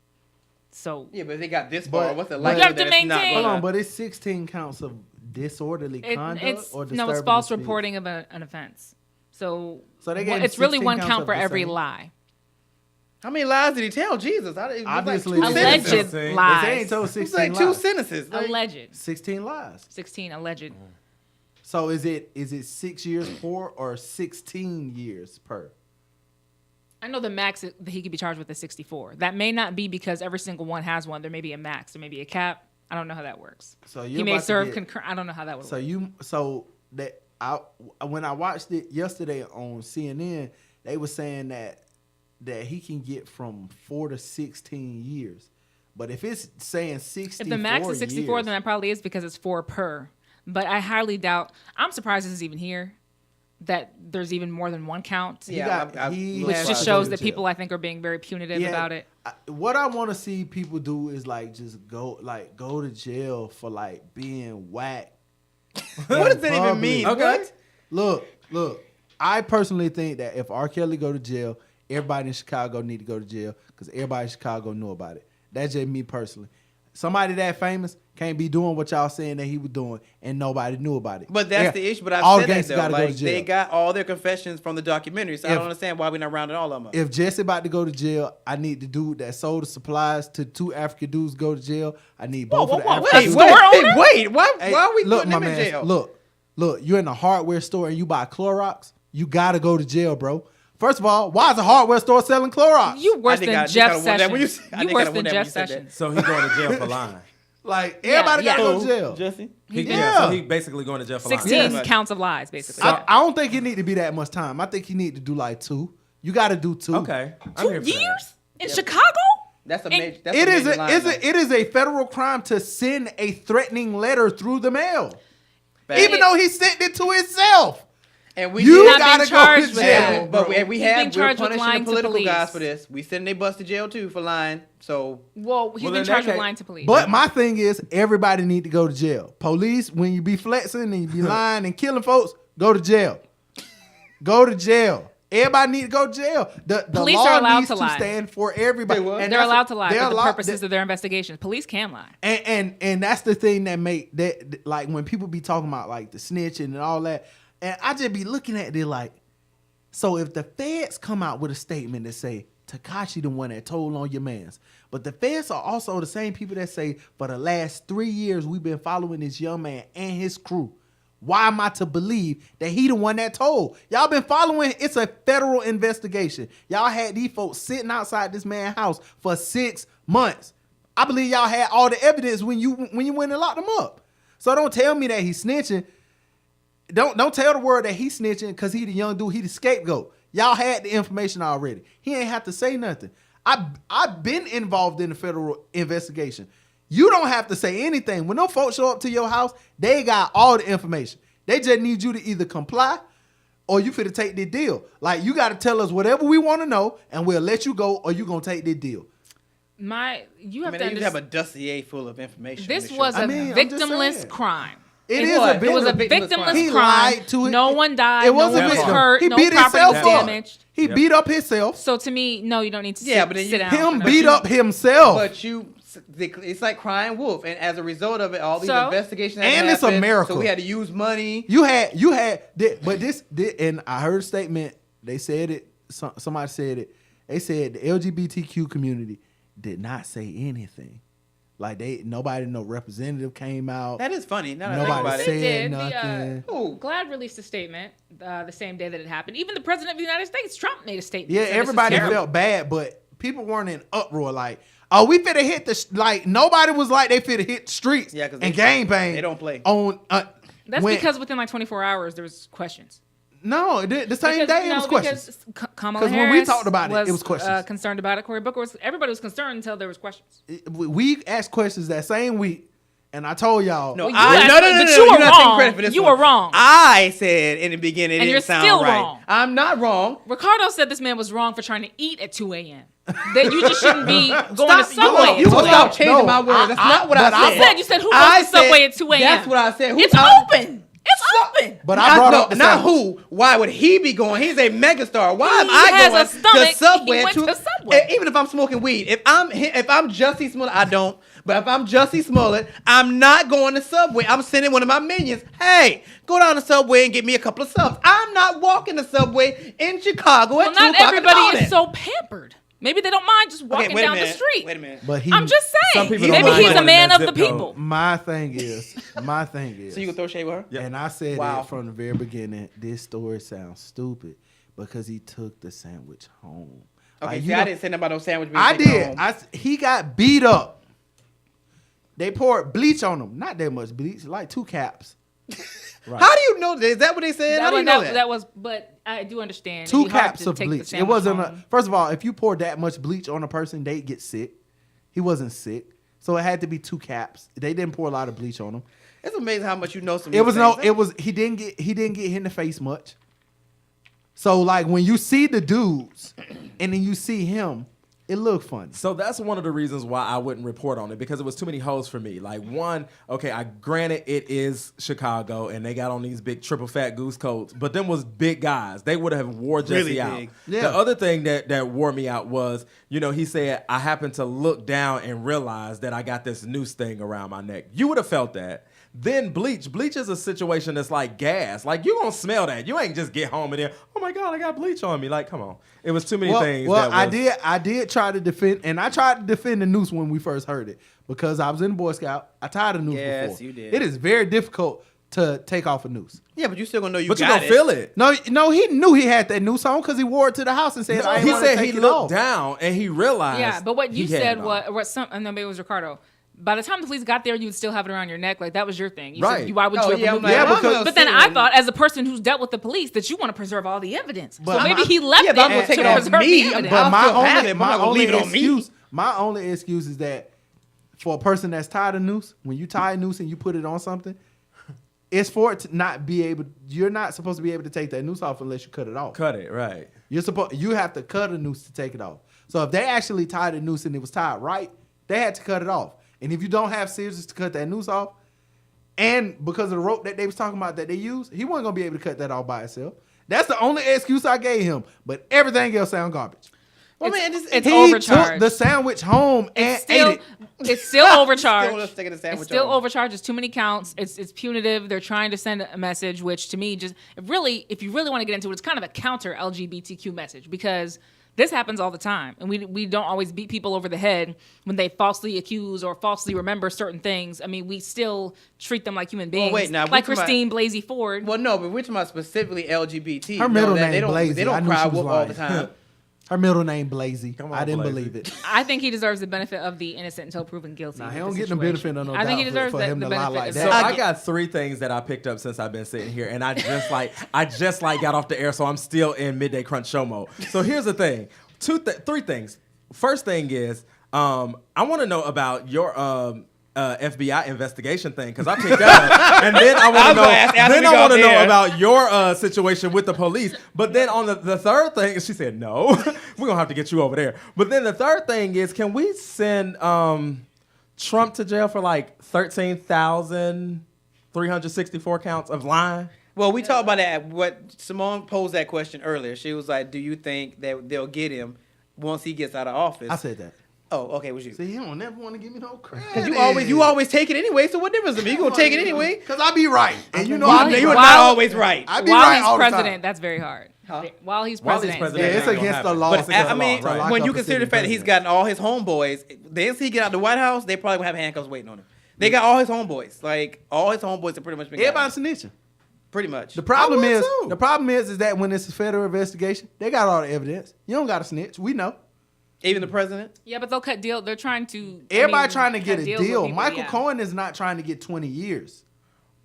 So Yeah, but if they got this far, But- what's the but- likelihood You have to that it's not maintain- Hold gonna- on, but it's 16 counts of disorderly conduct or disturbing it's false the peace? reporting of an offense. So they gave him it's really 16 one counts count of for the every same? lie. How many lies did he tell Jesus? Obviously, like two they Alleged sentences. They lies. They ain't told It's 16 like two lies. sentences. Like, Alleged. 16 lies. 16 alleged. So is it 6 years per or 16 years per? I know the max that he could be charged with is 64. That may not be because every single one has one. There may be a max. There may be a cap. I don't know how that works. So He may serve concurrent. I don't know how that would work. When I watched it yesterday on CNN, they were saying that he can get from 4 to 16 years. But if it's saying 64 If the max is 64, years, then that probably is because it's 4 per. But I highly doubt. I'm surprised this is even here. That there's even more than one count. Yeah, Which just shows that people, I think, are being very punitive about it. What I want to see people do is like just go to jail for like being whack. what does that even mean? Okay. What? Look. I personally think that if R. Kelly go to jail, everybody in Chicago need to go to jail because everybody in Chicago knew about it. That's just me personally. Somebody that famous can't be doing what y'all saying that he was doing, and nobody knew about it. But that's the issue. But all I've said that gangsters though. gotta go Like, to jail. they got all their confessions from the documentary, so I don't understand why we're not rounding all of them up. If Jesse about to go to jail, I need the dude that sold the supplies to 2 African dudes go to jail. I need both of the African dudes. Wait! Why Hey, are we look, putting my him in man, jail? Look, you're in a hardware store and you buy Clorox, you gotta go to jail, bro. First of all, why is a hardware store selling Clorox? You worse think than I Jeff kinda won that when you Sessions. said- I You think I worse won than that when Jeff you said that. Sessions. so he's going to jail for lying. Like everybody Yeah, gotta go to Who? jail. Jesse? So he basically going to jail for lying. 16 Yeah. counts of lies, basically. I don't think it need to be that much time. I think you need to do like 2. You got to do 2. Okay. I'm here 2 for that. years in Chicago? That's a And major. That's It a is major line, though. it is a federal crime to send a threatening letter through the mail, Fact. even though he sent it to himself. And we You did- not gotta being go charged to with jail, that. but bro. we He's being we're charged with punishing lying the to political guys police. for this. We send they bust to jail too for lying. So Well, he's Well, been in charged that with case- lying to police. But my thing is, everybody need to go to jail. Police, when you be flexing and you be lying and killing folks, go to jail. Go to jail. Everybody need to go to jail. The Police law are allowed needs to lie. stand for everybody. They what? And They're that's- allowed to lie they're for the allowed- purposes of their investigations. Police can lie. And that's the thing that make that, like, when people be talking about like the snitching and all that, and I just be looking at it like, so if the feds come out with a statement that say Tekashi the one that told on your mans, but the feds are also the same people that say for the last 3 years we've been following this young man and his crew. Why am I to believe that he the one that told? Y'all been following, it's a federal investigation. Y'all had these folks sitting outside this man's house for 6 months. I believe y'all had all the evidence when you went and locked him up. So don't tell me that he's snitching. Don't tell the world that he's snitching because he the young dude, he the scapegoat. Y'all had the information already. He ain't have to say nothing. I've been involved in the federal investigation. You don't have to say anything. When them folks show up to your house, they got all the information. They just need you to either comply or you finna take the deal. Like, you got to tell us whatever we want to know and we'll let you go or you going to take the deal. You have They to need to have understand. a dossier full of information. This to was show. a I'm just victimless saying. crime. It was. is a It was a victimless victimless crime. He crime. lied to it. No one died. It was no a one was victim. hurt. He No beat property himself was up. damaged. He beat up himself. So to me, no, you don't need to Yeah, sit, but then sit down. Him for beat that. up himself. But it's like crying wolf, and as a result of it, all these So? investigations that And it's happened, America. So we had to use money. You had, but this, and I heard a statement. They said it. Somebody said it. They said the LGBTQ community did not say anything. Like no representative came out. That is funny. Now that I think Nobody about it. They said did. nothing. Ooh. GLAAD released a statement the same day that it happened. Even the president of the United States, Trump, made a statement. Yeah, Said this is everybody terrible. felt bad, but people weren't in uproar. Like, oh, we finna hit like nobody was like they finna hit the streets. Yeah, 'cause and they- gang bang. they don't play. On That's when- because within like 24 hours there was questions. no, the same day it was questions. Because Kamala 'Cause when we Harris talked about it, it was questions. Concerned about it. Cory Booker was. Everybody was concerned until there was questions. We asked questions that same week, and I told y'all. No, Well, you I, asked- no, but you you're were not taking wrong. credit for this You one. were wrong. I said in the beginning it And didn't you're sound still right. wrong. I'm not wrong. Ricardo said this man was wrong for trying to eat at 2 a.m. That you just shouldn't be going to Stop, Subway. you at 2 will a.m. stop changing No, my words. That's not what but I said. You said who I goes to Subway said- at 2 a.m. That's what I said. Who- It's I- open. It's open. But I brought up the not sandwich. who. Why would he be going? He's a megastar. Why am He I has going a stomach. to Subway? He at went two- to Subway. Even if I'm smoking weed, if I'm Jussie Smollett, I don't. But if I'm Jussie Smollett, I'm not going to Subway. I'm sending one of my minions. Hey, go down to Subway and get me a couple of subs. I'm not walking to Subway in Chicago at Well, 2 not o'clock in the everybody morning. is so pampered. Maybe they don't mind just walking wait a down the minute. street. Wait a minute. But I'm just Some saying. people don't Maybe mind he's a going man in of that the zip code. people. My thing is, So you can throw shade with her? and I said Wow. it from the very beginning. This story sounds stupid because he took the sandwich home. Okay, Like, see, you I know- didn't say nothing about no sandwich. being I taken did. home. He got beat up. They poured bleach on him. Not that much bleach, like 2 caps. How do you know that? Is that what they said? How do you know that? That was, but I do understand. 2 It'd be hard caps to of take the bleach. It sandwich wasn't home. first of all, if you pour that much bleach on a person, they get sick. He wasn't sick. So it had to be 2 caps. They didn't pour a lot of bleach on him. It's amazing how much you know. Some. He things. didn't get hit in the face much. So like when you see the dudes and then you see him, it looked funny. So that's one of the reasons why I wouldn't report on it, because it was too many hoes for me. Like, one, okay, I granted it is Chicago and they got on these big triple fat goose coats, but them was big guys. They would have wore Jussie Really out. big. Yeah. The other thing that wore me out was, he said, I happened to look down and realize that I got this noose thing around my neck. You would have felt that. Then bleach. Bleach is a situation that's like gas. Like, you gonna smell that. You ain't just get home and then, oh my God, I got bleach on me. Like, come on. It was too many things. Well, I did try to defend, and I tried to defend the noose when we first heard it because I was in the Boy Scout. I tied a noose Yes, before. you did. It is very difficult to take off a noose. Yeah, but you still gonna know you But you got gonna feel it. No, he knew he had that noose on because he wore it to the house and said, I ain't He wanna said take he it looked off. down and he realized. Yeah, but what you he had said it on. was and maybe it was Ricardo. By the time the police got there, you would still have it around your neck. Like, that was your thing. You Right. said, why would Oh, you yeah, have I'm removed like, it? Yeah, because- But then I thought, as a person who's dealt with the police, that you want to preserve all the evidence. But so maybe I'm- he left Yeah, but I'm it gonna take to it off preserve me. the evidence. But I'll my still have only, it, but I'm my not gonna only leave it on me. excuse, my only excuse is that for a person that's tied a noose, when you tie a noose and you put it on something, it's for it to not be able. You're not supposed to be able to take that noose off unless you cut it off. Cut it, right. You have to cut a noose to take it off. So if they actually tied a noose and it was tied right, they had to cut it off. And if you don't have scissors to cut that noose off, and because of the rope that they was talking about that they used, he wasn't gonna be able to cut that off by himself. That's the only excuse I gave him. But everything else sound garbage. Well, It's He overcharged. took the sandwich home and Still, ate it. it's still overcharged. Still taking the It's sandwich still home. overcharged. It's too many counts. It's punitive. They're trying to send a message, which to me just really, if you really want to get into it, it's kind of a counter LGBTQ message because this happens all the time, and we don't always beat people over the head when they falsely accuse or falsely remember certain things. I mean, we still treat them like human beings, wait, now, like which am I- Christine Blasey Ford. Well, no, but we're talking about specifically LGBT. Her middle They name don't, Blasey. they I don't knew cry she was whoop all the lying. time. Her middle name Blasey. Come on, I didn't Blasey. believe it. I think he deserves the benefit of the innocent until proven guilty. Nah, of he the don't get the situation. benefit of no I think he doubt deserves for the him to lie benefit. like So that. I got 3 things that I picked up since I've been sitting here, and I just got off the air, so I'm still in midday crunch show mode. So here's the thing: 3 things. First thing is, I want to know about your FBI investigation thing because I picked that up, and then I want to know about your situation with the police. But then on the third thing, she said no, we're gonna have to get you over there. But then the third thing is, can we send Trump to jail for like 13,364 counts of lying? Well, we talked about that. What Simone posed that question earlier. She was like, "Do you think that they'll get him once he gets out of office?" I said that. "Oh, okay." Was you? See, he don't never want to give me no credit. Because you always take it anyway. So what difference? You gonna take it anyway? Because I be right. And you know While I he- You are while- not always right. I be While right he's all the time. president, that's very hard. Huh? While he's While he's president, president, Yeah, it's That ain't against gonna the law. But It's against I the mean, law, right. when you Lock up a consider the sitting fact that he's president. gotten all his homeboys, the instant he get out the White House, they probably will have handcuffs waiting on him. They got all his homeboys. Like all his homeboys have pretty much been Everybody's gotten. snitching. Pretty much. The problem I would is, too. that when it's a federal investigation, they got all the evidence. You don't got to snitch. We know. Even the president. yeah, but they'll cut deal. They're trying to. Everybody I mean, trying to get cut a deals with deal. people, Michael yeah. Cohen is not trying to get 20 years.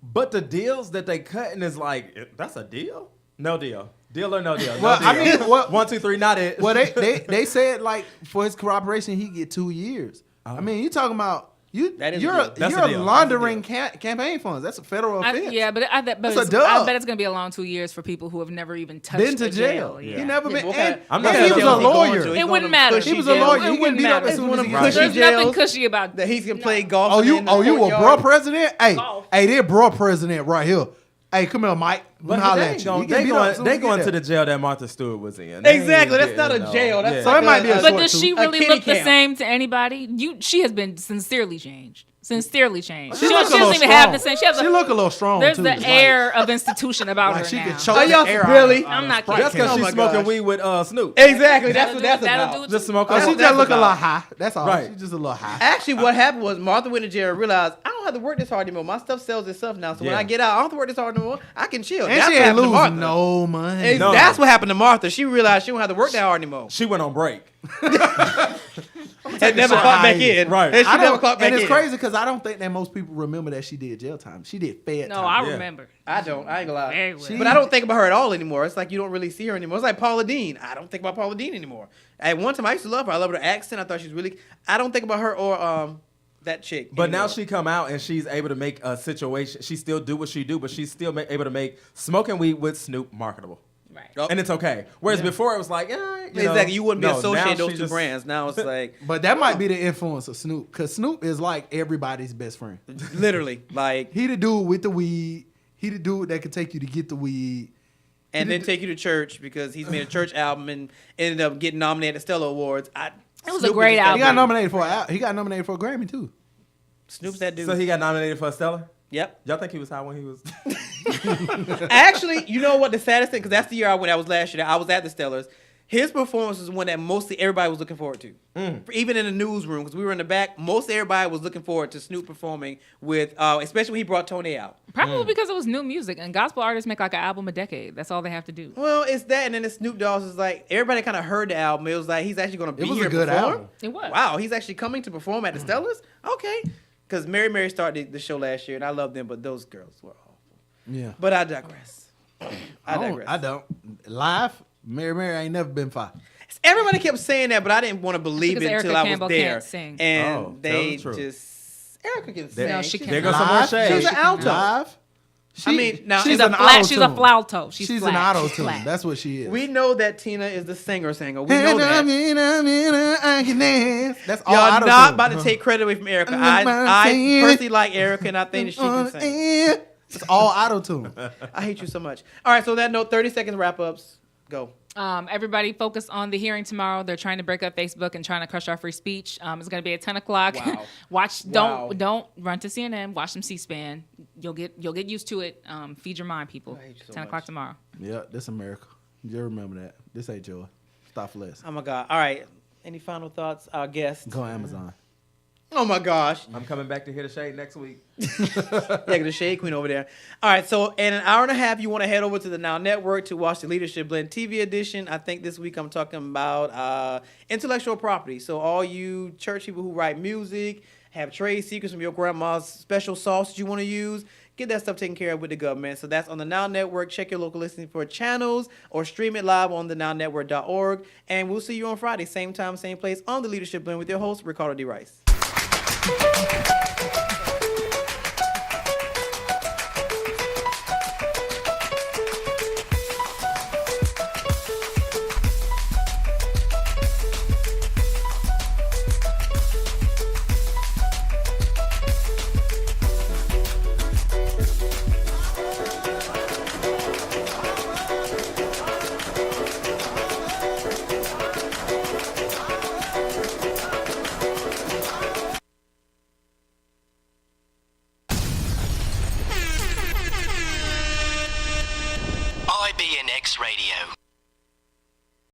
But the deals that they cutting is like, that's a deal? No deal. Deal or no deal? No Well, deal. I mean, what- 1, 2, 3, not it. Well, they said like for his cooperation he get 2 years. I mean, you talking about That is a you're deal. That's a you're deal. laundering campaign funds. That's a federal offense. Yeah, but I bet That's a I dub. bet it's gonna be a long 2 years for people who have never even touched Been to a jail. Yeah. He never been. What And, kind- I'm not and he saying was a he's going lawyer. to. He's It one wouldn't of them matter. cushy He was a jails. lawyer. It He can wouldn't beat up matter. as soon as he It's gets one of them There's cushy nothing jails. cushy about That he's gonna play No. golf. Oh, in you the a bro courtyard. president? Hey, Golf. hey, they're bro president right here. Hey, come here, Mike. Let me holler at you. He get beat up as soon as he going get to there. the jail that Martha Stewart was in. Exactly. They That's not a getting, jail. That's So it might be a But short does she tooth. really kitty look the camp. same to anybody? She has been sincerely changed. Sincerely changed. She She look a doesn't little even have the strong. same. She has She look a little strong There's too. the It's like- air of institution about like her she now. could choke Oh, the y'all air out really? of- I'm not Sprite That's kidding. because Oh she's my smoking gosh. weed with Snoop. Exactly. That's what that's That'll about. do it Just too. smoking. Oh, she That's just look a about- little high. That's all. Right. She's just a little high. Actually, what happened was Martha went to jail and realized I don't have to work this hard anymore. My stuff sells itself now. So when Yeah. I get out, I don't have to work this hard anymore. I can chill. And That's she what ain't happened to Martha. losing no money. No. That's what happened to Martha. She realized she don't have to work that hard anymore. She went on break. And never clocked back in. Right. And she I never don't, clocked back and in. it's crazy because I don't think that most people remember that she did jail time. She did fed No, time. I Yeah. remember. I don't. I ain't gonna lie. Very well. But I don't think about her at all anymore. It's like you don't really see her anymore. It's like Paula Deen. I don't think about Paula Deen anymore. At one time, I used to love her. I love her accent. I thought she was really. I don't think about her or that chick. But now anymore. she come out and she's able to make a situation. She still do what she do, but she's still able to make smoking weed with Snoop marketable. Right. Oh. And it's okay. Whereas before it was like, Exactly. You wouldn't be no, now associating those she two just- brands. Now it's like But that might be the influence of Snoop because Snoop is like everybody's best friend. literally like, He the dude with the weed. He the dude that can take you to get the weed. and then take you to church because he's made a church album and ended up getting nominated at Stellar Awards. It was a great He album. got nominated for a Grammy too. Snoop's that dude. So he got nominated for a Stellar? Yep. Y'all think he was high when he was? Actually, you know what the saddest thing? Because that's the year I went. I was last year. I was at the Stellars. His performance was one that mostly everybody was looking forward to. Even in the newsroom, because we were in the back, most everybody was looking forward to Snoop performing with, especially when he brought Tony out. Probably because it was new music, and gospel artists make like an album a decade. That's all they have to do. Well, it's that, and then the Snoop Dogg's is like everybody kind of heard the album. It was like he's actually going to be It was here a good to perform. album. It was. Wow, he's actually coming to perform at the Stellars. Okay, because Mary started the show last year, and I love them, but those girls were awful. Yeah. But I digress. I don't. Live, Mary ain't never been fine. Everybody kept saying that, but I didn't want to believe Because it until Erica I was Campbell there. can't sing. And Oh, they tell the truth. just Erica can sing. No, she She's- There can't. goes some more Live? shade. She's an alto. Live. I mean, now She's She's a an flat. She's a auto-tune. flauto. She's flat. an auto She's tune. flat. That's what she is. We know that Tina is the singer. We know that. I can dance. That's all Y'all auto-tune. not about to take credit away from Erica. I personally like Erica, and I think that she can sing. It's all auto-tune. I hate you so much. All right, so that note, 30-second wrap-ups. Go. Everybody focus on the hearing tomorrow. They're trying to break up Facebook and trying to crush our free speech. It's going to be at 10 o'clock. Wow. Don't run to CNN. Watch some C-SPAN. You'll get used to it. Feed your mind, people. I hate you so 10 o'clock much. tomorrow. Yeah, this America. You remember that. This ain't yours. Stop less. Oh, my God. All right. Any final thoughts? Our guest. Go Amazon. Oh, my gosh. I'm coming back to hit a shade next week. Yeah, the Shade Queen over there. All right, so in an hour and a half, you want to head over to the Now Network to watch the Leadership Blend TV edition. I think this week I'm talking about intellectual property. So all you church people who write music, have trade secrets from your grandma's special sauce you want to use, get that stuff taken care of with the government. So that's on the Now Network. Check your local listing for channels or stream it live on the nownetwork.org. And we'll see you on Friday, same time, same place, on the Leadership Blend with your host, Ricardo D. Rice. IBNX Radio.